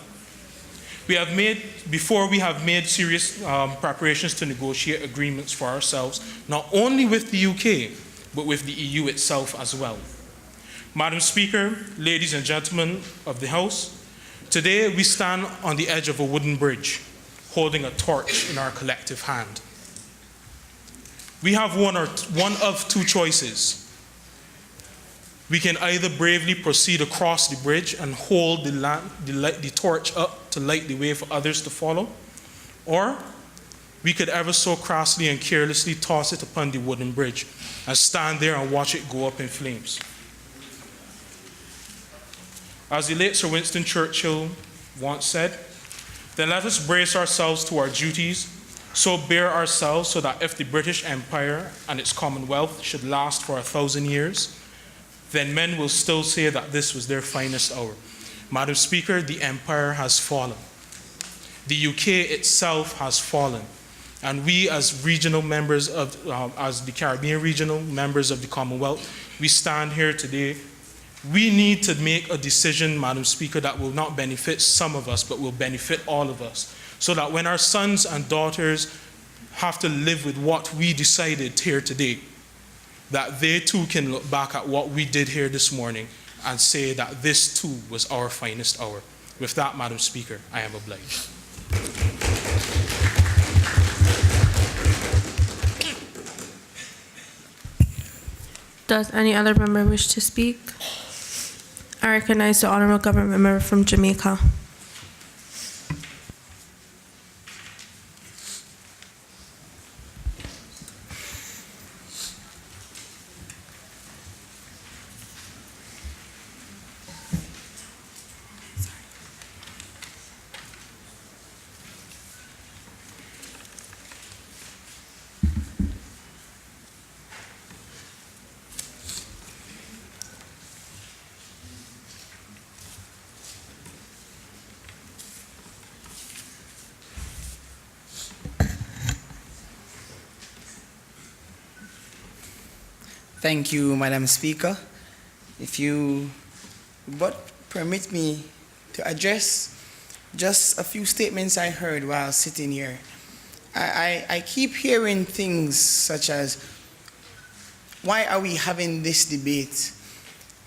Before we have made serious preparations to negotiate agreements for ourselves, not only with the UK, but with the EU itself as well. Madam Speaker, ladies and gentlemen of the House, today we stand on the edge of a wooden bridge, holding a torch in our collective hand. We have one of two choices. We can either bravely proceed across the bridge and hold the torch up to light the way for others to follow, or we could ever so crassly and carelessly toss it upon the wooden bridge and stand there and watch it go up in flames. As the late Sir Winston Churchill once said, then let us brace ourselves to our duties, so bear ourselves so that if the British Empire and its Commonwealth should last for 1,000 years, then men will still say that this was their finest hour. Madam Speaker, the empire has fallen. The UK itself has fallen. And we as regional members of, as the Caribbean regional members of the Commonwealth, we stand here today. We need to make a decision, Madam Speaker, that will not benefit some of us, but will benefit all of us. So that when our sons and daughters have to live with what we decided here today, that they too can look back at what we did here this morning and say that this too was our finest hour. With that, Madam Speaker, I am obliged. Does any other member wish to speak? I recognize the Honourable Government Member from Jamaica. Thank you, Madam Speaker. If you would permit me to address just a few statements I heard while sitting here. I keep hearing things such as, why are we having this debate?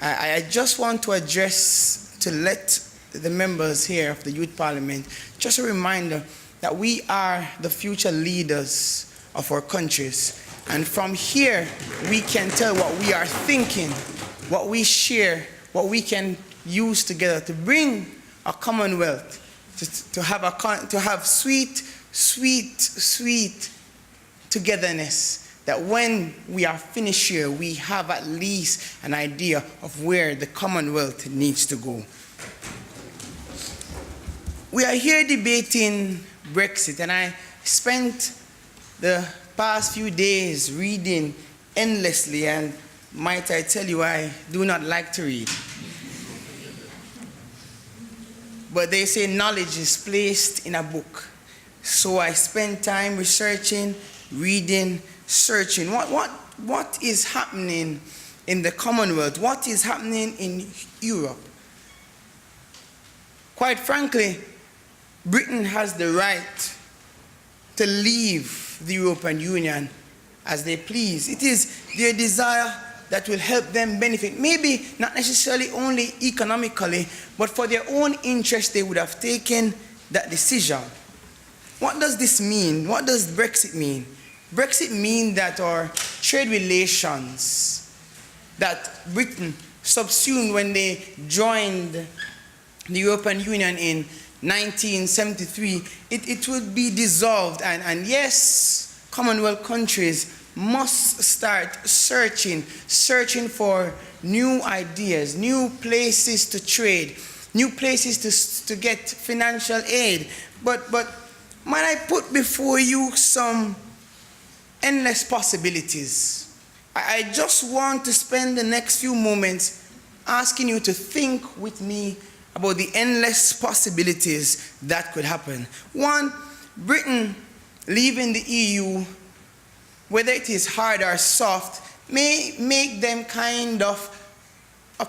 I just want to address, to let the members here of the Youth Parliament, just a reminder that we are the future leaders of our countries. And from here, we can tell what we are thinking, what we share, what we can use together to bring a commonwealth, to have sweet togetherness, that when we are finished here, we have at least an idea of where the commonwealth needs to go. We are here debating Brexit, and I spent the past few days reading endlessly, and might I tell you, I do not like to read. But they say knowledge is placed in a book. So I spent time researching, reading, searching. What is happening in the Commonwealth? What is happening in Europe? Quite frankly, Britain has the right to leave the European Union as they please. It is their desire that will help them benefit. Maybe not necessarily only economically, but for their own interest, they would have taken that decision. What does this mean? What does Brexit mean? Brexit means that our trade relations that Britain subsumed when they joined the European Union in 1973, it would be dissolved. And yes, Commonwealth countries must start searching for new ideas, new places to trade, new places to get financial aid. But might I put before you some endless possibilities? I just want to spend the next few moments asking you to think with me about the endless possibilities that could happen. One, Britain leaving the EU, whether it is hard or soft, may make them kind of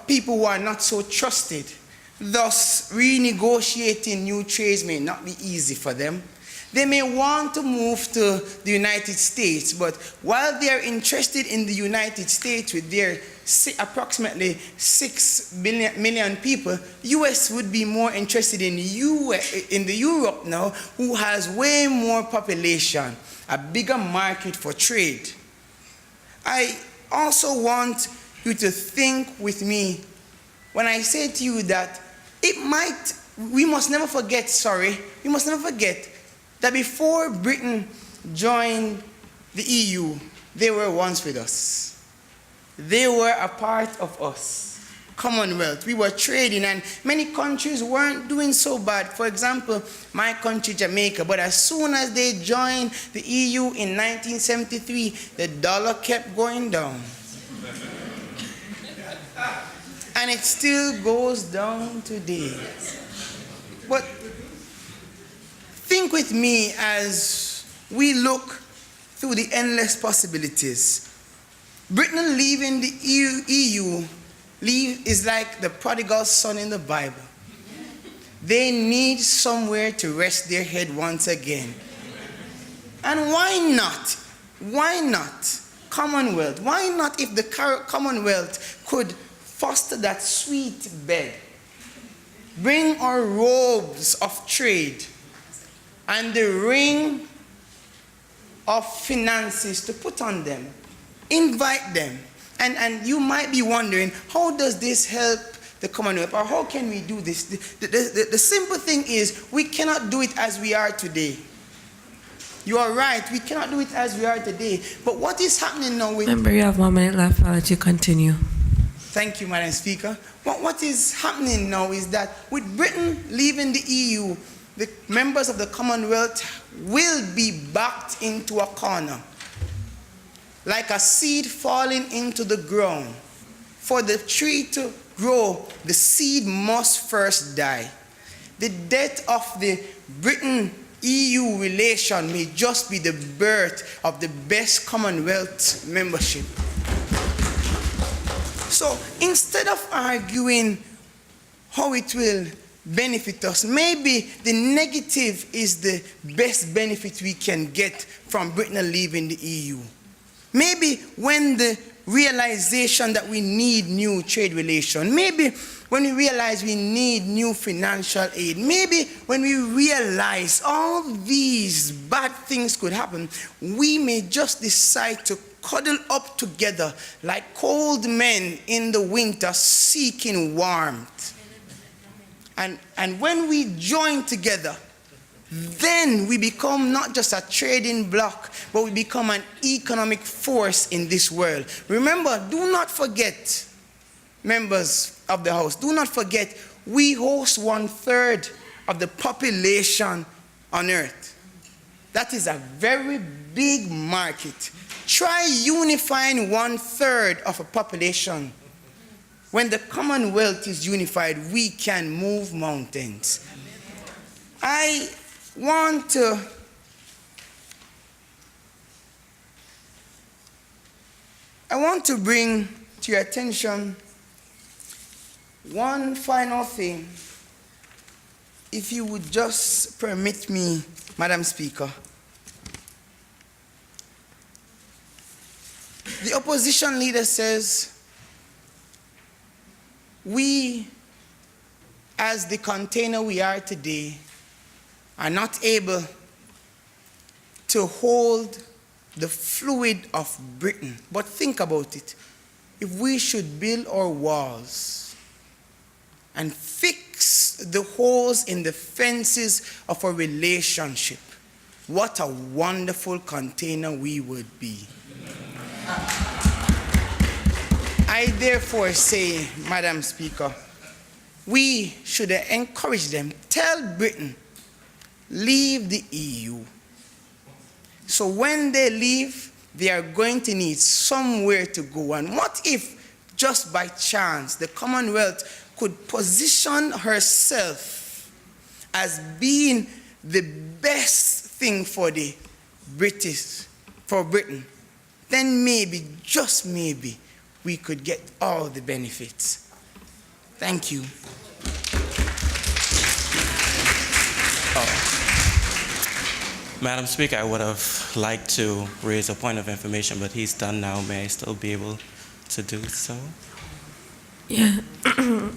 people who are not so trusted. Thus, renegotiating new trades may not be easy for them. They may want to move to the United States, but while they are interested in the United States with their approximately 6 million people, US would be more interested in the Europe now, who has way more population, a bigger market for trade. I also want you to think with me when I say to you that we must never forget that before Britain joined the EU, they were once with us. They were a part of us. Commonwealth. We were trading, and many countries weren't doing so bad. For example, my country, Jamaica. But as soon as they joined the EU in 1973, the dollar kept going down. And it still goes down today. But think with me as we look through the endless possibilities. Britain leaving the EU is like the prodigal son in the Bible. They need somewhere to rest their head once again. And why not? Why not Commonwealth? Why not, if the Commonwealth could foster that sweet bed, bring our robes of trade and the ring of finances to put on them, invite them. And you might be wondering, how does this help the Commonwealth, or how can we do this? The simple thing is, we cannot do it as we are today. You are right, we cannot do it as we are today. But what is happening now with... Remember, you have 1 minute left. I'll let you continue. Thank you, Madam Speaker. What is happening now is that with Britain leaving the EU, the members of the Commonwealth will be backed into a corner, like a seed falling into the ground. For the tree to grow, the seed must first die. The death of the Britain-EU relation may just be the birth of the best Commonwealth membership. So instead of arguing how it will benefit us, maybe the negative is the best benefit we can get from Britain leaving the EU. Maybe when the realization that we need new trade relations, maybe when we realize we need new financial aid, maybe when we realize all these bad things could happen, we may just decide to cuddle up together like cold men in the winter seeking warmth. And when we join together, then we become not just a trading bloc, but we become an economic force in this world. Remember, do not forget, members of the House, do not forget, we host 1/3 of the population on Earth. That is a very big market. Try unifying 1/3 of a population. When the Commonwealth is unified, we can move mountains. I want to bring to your attention one final thing, if you would just permit me, Madam Speaker. the opposition leader says, we, as the container we are today, are not able to hold the fluid of Britain. But think about it. If we should build our walls and fix the holes in the fences of our relationship, what a wonderful container we would be. I therefore say, Madam Speaker, we should encourage them. Tell Britain, leave the EU. So when they leave, they are going to need somewhere to go. And what if, just by chance, the Commonwealth could position herself as being the best thing for the British, for Britain? Then maybe, just maybe, we could get all the benefits. Thank you. Madam Speaker, I would have liked to raise a point of information, but he's done now. May I still be able to do so? Yeah.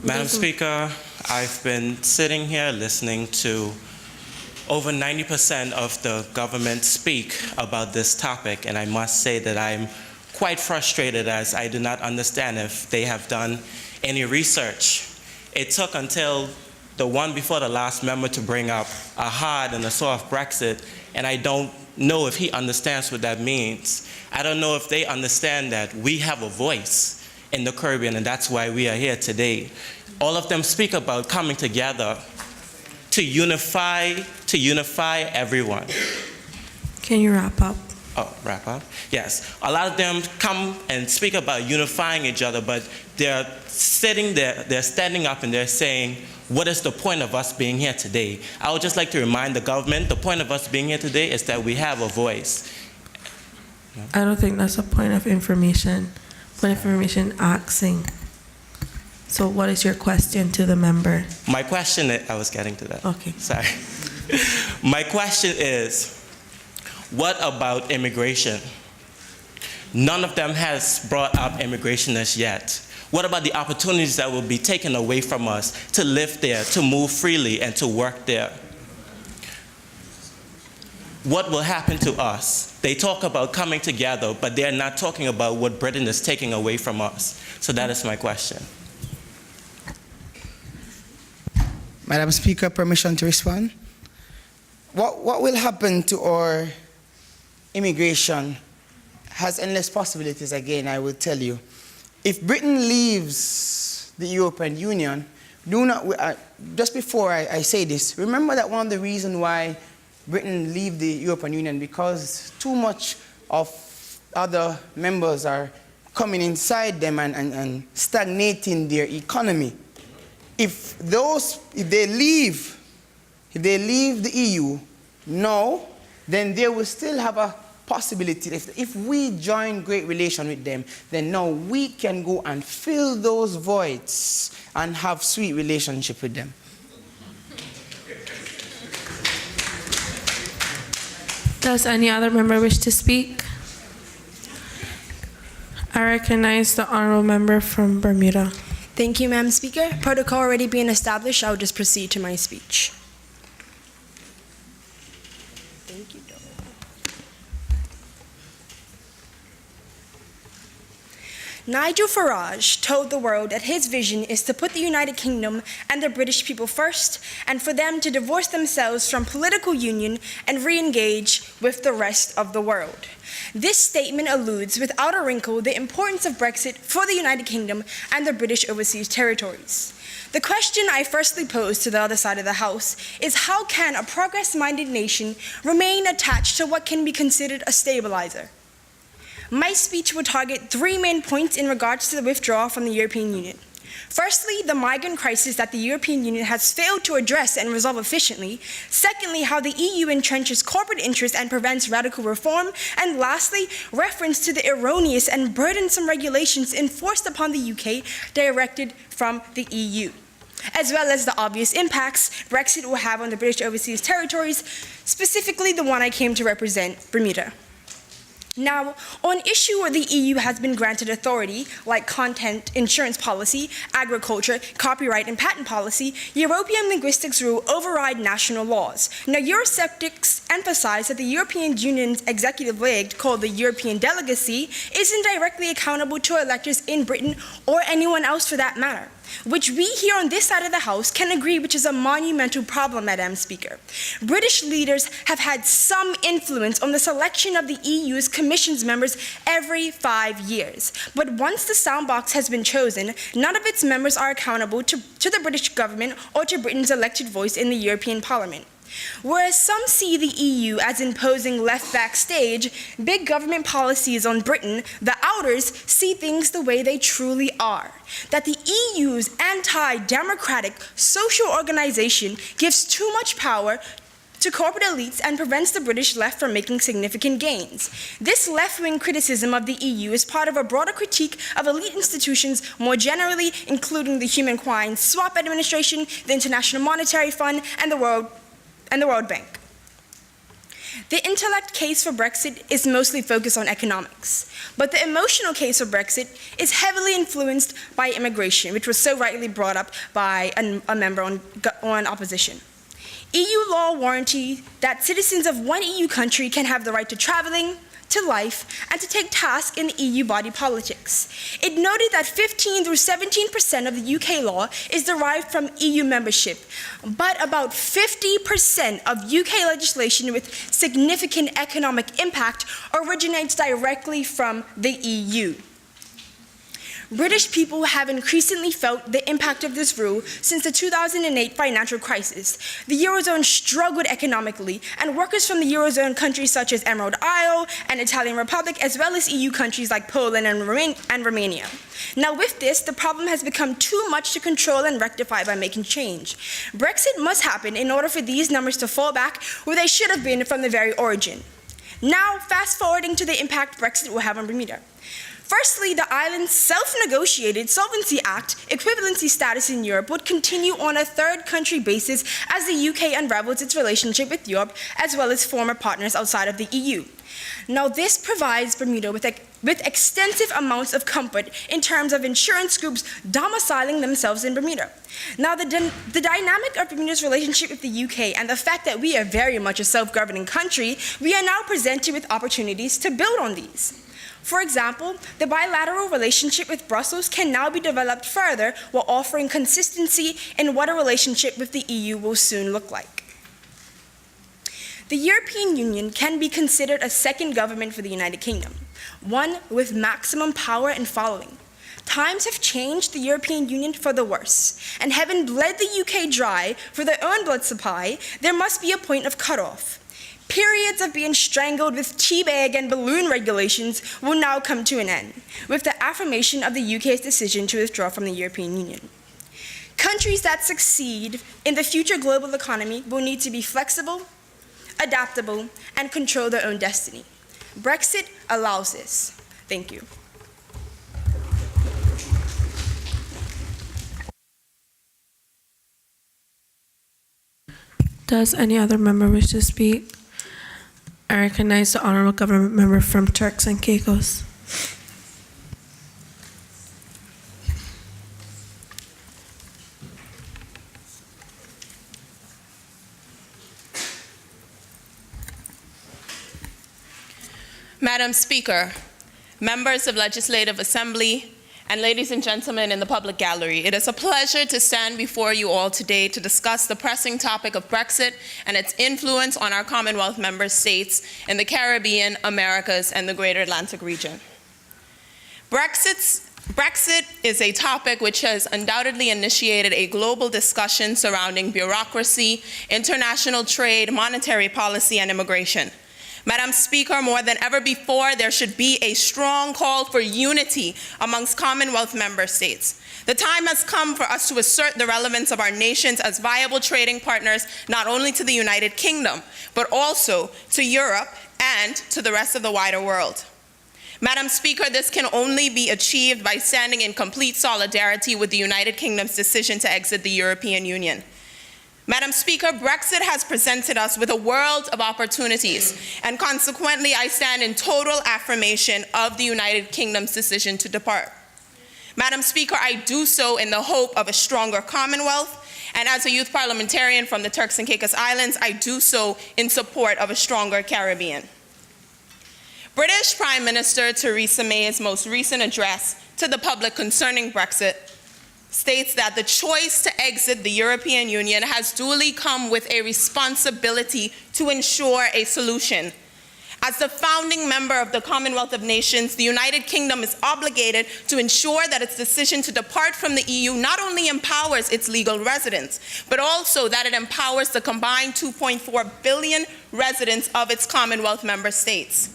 Madam Speaker, I've been sitting here listening to over 90% of the government speak about this topic, and I must say that I'm quite frustrated as I do not understand if they have done any research. It took until the one before the last member to bring up a hard and a soft Brexit, and I don't know if he understands what that means. I don't know if they understand that we have a voice in the Caribbean, and that's why we are here today. All of them speak about coming together to unify everyone. Can you wrap up? Oh, wrap up? Yes. A lot of them come and speak about unifying each other, but they're sitting there, they're standing up and they're saying, what is the point of us being here today? I would just like to remind the government, the point of us being here today is that we have a voice. I don't think that's a point of information. Point of information asking. So what is your question to the member? My question is, I was getting to that. Okay. Sorry. My question is, what about immigration? None of them has brought up immigration as yet. What about the opportunities that will be taken away from us to live there, to move freely, and to work there? What will happen to us? They talk about coming together, but they're not talking about what Britain is taking away from us. So that is my question. Madam Speaker, permission to respond? What will happen to our immigration has endless possibilities, again, I will tell you. If Britain leaves the European Union, just before I say this, remember that one of the reasons why Britain leave the European Union, because too much of other members are coming inside them and stagnating their economy. If they leave the EU now, then they will still have a possibility. If we join great relation with them, then now we can go and fill those voids and have sweet relationship with them. Does any other member wish to speak? I recognize the honorable member from Bermuda. Thank you, Madam Speaker. Protocol already being established, I'll just proceed to my speech. Thank you, Doe. Nigel Farage told the world that his vision is to put the United Kingdom and the British people first, and for them to divorce themselves from political union and re-engage with the rest of the world. This statement alludes without a wrinkle the importance of Brexit for the United Kingdom and the British overseas territories. The question I firstly pose to the other side of the House is, how can a progress-minded nation remain attached to what can be considered a stabilizer? My speech will target three main points in regards to the withdrawal from the European Union. Firstly, the migrant crisis that the European Union has failed to address and resolve efficiently. Secondly, how the EU entrenches corporate interests and prevents radical reform. And lastly, reference to the erroneous and burdensome regulations enforced upon the UK directed from the EU, as well as the obvious impacts Brexit will have on the British overseas territories, specifically the one I came to represent, Bermuda. Now, on issue where the EU has been granted authority, like content insurance policy, agriculture, copyright, and patent policy, European linguistics rule override national laws. Now, Eurosceptics emphasize that the European Union's executive leg, called the European Delegacy, isn't directly accountable to electors in Britain or anyone else for that matter, which we here on this side of the House can agree which is a monumental problem, Madam Speaker. British leaders have had some influence on the selection of the EU's Commission's members every 5 years. But once the soundbox has been chosen, none of its members are accountable to the British government or to Britain's elected voice in the European Parliament. Whereas some see the EU as imposing left backstage, big government policies on Britain, the outers see things the way they truly are. That the EU's anti-democratic social organization gives too much power to corporate elites and prevents the British left from making significant gains. This left-wing criticism of the EU is part of a broader critique of elite institutions more generally, including the Human Coin Swap Administration, the International Monetary Fund, and the World Bank. The intellect case for Brexit is mostly focused on economics, but the emotional case for Brexit is heavily influenced by immigration, which was so rightly brought up by a member on opposition. EU law warranty that citizens of one EU country can have the right to traveling, to life, and to take tasks in the EU body politics. It noted that 15 through 17% of the UK law is derived from EU membership, but about 50% of UK legislation with significant economic impact originates directly from the EU. British people have increasingly felt the impact of this rule since the 2008 financial crisis. The Eurozone struggled economically, and workers from the Eurozone countries such as Emerald Isle and Italian Republic, as well as EU countries like Poland and Romania. Now with this, the problem has become too much to control and rectify by making change. Brexit must happen in order for these numbers to fall back where they should have been from the very origin. Now, fast forwarding to the impact Brexit will have on Bermuda. Firstly, the island's self-negotiated Solvency Act equivalency status in Europe would continue on a third country basis as the UK unravels its relationship with Europe as well as former partners outside of the EU. Now, this provides Bermuda with extensive amounts of comfort in terms of insurance groups domiciling themselves in Bermuda. Now, the dynamic of Bermuda's relationship with the UK and the fact that we are very much a self-governing country, we are now presented with opportunities to build on these. For example, the bilateral relationship with Brussels can now be developed further while offering consistency in what a relationship with the EU will soon look like. The European Union can be considered a second government for the United Kingdom, one with maximum power and following. Times have changed the European Union for the worse, and having bled the UK dry for their own blood supply, there must be a point of cutoff. Periods of being strangled with teabag and balloon regulations will now come to an end, with the affirmation of the UK's decision to withdraw from the European Union. Countries that succeed in the future global economy will need to be flexible, adaptable, and control their own destiny. Brexit allows this. Thank you. Does any other member wish to speak? I recognize the Honorable Government Member from Turks and Caicos. Madam Speaker, members of Legislative Assembly, and ladies and gentlemen in the public gallery, it is a pleasure to stand before you all today to discuss the pressing topic of Brexit and its influence on our Commonwealth member states in the Caribbean, Americas, and the Greater Atlantic region. Brexit is a topic which has undoubtedly initiated a global discussion surrounding bureaucracy, international trade, monetary policy, and immigration. Madam Speaker, more than ever before, there should be a strong call for unity amongst Commonwealth member states. The time has come for us to assert the relevance of our nations as viable trading partners, not only to the United Kingdom, but also to Europe and to the rest of the wider world. Madam Speaker, this can only be achieved by standing in complete solidarity with the United Kingdom's decision to exit the European Union. Madam Speaker, Brexit has presented us with a world of opportunities, and consequently, I stand in total affirmation of the United Kingdom's decision to depart. Madam Speaker, I do so in the hope of a stronger Commonwealth, and as a youth parliamentarian from the Turks and Caicos Islands, I do so in support of a stronger Caribbean. British Prime Minister Theresa May's most recent address to the public concerning Brexit states that the choice to exit the European Union has duly come with a responsibility to ensure a solution. As the founding member of the Commonwealth of Nations, the United Kingdom is obligated to ensure that its decision to depart from the EU not only empowers its legal residents, but also that it empowers the combined 2.4 billion residents of its Commonwealth member states.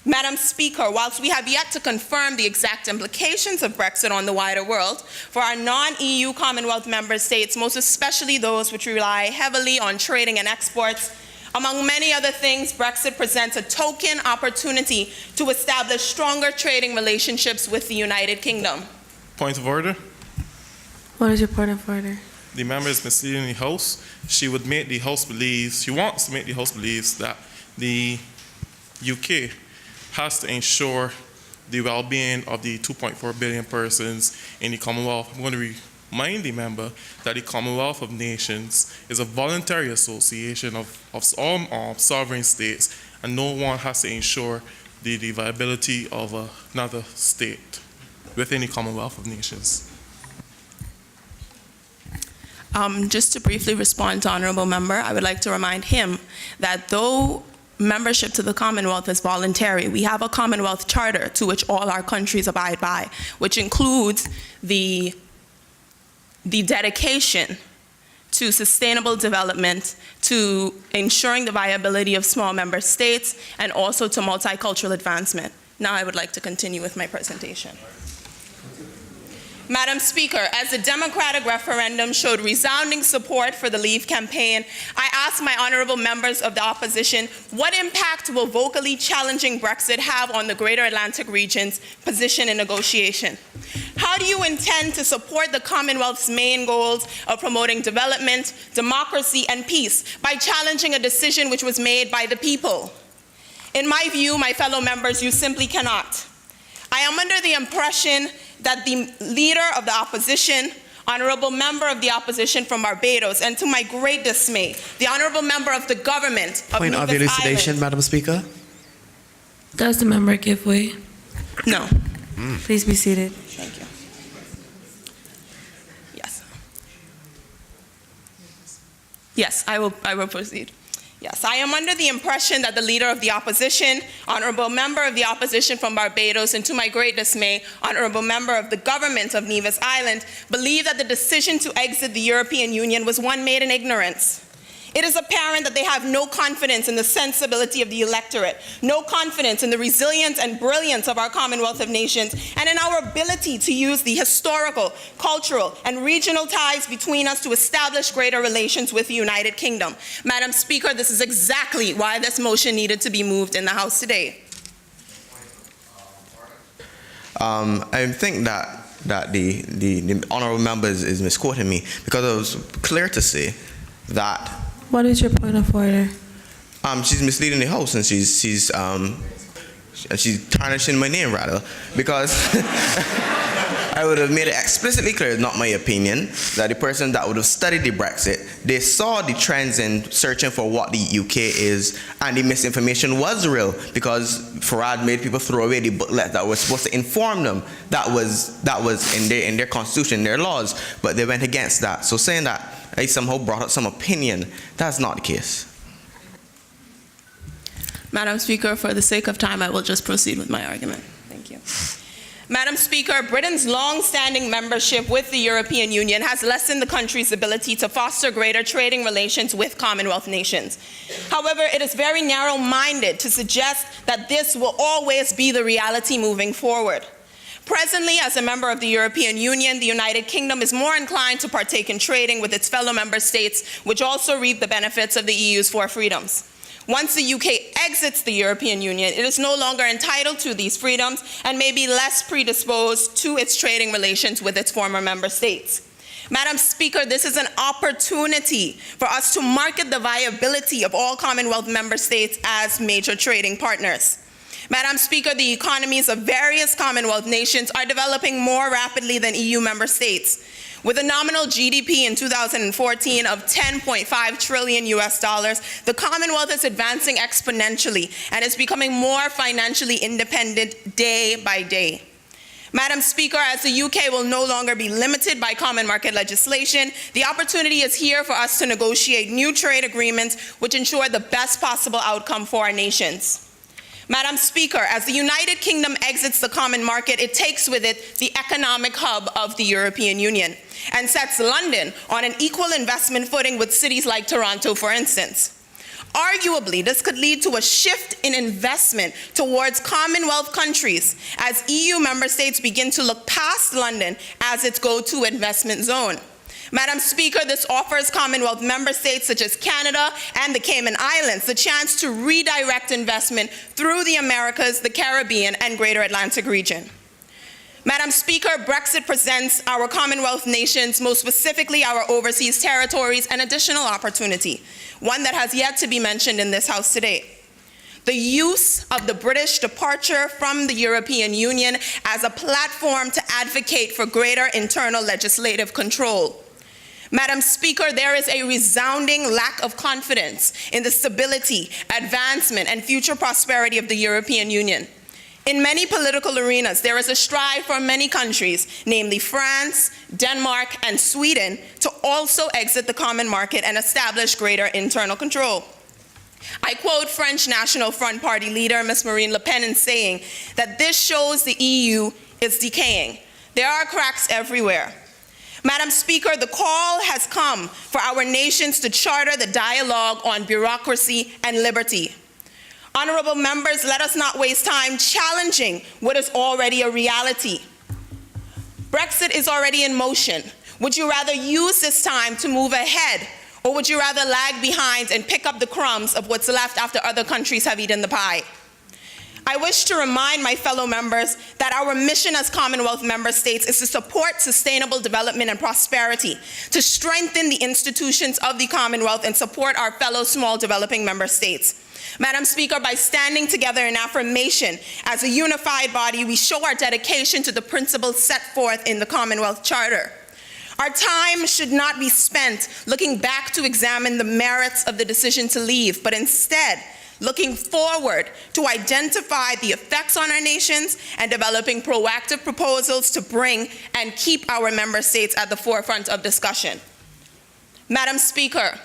Madam Speaker, whilst we have yet to confirm the exact implications of Brexit on the wider world, for our non-EU Commonwealth member states, most especially those which rely heavily on trading and exports, among many other things, Brexit presents a token opportunity to establish stronger trading relationships with the United Kingdom. Point of order. What is your point of order? The member is misleading the House. She wants to make the House believe that the UK has to ensure the well-being of the 2.4 billion persons in the Commonwealth. I'm going to remind the member that the Commonwealth of Nations is a voluntary association of all sovereign states, and no one has to ensure the viability of another state within the Commonwealth of Nations. Just to briefly respond to Honourable Member, I would like to remind him that though membership to the Commonwealth is voluntary, we have a Commonwealth Charter to which all our countries abide by, which includes the dedication to sustainable development, to ensuring the viability of small member states, and also to multicultural advancement. Now I would like to continue with my presentation. Madam Speaker, as the Democratic referendum showed resounding support for the Leave campaign, I ask my honourable members of the opposition, what impact will vocally challenging Brexit have on the Greater Atlantic region's position in negotiation? How do you intend to support the Commonwealth's main goals of promoting development, democracy, and peace by challenging a decision which was made by the people? In my view, my fellow members, you simply cannot. I am under the impression that the leader of the opposition, honourable member of the opposition from Barbados, and to my great dismay, the honourable member of the government of Point of Nevis elucidation, Island. Madam Speaker. Does the member give way? No. Please be seated. Thank you. Yes. Yes, I will proceed. Yes, I am under the impression that the leader of the opposition, honourable member of the opposition from Barbados, and to my great dismay, honourable member of the government of Nevis Island, believe that the decision to exit the European Union was one made in ignorance. It is apparent that they have no confidence in the sensibility of the electorate, no confidence in the resilience and brilliance of our Commonwealth of Nations, and in our ability to use the historical, cultural, and regional ties between us to establish greater relations with the United Kingdom. Madam Speaker, this is exactly why this motion needed to be moved in the House today. I think that the honourable member is misquoting me, because it was clear to say that What is your point of order? she's misleading the House, and she's tarnishing my name, rather, because I would have made it explicitly clear, it's not my opinion, that the person that would have studied the Brexit, they saw the trends in searching for what the UK is, and the misinformation was real, because Farad made people throw away the booklet that was supposed to inform them that was in their constitution, their laws, but they went against that. So saying that I somehow brought up some opinion, that's not the case. Madam Speaker, for the sake of time, I will just proceed with my argument. Thank you. Madam Speaker, Britain's long-standing membership with the European Union has lessened the country's ability to foster greater trading relations with Commonwealth nations. However, it is very narrow-minded to suggest that this will always be the reality moving forward. Presently, as a member of the European Union, the United Kingdom is more inclined to partake in trading with its fellow member states, which also reap the benefits of the EU's four freedoms. Once the UK exits the European Union, it is no longer entitled to these freedoms and may be less predisposed to its trading relations with its former member states. Madam Speaker, this is an opportunity for us to market the viability of all Commonwealth member states as major trading partners. Madam Speaker, the economies of various Commonwealth nations are developing more rapidly than EU member states. With a nominal GDP in 2014 of 10.5 trillion US dollars, the Commonwealth is advancing exponentially and is becoming more financially independent day by day. Madam Speaker, as the UK will no longer be limited by common market legislation, the opportunity is here for us to negotiate new trade agreements which ensure the best possible outcome for our nations. Madam Speaker, as the United Kingdom exits the common market, it takes with it the economic hub of the European Union and sets London on an equal investment footing with cities like Toronto, for instance. Arguably, this could lead to a shift in investment towards Commonwealth countries as EU member states begin to look past London as its go-to investment zone. Madam Speaker, this offers Commonwealth member states such as Canada and the Cayman Islands the chance to redirect investment through the Americas, the Caribbean, and Greater Atlantic region. Madam Speaker, Brexit presents our Commonwealth nations, most specifically our overseas territories, an additional opportunity, one that has yet to be mentioned in this House today. The use of the British departure from the European Union as a platform to advocate for greater internal legislative control. Madam Speaker, there is a resounding lack of confidence in the stability, advancement, and future prosperity of the European Union. In many political arenas, there is a strive for many countries, namely France, Denmark, and Sweden, to also exit the common market and establish greater internal control. I quote French National Front Party leader, Ms. Marine Le Pen, in saying that this shows the EU is decaying. There are cracks everywhere. Madam Speaker, the call has come for our nations to charter the dialogue on bureaucracy and liberty. Honorable members, let us not waste time challenging what is already a reality. Brexit is already in motion. Would you rather use this time to move ahead, or would you rather lag behind and pick up the crumbs of what's left after other countries have eaten the pie? I wish to remind my fellow members that our mission as Commonwealth member states is to support sustainable development and prosperity, to strengthen the institutions of the Commonwealth and support our fellow small developing member states. Madam Speaker, by standing together in affirmation as a unified body, we show our dedication to the principles set forth in the Commonwealth Charter. Our time should not be spent looking back to examine the merits of the decision to leave, but instead looking forward to identify the effects on our nations and developing proactive proposals to bring and keep our member states at the forefront of discussion. Madam Speaker,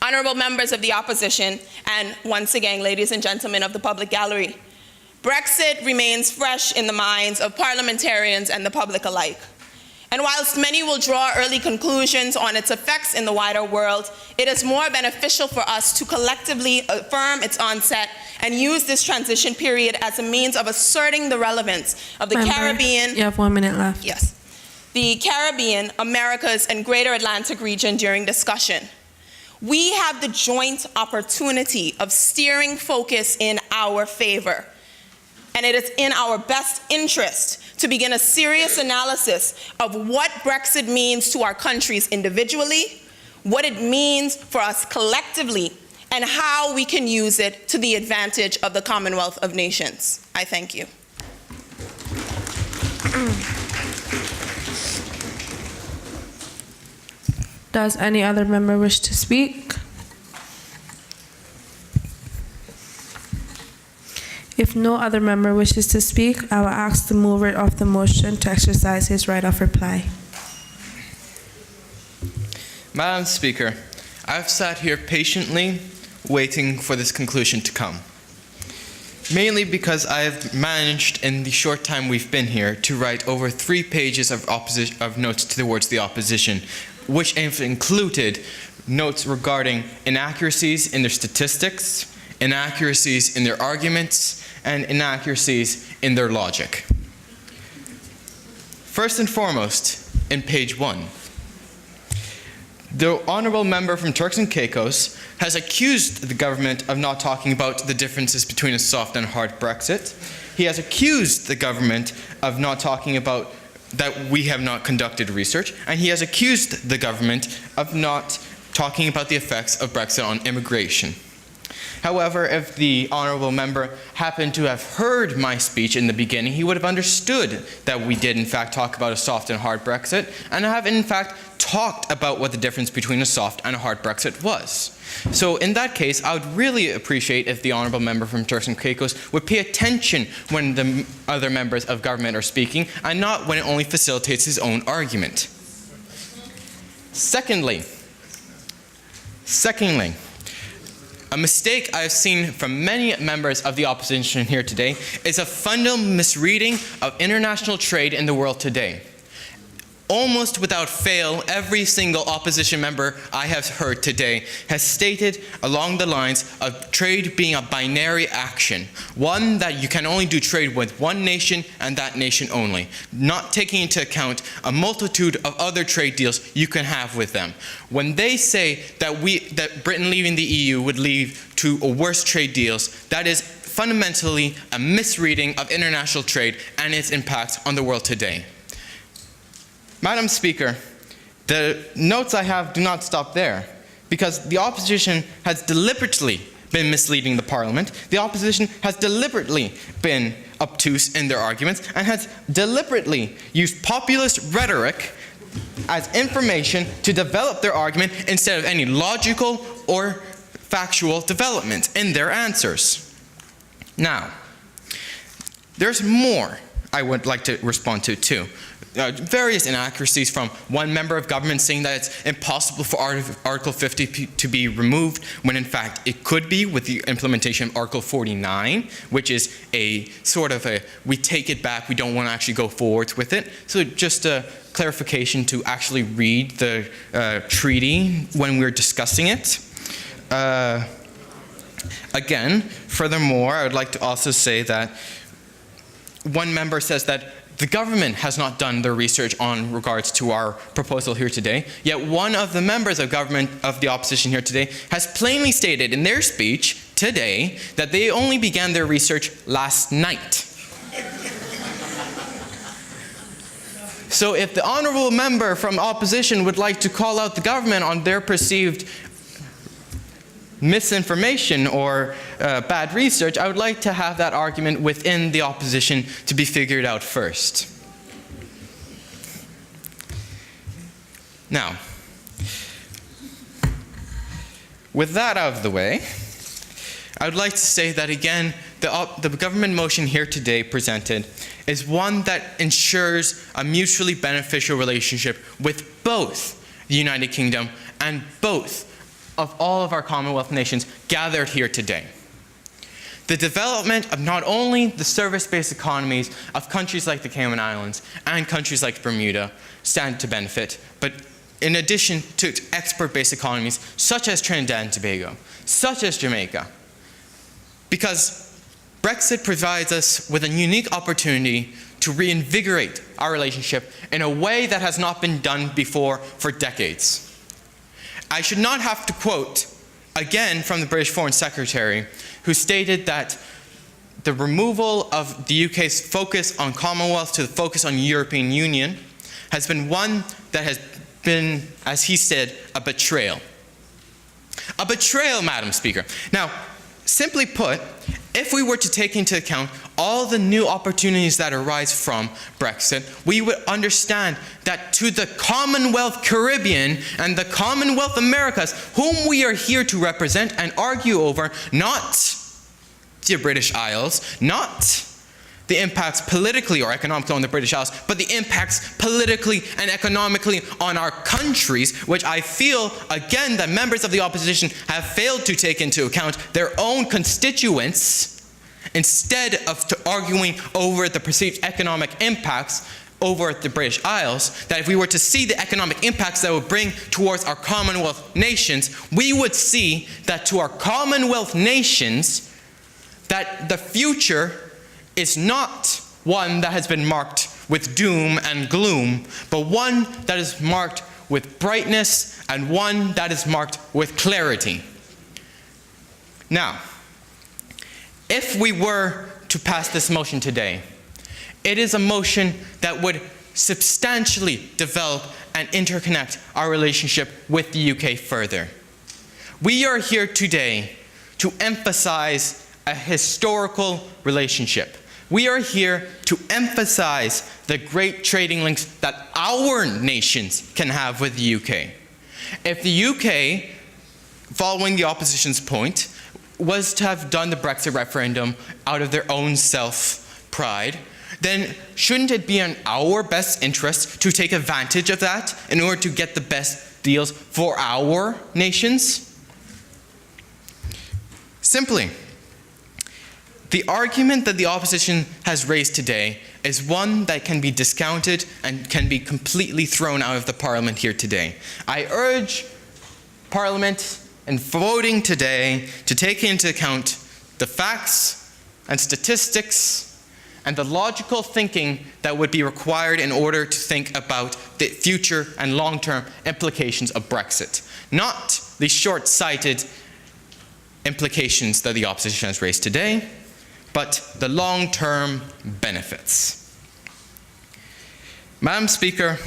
honorable members of the opposition, and once again, ladies and gentlemen of the public gallery, Brexit remains fresh in the minds of parliamentarians and the public alike. And whilst many will draw early conclusions on its effects in the wider world, it is more beneficial for us to collectively affirm its onset and use this transition period as a means of asserting the relevance of the Caribbean. You have 1 minute left. Yes. The Caribbean, Americas, and Greater Atlantic region during discussion. We have the joint opportunity of steering focus in our favor. And it is in our best interest to begin a serious analysis of what Brexit means to our countries individually, what it means for us collectively, and how we can use it to the advantage of the Commonwealth of Nations. I thank you. Does any other member wish to speak? If no other member wishes to speak, I will ask the mover of the motion to exercise his right of reply. Madam Speaker, I've sat here patiently waiting for this conclusion to come. Mainly because I have managed in the short time we've been here to write over 3 pages of notes towards the opposition, which have included notes regarding inaccuracies in their statistics, inaccuracies in their arguments, and inaccuracies in their logic. First and foremost, in page 1, the honourable member from Turks and Caicos has accused the government of not talking about the differences between a soft and hard Brexit. He has accused the government of not talking about that we have not conducted research, and he has accused the government of not talking about the effects of Brexit on immigration. However, if the honourable member happened to have heard my speech in the beginning, he would have understood that we did in fact talk about a soft and hard Brexit, and have in fact talked about what the difference between a soft and a hard Brexit was. So in that case, I would really appreciate if the honourable member from Turks and Caicos would pay attention when the other members of government are speaking, and not when it only facilitates his own argument. Secondly, a mistake I've seen from many members of the opposition here today is a fundamental misreading of international trade in the world today. Almost without fail, every single opposition member I have heard today has stated along the lines of trade being a binary action, one that you can only do trade with one nation and that nation only, not taking into account a multitude of other trade deals you can have with them. When they say that Britain leaving the EU would lead to worse trade deals, that is fundamentally a misreading of international trade and its impact on the world today. Madam Speaker, the notes I have do not stop there, because the opposition has deliberately been misleading the Parliament. The opposition has deliberately been obtuse in their arguments and has deliberately used populist rhetoric as information to develop their argument instead of any logical or factual development in their answers. Now, there's more I would like to respond to too. Various inaccuracies from one member of government saying that it's impossible for Article 50 to be removed, when in fact it could be with the implementation of Article 49, which is a sort of a, we take it back, we don't want to actually go forward with it. So just a clarification to actually read the treaty when we're discussing it. Again, furthermore, I would like to also say that one member says that the government has not done their research on regards to our proposal here today, yet one of the members of government of the opposition here today has plainly stated in their speech today that they only began their research last night. So if the honourable member from opposition would like to call out the government on their perceived misinformation or bad research, I would like to have that argument within the opposition to be figured out first. Now, with that out of the way, I would like to say that again, the government motion here today presented is one that ensures a mutually beneficial relationship with both the United Kingdom and both of all of our Commonwealth nations gathered here today. The development of not only the service-based economies of countries like the Cayman Islands and countries like Bermuda stand to benefit, but in addition to export-based economies such as Trinidad and Tobago, such as Jamaica, because Brexit provides us with a unique opportunity to reinvigorate our relationship in a way that has not been done before for decades. I should not have to quote again from the British Foreign Secretary, who stated that the removal of the UK's focus on Commonwealth to the focus on European Union has been one that has been, as he said, a betrayal. A betrayal, Madam Speaker. Now, simply put, if we were to take into account all the new opportunities that arise from Brexit, we would understand that to the Commonwealth Caribbean and the Commonwealth Americas, whom we are here to represent and argue over, not the British Isles, not the impacts politically or economically on the British Isles, but the impacts politically and economically on our countries, which I feel, again, that members of the opposition have failed to take into account their own constituents, instead of arguing over the perceived economic impacts over the British Isles, that if we were to see the economic impacts that would bring towards our Commonwealth nations, we would see that to our Commonwealth nations, that the future is not one that has been marked with doom and gloom, but one that is marked with brightness and one that is marked with clarity. Now, if we were to pass this motion today, it is a motion that would substantially develop and interconnect our relationship with the UK further. We are here today to emphasize a historical relationship. We are here to emphasize the great trading links that our nations can have with the UK. If the UK, following the opposition's point, was to have done the Brexit referendum out of their own self-pride, then shouldn't it be in our best interest to take advantage of that in order to get the best deals for our nations? Simply, the argument that the opposition has raised today is one that can be discounted and can be completely thrown out of the Parliament here today. I urge Parliament in voting today to take into account the facts and statistics and the logical thinking that would be required in order to think about the future and long-term implications of Brexit, not the short-sighted implications that the opposition has raised today, but the long-term benefits. Madam Speaker,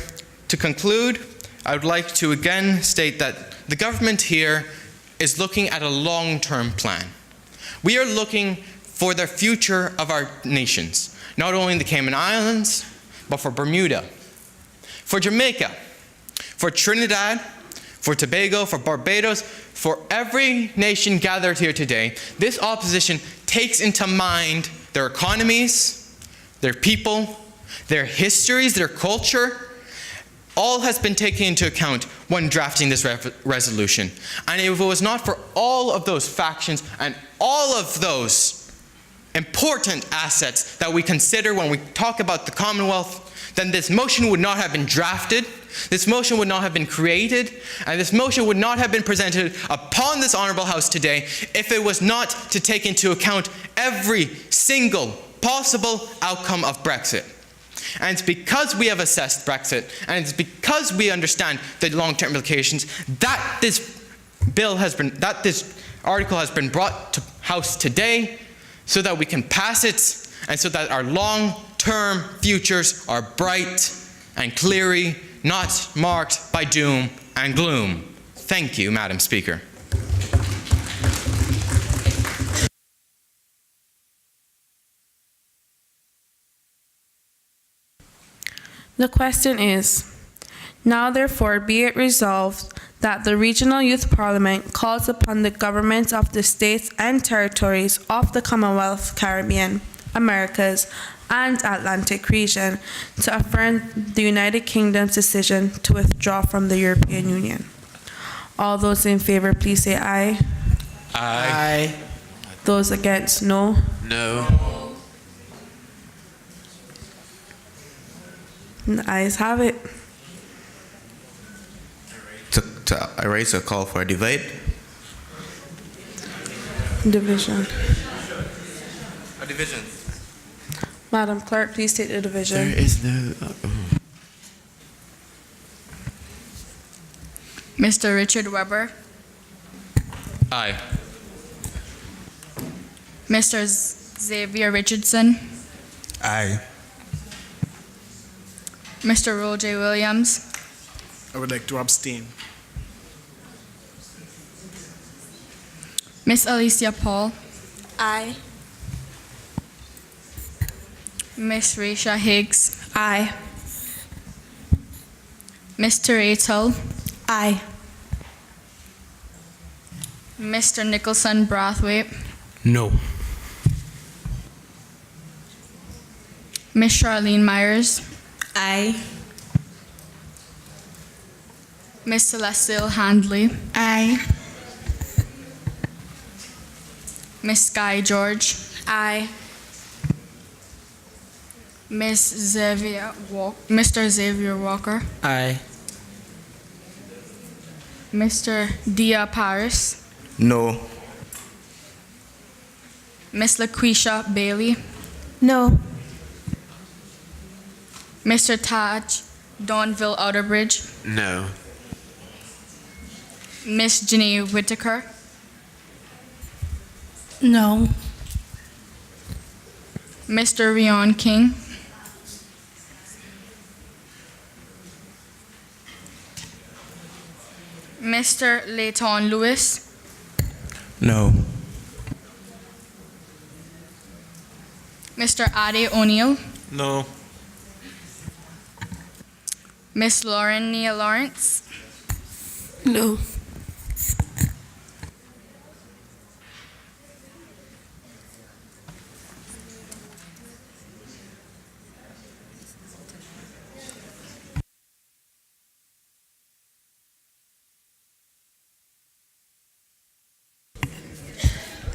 to conclude, I would like to again state that the government here is looking at a long-term plan. We are looking for the future of our nations, not only in the Cayman Islands, but for Bermuda, for Jamaica, for Trinidad, for Tobago, for Barbados, for every nation gathered here today. This opposition takes into mind their economies, their people, their histories, their culture. All has been taken into account when drafting this resolution. And if it was not for all of those factions and all of those important assets that we consider when we talk about the Commonwealth, then this motion would not have been drafted, this motion would not have been created, and this motion would not have been presented upon this Honourable House today if it was not to take into account every single possible outcome of Brexit. And it's because we have assessed Brexit, and it's because we understand the long-term implications, that this article has been brought to House today, so that we can pass it, and so that our long-term futures are bright and clear, not marked by doom and gloom. Thank you, Madam Speaker. The question is, now therefore be it resolved that the Regional Youth Parliament calls upon the governments of the states and territories of the Commonwealth, Caribbean, Americas, and Atlantic region to affirm the United Kingdom's decision to withdraw from the European Union. All those in favor, please say aye. Aye. Those against, no. No. And the ayes have it. I raise a call for a debate. Division. A division. Madam Clerk, please take the division. There is no... Mr. Richard Weber. Aye. Mr. Xavier Richardson. Aye. Mr. Roll J. Williams. I would like to abstain. Miss Alicia Paul. Aye. Miss Raisha Higgs. Aye. Mr. Atel. Aye. Mr. Nicholson Brathwaite. No. Miss Charlene Myers. Aye. Miss Celestial Handley. Aye. Miss Sky George. Aye. Mr. Xavier Walker. Aye. Mr. Dia Paris. No. Miss LaQuisha Bailey. No. Mr. Taj Donville Outerbridge. No. Miss Janine Whitaker. No. Mr. Rion King. Mr. Layton Lewis, No. Mr. Ade O'Neill, No. Miss Lauren Nia Lawrence, No.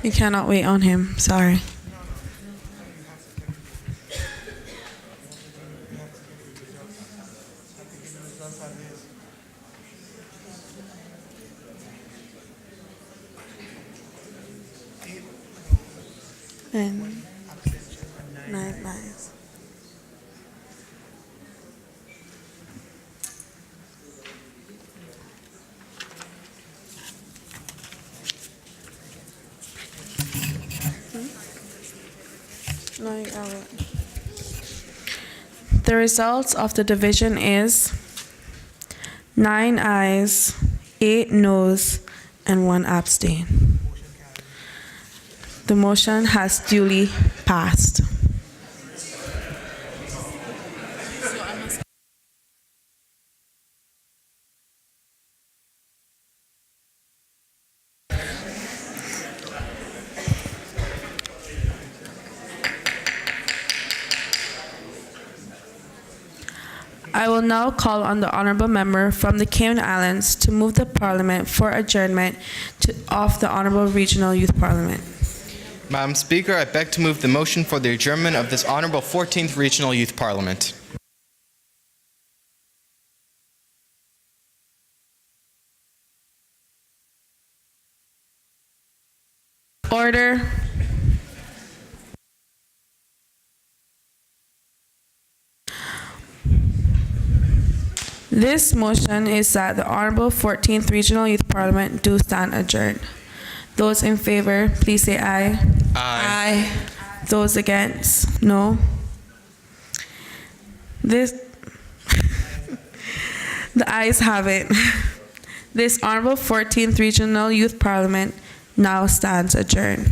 You cannot wait on him. Sorry. And 9 ayes. No, you got it. The results of the division is 9 ayes, 8 noes, and 1 abstain. The motion has duly passed. I will now call on the honourable member from the Cayman Islands to move the Parliament for adjournment of the Honourable Regional Youth Parliament. Madam Speaker, I beg to move the motion for the adjournment of this Honourable 14th Regional Youth Parliament. Order. This motion is that the Honourable 14th Regional Youth Parliament do stand adjourned. Those in favor, please say aye. Aye. Those against, no. The ayes have it. This Honourable 14th Regional Youth Parliament now stands adjourned.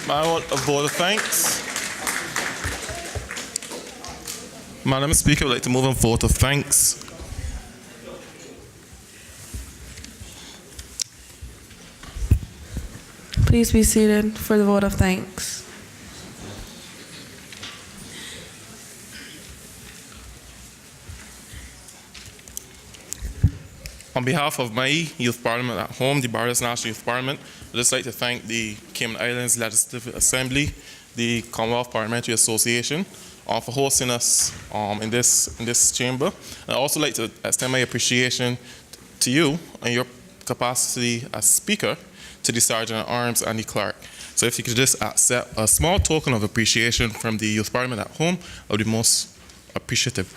I want a vote of thanks. Madam Speaker, I would like to move a vote of thanks. Please be seated for the vote of thanks. On behalf of my youth parliament at home, the Barbados National Youth Parliament, I'd just like to thank the Cayman Islands Legislative Assembly, the Commonwealth Parliamentary Association, for hosting us in this chamber. And I'd also like to extend my appreciation to you and your capacity as Speaker to the Sergeant at Arms and the Clerk. So if you could just accept a small token of appreciation from the Youth Parliament at home, I would be most appreciative.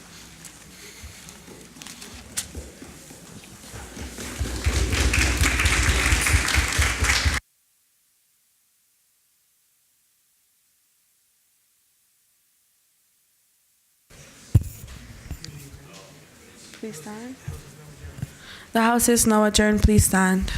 Please stand. The House is now adjourned. Please stand.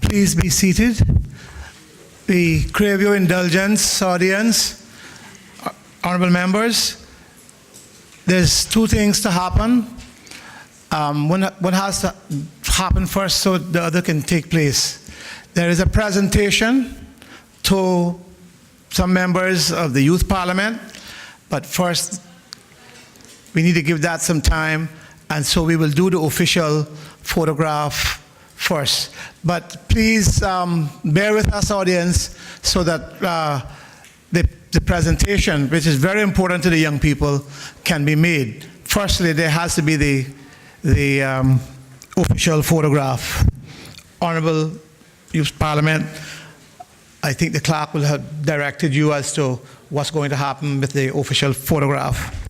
Please be seated. We crave your indulgence, audience, honorable members. There's two things to happen. One has to happen first so the other can take place. There is a presentation to some members of the Youth Parliament, but first we need to give that some time, and so we will do the official photograph first. But please bear with us, audience, so that the presentation, which is very important to the young people, can be made. Firstly, there has to be the official photograph. Honorable Youth Parliament, I think the clerk will have directed you as to what's going to happen with the official photograph.